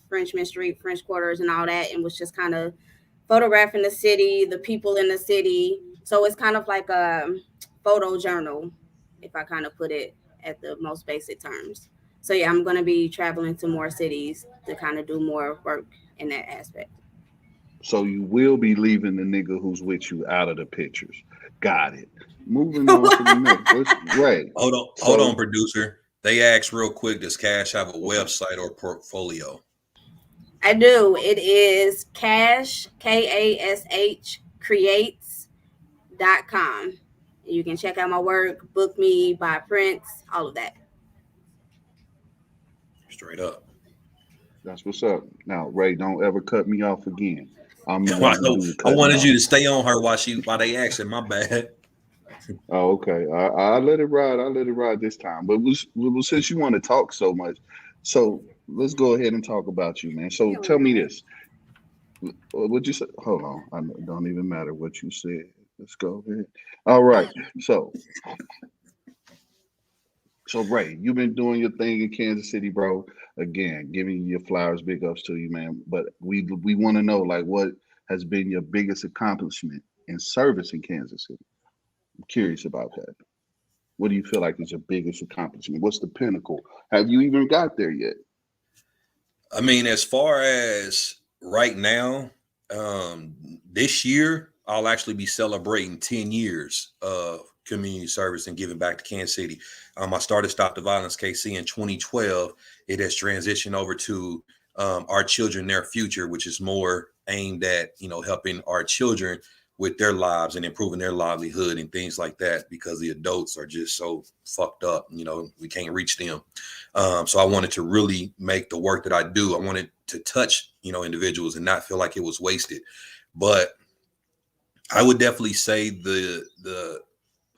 Frenchman Street, French Quarters and all that, and was just kind of photographing the city, the people in the city. So it's kind of like a photo journal, if I kind of put it at the most basic terms. So yeah, I'm gonna be traveling to more cities to kind of do more work in that aspect. so you will be leaving the nigga who's with you out of the pictures. Got it. Moving on to the next. Right. Hold on, So producer. They asked real quick, does Cash have a website or portfolio? I do. It is Cash Kash creates.com. You can check out my work, book me, buy prints, all of that. Straight up. that's what's up. Now, Ray, don't ever cut me off again. I'm the I one who do the cutting wanted you off. to stay on her while they asking. My bad. Oh, okay. I let it ride. I let it ride this time. But since you want to talk so much, so let's go ahead and talk about you, man. So tell me this. What you say? Hold on. It don't even matter what you said. Let's go ahead. All right. So Ray, you've been doing your thing in Kansas City, bro. Again, giving you your flowers, big ups to you, man. But we want to know like what has been your biggest accomplishment in service in Kansas City. I'm curious about that. What do you feel like is your biggest accomplishment? What's the pinnacle? Have you even got there yet? I mean, as far as right now, this year I'll actually be celebrating 10 years of community service and giving back to Kansas City. I started Stop the Violence KC in 2012. It has transitioned over to Our Children, Their Future, which is more aimed at, helping our children with their lives and improving their livelihood and things like that, because the adults are just so fucked up, we can't reach them. So I wanted to really make the work that I do, I wanted to touch, individuals and not feel like it was wasted. But I would definitely say the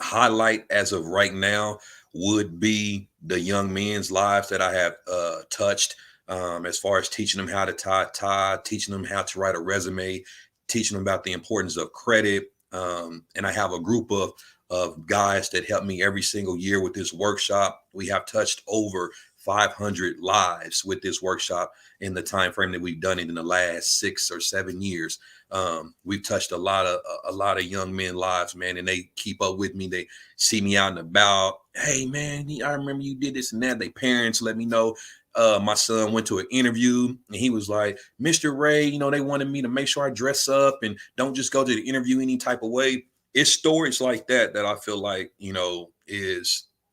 highlight as of right now would be the young men's lives that I have touched, as far as teaching them how to tie, teaching them how to write a resume, teaching them about the importance of credit. And I have a group of guys that help me every single year with this workshop. We have touched over 500 lives with this workshop in the time frame that we've done it in the last 6 or 7 years. We've touched a lot of young men lives, man, and they keep up with me. They see me out and about. Hey, man, I remember you did this and that. They parents let me know. My son went to an interview and he was like, Mr. Ray, they wanted me to make sure I dress up and don't just go to the interview any type of way. It's stories like that I feel like,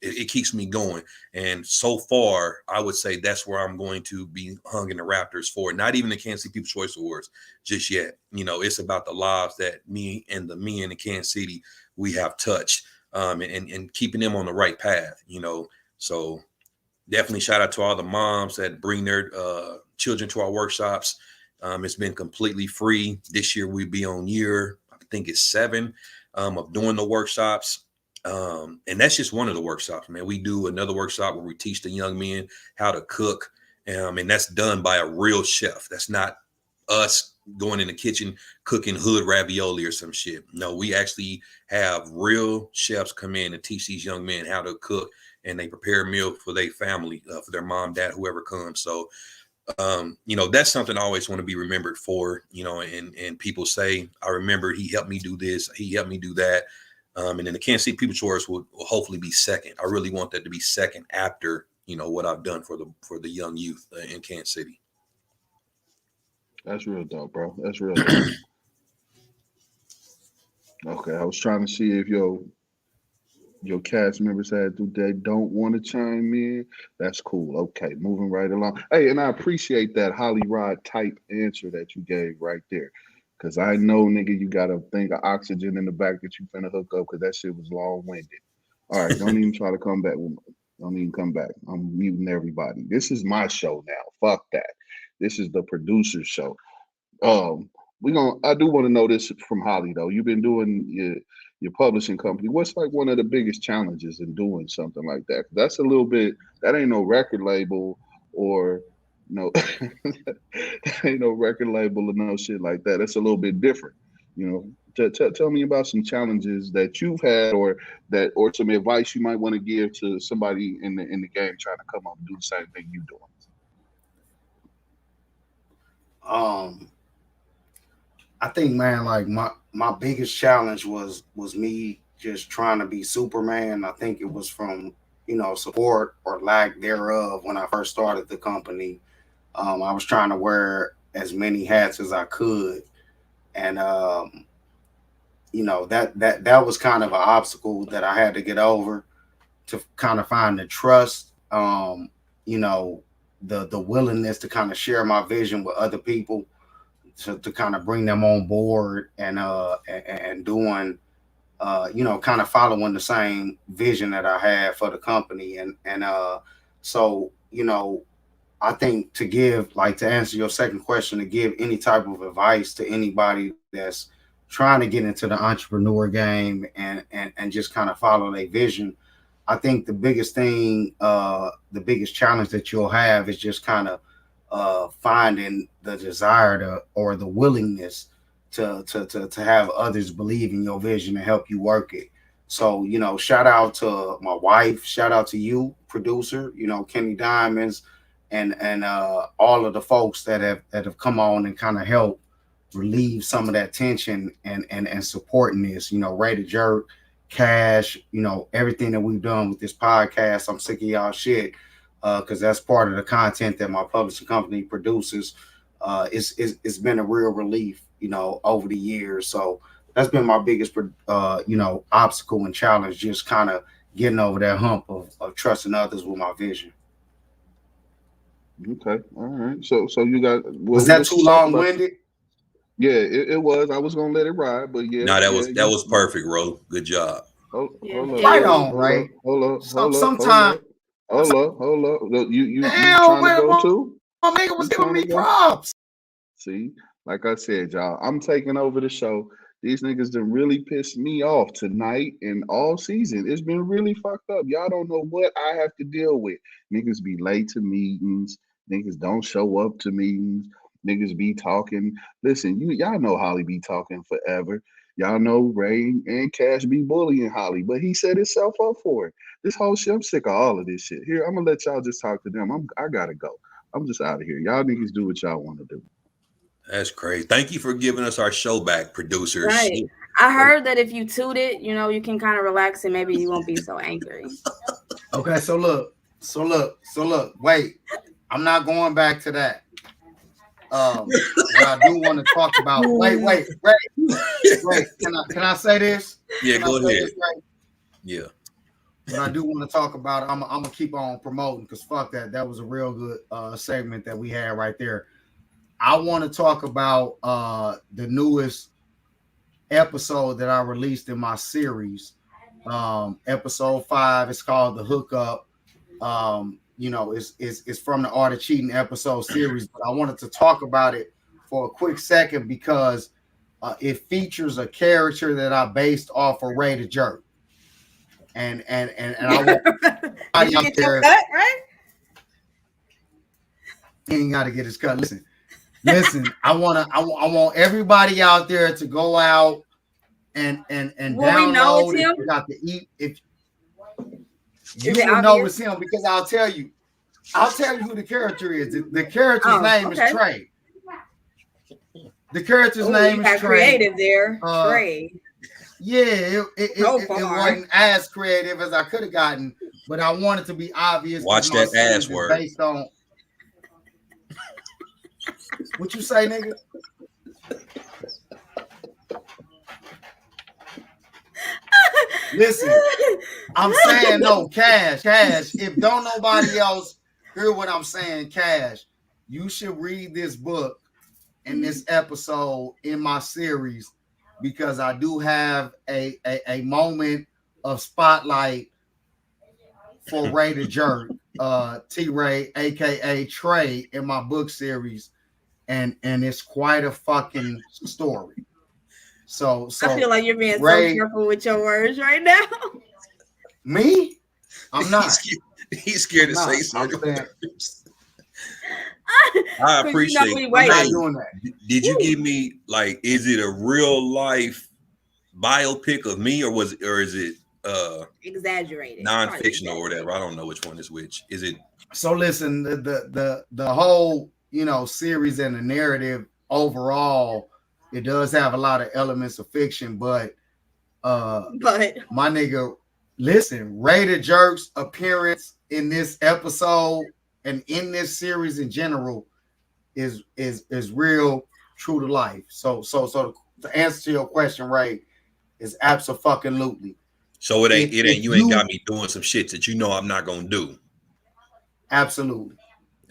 it keeps me going. And so far, I would say that's where I'm going to be hung in the Raptors for. Not even the Kansas City People's Choice Awards just yet. It's about the lives that me and the men in Kansas City we have touched, and keeping them on the right path. So definitely shout out to all the moms that bring their children to our workshops. It's been completely free. This year we be on year, I think it's 7 of doing the workshops. And that's just one of the workshops, man. We do another workshop where we teach the young men how to cook. And that's done by a real chef. That's not us going in the kitchen cooking hood ravioli or some shit. No, we actually have real chefs come in and teach these young men how to cook, and they prepare a meal for their family, for their mom, dad, whoever comes. So, that's something I always want to be remembered for, and people say, I remember he helped me do this, he helped me do that. And then the Kansas City People's Choice will hopefully be second. I really want that to be second after, what I've done for the young youth in Kansas City. That's real dope, bro. That's real dope. Okay, I was trying to see if your cast members they don't want to chime in. That's cool. Okay, moving right along. Hey, and I appreciate that Holly Rod type answer that you gave right there. Cause I know, nigga, you got a thing of oxygen in the back that you finna hook up, cause that shit was long winded. All right, don't even try to come back. Don't even come back. I'm muting everybody. This is my show now. Fuck that. This is the producer's show. I do want to know this from Holly though. You've been doing your publishing company. What's like one of the biggest challenges in doing something like that? That's a little bit. That ain't no record label or no. That ain't no record label or no shit like that. It's a little bit different. You know, tell me about some challenges that you've had, or some advice you might want to give to somebody in the game trying to come up and do the same thing you're doing. I think, man, like my biggest challenge was me just trying to be Superman. I think it was from, you know, support or lack thereof when I first started the company. I was trying to wear as many hats as I could, and you know, that was kind of an obstacle that I had to get over to kind of find the trust, you know, the willingness to kind of share my vision with other people, to kind of bring them on board, and doing, you know, kind of following the same vision that I had for the company. And so, you know, I think to answer your second question, to give any type of advice to anybody that's trying to get into the entrepreneur game and just kind of follow their vision, I think the biggest thing, the biggest challenge that you'll have is just kind of finding the desire or the willingness to have others believe in your vision and help you work it. So, you know, shout out to my wife, shout out to you, producer, you know, Kenny Diamonds, and all of the folks that have come on and kind of help relieve some of that tension and supporting this, you know, Ray the Jerk, Cash, you know, everything that we've done with this podcast. I'm sick of y'all shit, because that's part of the content that my publishing company produces. It's been a real relief, you know, over the years. So that's been my biggest, you know, obstacle and challenge, just kind of getting over that hump of trusting others with my vision. Okay, all right. So you got, was that too long-winded? Yeah, it was. I was gonna let it ride, but yeah. No, that was perfect, Ro. Good job. Hold up. Right on, right? Hold up. Sometimes. Hold up. You Damn, trying to go too? My nigga was giving me props. See, like I said, y'all, I'm taking over the show. These niggas done really pissed me off tonight and all season. It's been really fucked up. Y'all don't know what I have to deal with. Niggas be late to meetings. Niggas don't show up to meetings. Niggas be talking. Listen, y'all know Holly be talking forever. Y'all know Ray and Cash be bullying Holly, but he set himself up for it. This whole shit, I'm sick of all of this shit. Here, I'm gonna let y'all just talk to them. I gotta go. I'm just out of here. Y'all niggas do what y'all want to do. That's crazy. Thank you for giving us our show back, producers. Right. I heard that if you toot it, you know, you can kind of relax and maybe you won't be so angry. Okay, so look. Wait, I'm not going back to that. What I do want to talk about. Wait. Can I say this? Yeah, go ahead. Yeah. What I do want to talk about, I'm gonna keep on promoting, because fuck that. That was a real good segment that we had right there. I want to talk about the newest episode that I released in my series. Episode 5. It's called The Hookup. You know, it's from the Art of Cheating episode series, but I wanted to talk about it for a quick second because it features a character that I based off of Ray the Jerk. And I want you get your cut, right? He ain't got to get his cut. Listen. I want everybody out there to go out and download. If you got to eat, if you will know it's him, because I'll tell you who the character is. The character's name is Trey. The character's name is Trey. Creative there, Trey. Yeah, it wasn't as creative as I could have gotten, but I wanted to be obvious. Watch that ass word. Based on what you say, nigga. Listen, I'm saying no, Cash. If don't nobody else hear what I'm saying, Cash, you should read this book and this episode in my series, because I do have a moment of spotlight for Ray the Jerk, T-Ray, aka Trey, in my book series, and it's quite a fucking story. So I feel like you're being so careful with your words right now. Me? I'm not. He's scared to say certain words. I appreciate it. I'm not doing that. Did you give me like, is it a real life biopic of me, or is it exaggerated, non-fictional or whatever? I don't know which one is which. Is it? So listen, the whole series and the narrative overall, it does have a lot of elements of fiction, but my nigga, listen, Raider Jerk's appearance in this episode and in this series in general is real, true to life. So the answer to your question, Ray, is absolutely. So it ain't you ain't got me doing some shit that I'm not gonna do. Absolutely.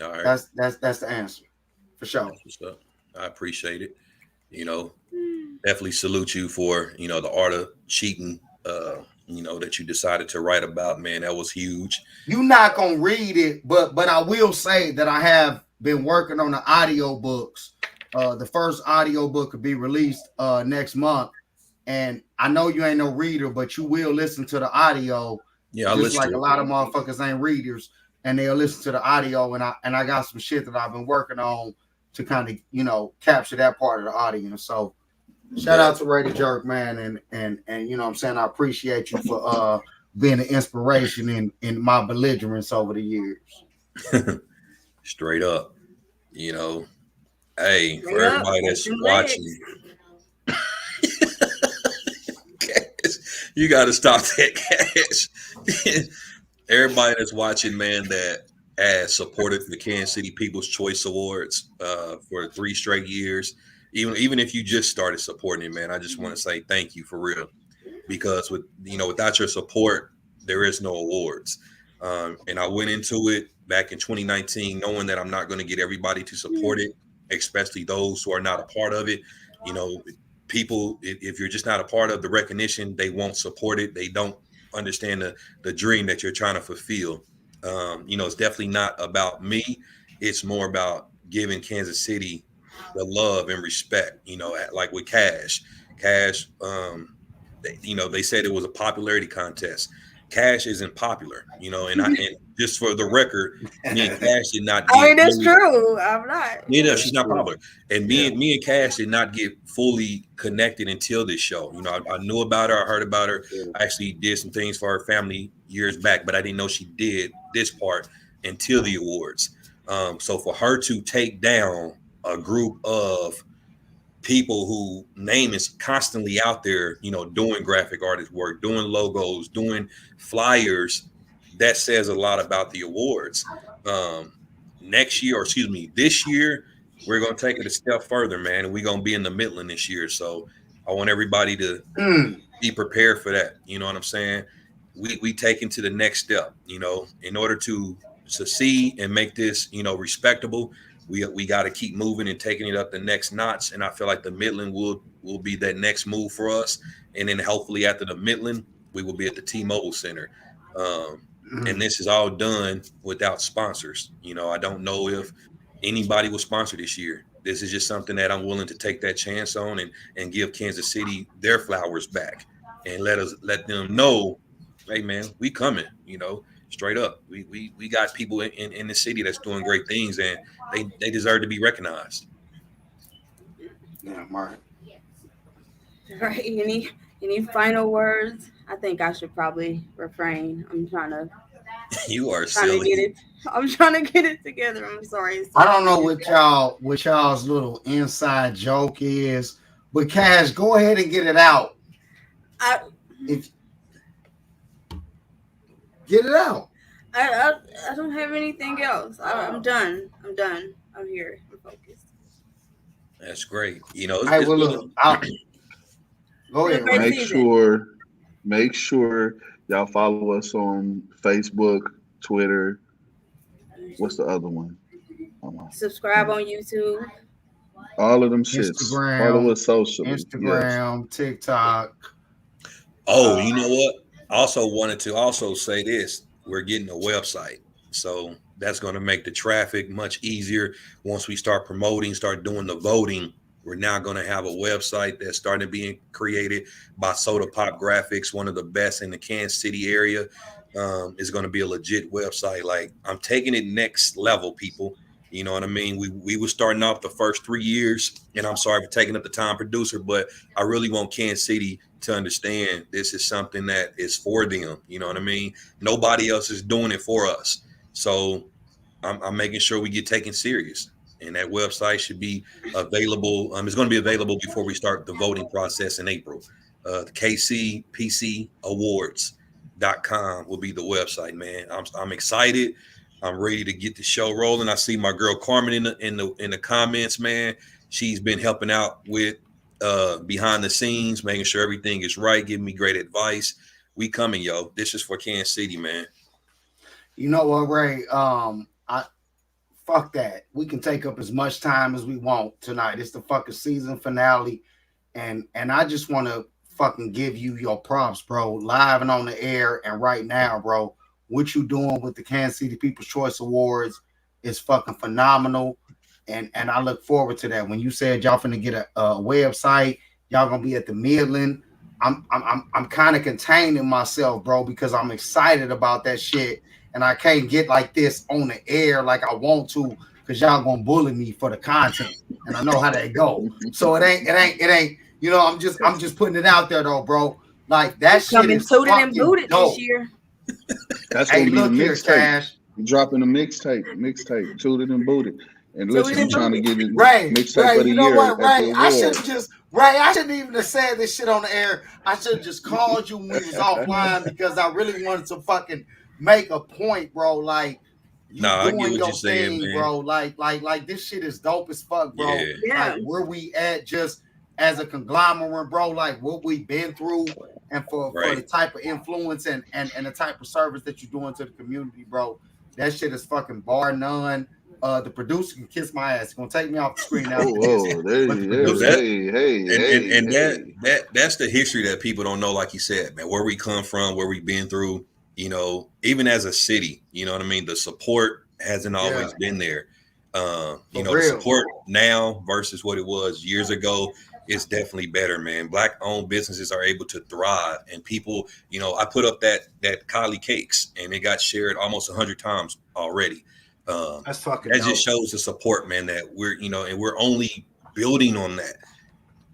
All right. That's the answer for sure. I appreciate it. Definitely salute you for the art of cheating. That you decided to write about. Man, that was huge. You're not gonna read it, but I will say that I have been working on the audio books. The first audio book could be released next month, and I know you ain't no reader, but you will listen to the audio. Yeah, just like a lot of motherfuckers ain't readers, and they'll listen to the audio. And I got some shit that I've been working on to kind of capture that part of the audience. So shout out to Raider Jerk, man, and you know what I'm saying, I appreciate you for being an inspiration in my belligerence over the years. Straight up, hey, for everybody that's watching, you got to stop that, Cash. Everybody that's watching, man, that has supported the Kansas City People's Choice Awards for 3 straight years. Even if you just started supporting it, man, I just want to say thank you for real, because without your support, there is no awards. And I went into it back in 2019 knowing that I'm not going to get everybody to support it, especially those who are not a part of it. People, if you're just not a part of the recognition, they won't support it. They don't understand the dream that you're trying to fulfill. It's definitely not about me. It's more about giving Kansas City the love and respect, like with Cash, they said it was a popularity contest. Cash isn't popular, and just for the record, me and Cash did not get that's true. I'm not. She's not popular. And me and Cash did not get fully connected until this show. I knew about her, I heard about her. I actually did some things for her family years back, but I didn't know she did this part until the awards. So for her to take down a group of people who name is constantly out there, doing graphic artist work, doing logos, doing flyers, that says a lot about the awards. This year, we're going to take it a step further, man. And we're going to be in the Midland this year. So I want everybody to be prepared for that. You know what I'm saying? We take it to the next step, in order to succeed and make this, respectable. We got to keep moving and taking it up the next notch. And I feel like the Midland will be that next move for us. And then hopefully after the Midland, we will be at the T-Mobile Center. And this is all done without sponsors. I don't know if anybody will sponsor this year. This is just something that I'm willing to take that chance on and give Kansas City their flowers back and let them know, hey man, we coming, straight up. We got people in the city that's doing great things, and they deserve to be recognized. Yeah, Mark. Right. Any final words? I think I should probably refrain. I'm trying to. You are silly. I'm trying to get it together. I'm sorry. I don't know what y'all's little inside joke is, but Cash, go ahead and get it out. Get it out. I don't have anything else. I'm done. I'm here. I'm focused. That's great. Go ahead. Make sure y'all follow us on Facebook, Twitter. What's the other one? Subscribe on YouTube. All of them shits. Follow us socially. Instagram, TikTok. Oh, you know what? I also wanted to say this. We're getting a website. So that's going to make the traffic much easier. Once we start promoting, start doing the voting, we're now going to have a website that's starting to be created by Soda Pop Graphics, one of the best in the Kansas City area. It's going to be a legit website. Like, I'm taking it next level, people. You know what I mean? We were starting off the first 3 years, and I'm sorry for taking up the time, producer, but I really want Kansas City to understand this is something that is for them. You know what I mean? Nobody else is doing it for us. So I'm making sure we get taken serious. And that website should be available. It's going to be available before we start the voting process in April. The KCPCAwards.com will be the website, man. I'm excited. I'm ready to get the show rolling. I see my girl Carmen in the comments, man. She's been helping out with behind the scenes, making sure everything is right, giving me great advice. We coming, yo. This is for Kansas City, man. You know what, Ray? Fuck that. We can take up as much time as we want tonight. It's the fucking season finale, and I just want to fucking give you your props, bro, live and on the air and right now, bro. What you doing with the Kansas City People's Choice Awards is fucking phenomenal, and I look forward to that. When you said y'all finna get a website, y'all gonna be at the Midland. I'm kind of containing myself, bro, because I'm excited about that shit, and I can't get like this on the air like I want to, because y'all gonna bully me for the content, and I know how that go. So it ain't. You know, I'm just putting it out there though, bro. Like that shit is suited and fucking booted dope. this year. That's gonna be the mixtape. Cash. Dropping a mixtape, tooted and booted. And listen, I'm trying to get it mixtape of the you know year. what, Ray? I shouldn't even have said this shit on the air. I should have just called you when we was offline, because I really wanted to fucking make a point, bro. Like, you doing your thing, saying, bro. Like this shit is dope as fuck, bro. Yeah. Like where we at just as a conglomerate, bro. Like what we've been through, and for the type of influence and the type of service that you're doing to the community, bro. That shit is fucking bar none. The producer can kiss my ass. He's gonna take me off the screen now. That's the history that people don't know, like you said, man. Where we come from, where we've been through. You know, even as a city, you know what I mean. The support hasn't always been there. You know, the support now versus what it was years ago is definitely better, man. Black-owned businesses are able to thrive, and people, you know, I put up that Kylie cakes, and it got shared almost 100 times already. That's fucking. That just shows the support, man. That we're, you know, and we're only building on that,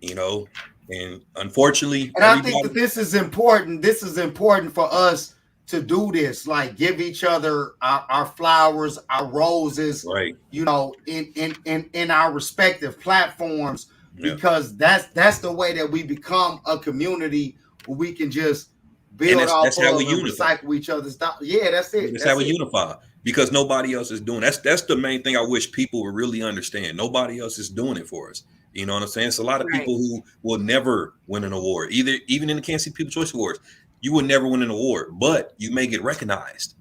you know. And unfortunately, and I think that this is important. This is important for us to do this, like give each other our flowers, our roses, right? You know, in our respective platforms. Because that's the way that we become a community where we can just build off of and recycle each other's stuff. Yeah, that's it. That's how we unify, because nobody else is doing. That's the main thing I wish people would really understand. Nobody else is doing it for us. You know what I'm saying? It's a lot of people who will never win an award, even in the Kansas City People's Choice Awards. You will never win an award, but you may get recognized.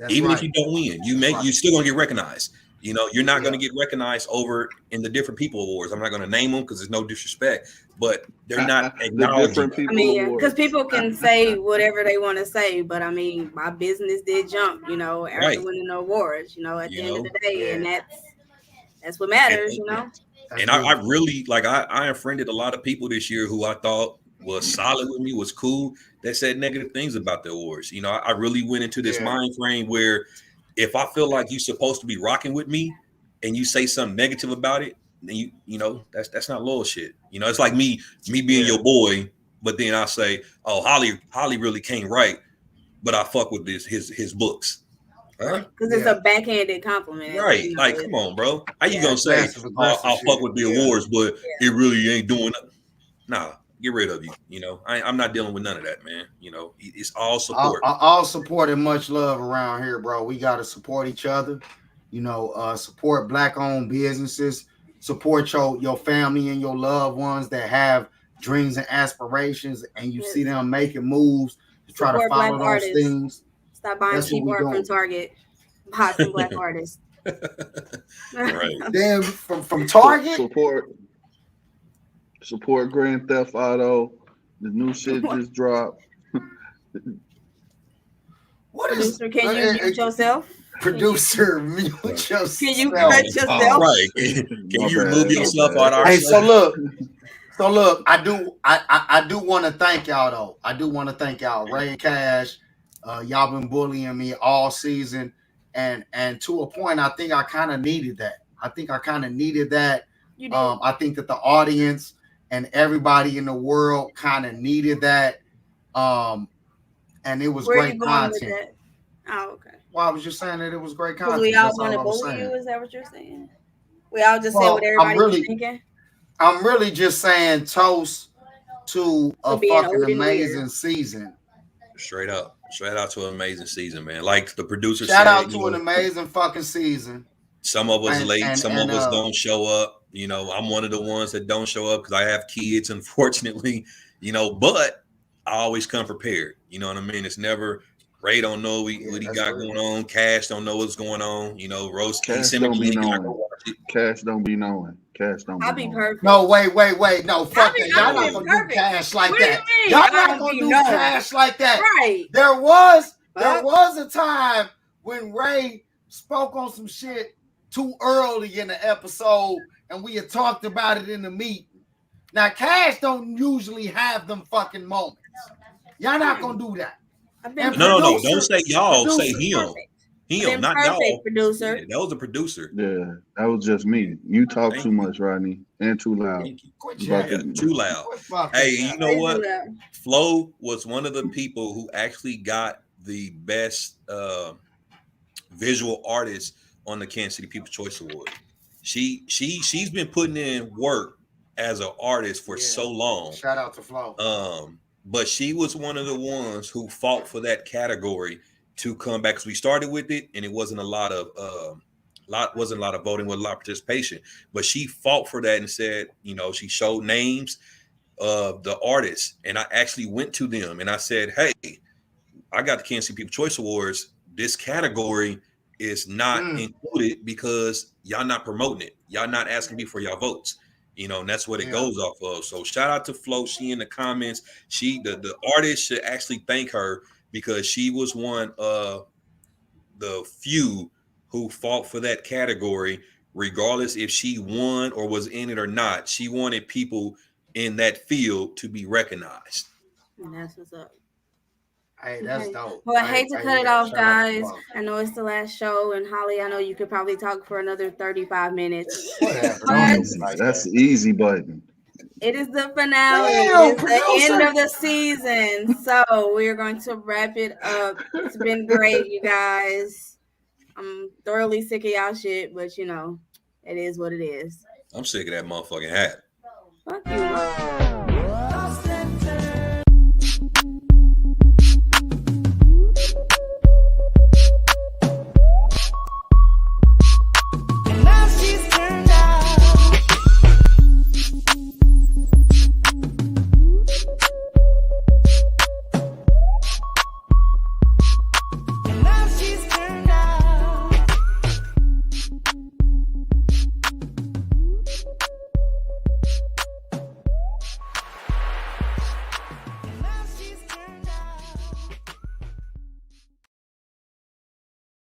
Even if you don't win, you still gonna get recognized. You know, you're not going to get recognized over in the different people awards. I'm not going to name them because there's no disrespect, but they're not acknowledging. I mean, because people can say whatever they want to say, but I mean, my business did jump, you know, after winning the awards, you know, at the end of the day, and that's what matters, you know. And I really I unfriended a lot of people this year who I thought was solid with me, was cool. That said negative things about the awards. You know, I really went into this mind frame where, if I feel like you're supposed to be rocking with me and you say something negative about it, then you know, that's not loyal shit. You know, it's like me being your boy, but then I say, oh, Holly really can't write, but I fuck with his books. Because it's a backhanded compliment. Right. You know, like, come on, bro. How you gonna say I'll fuck with the awards, but it really ain't doing nothing? Nah. Get rid of you. You know, I'm not dealing with none of that, man. You know, it's all support. All support and much love around here, bro. We got to support each other. You know, support Black-owned businesses. Support your family and your loved ones that have dreams and aspirations, and you see them making moves to try to follow those things. Stop buying cheap art from Target. Buy some Black artists. Right. Damn, from Target. Support Grand Theft Auto. The new shit just dropped. What is? Producer, can you mute yourself? Producer, mute yourself. Can you cut yourself? Right. Can you remove yourself out our show? So look. I do want to thank y'all though. I do want to thank y'all, Ray and Cash. Y'all been bullying me all season, and to a point, I think I kind of needed that. I think that the audience and everybody in the world kind of needed that. And it was great content. Oh, okay. Well, I was just saying that it was great content. Because we all want to bully you. Is that what you're saying? We all just say what everybody was thinking. I'm really just saying toast to a fucking amazing season. Straight up. Straight out to an amazing season, man. Like the producer said. Shout out to an amazing fucking season. Some of us late, some of us don't show up. You know, I'm one of the ones that don't show up because I have kids, unfortunately. You know, but I always come prepared. You know what I mean? It's never Ray don't know what he got going on. Cash don't know what's going on. You know, Rose. Cash don't be knowing. Cash don't be knowing. Cash don't be knowing. I'll be perfect. No, wait. No, fuck that. Y'all not gonna do Cash like that. Y'all not gonna do Cash like that. Right. There was a time when Ray spoke on some shit too early in the episode, and we had talked about it in the meeting. Now, Cash don't usually have them fucking moments. Y'all not gonna do that. No. Don't say y'all. Say him. Him, not y'all. Producer. Yeah, that was the producer. Yeah, that was just me. You talk too much, Rodney, and too loud. Too loud. Hey, you know what? Flo was one of the people who actually got the best visual artist on the Kansas City People's Choice Award. She's been putting in work as an artist for so long. Shout out to Flo. But she was one of the ones who fought for that category to come back, because we started with it and it wasn't a lot of voting, with a lot of participation. But she fought for that and said, you know, she showed names of the artists, and I actually went to them and I said, hey, I got the Kansas City People's Choice Awards. This category is not included because y'all not promoting it. Y'all not asking me for y'all votes. You know, and that's what it goes off of. So shout out to Flo. She in the comments. The artist should actually thank her, because she was one of the few who fought for that category, regardless if she won or was in it or not. She wanted people in that field to be recognized. And that's what's up. Hey, that's dope. Well, I hate to cut it off, guys. I know it's the last show, and Holly, I know you could probably talk for another 35 minutes. Whatever. That's the easy button. It is the finale. It's the end of the season. So we're going to wrap it up. It's been great, you guys. I'm thoroughly sick of y'all shit, but you know, it is what it is. I'm sick of that motherfucking hat. Fuck you,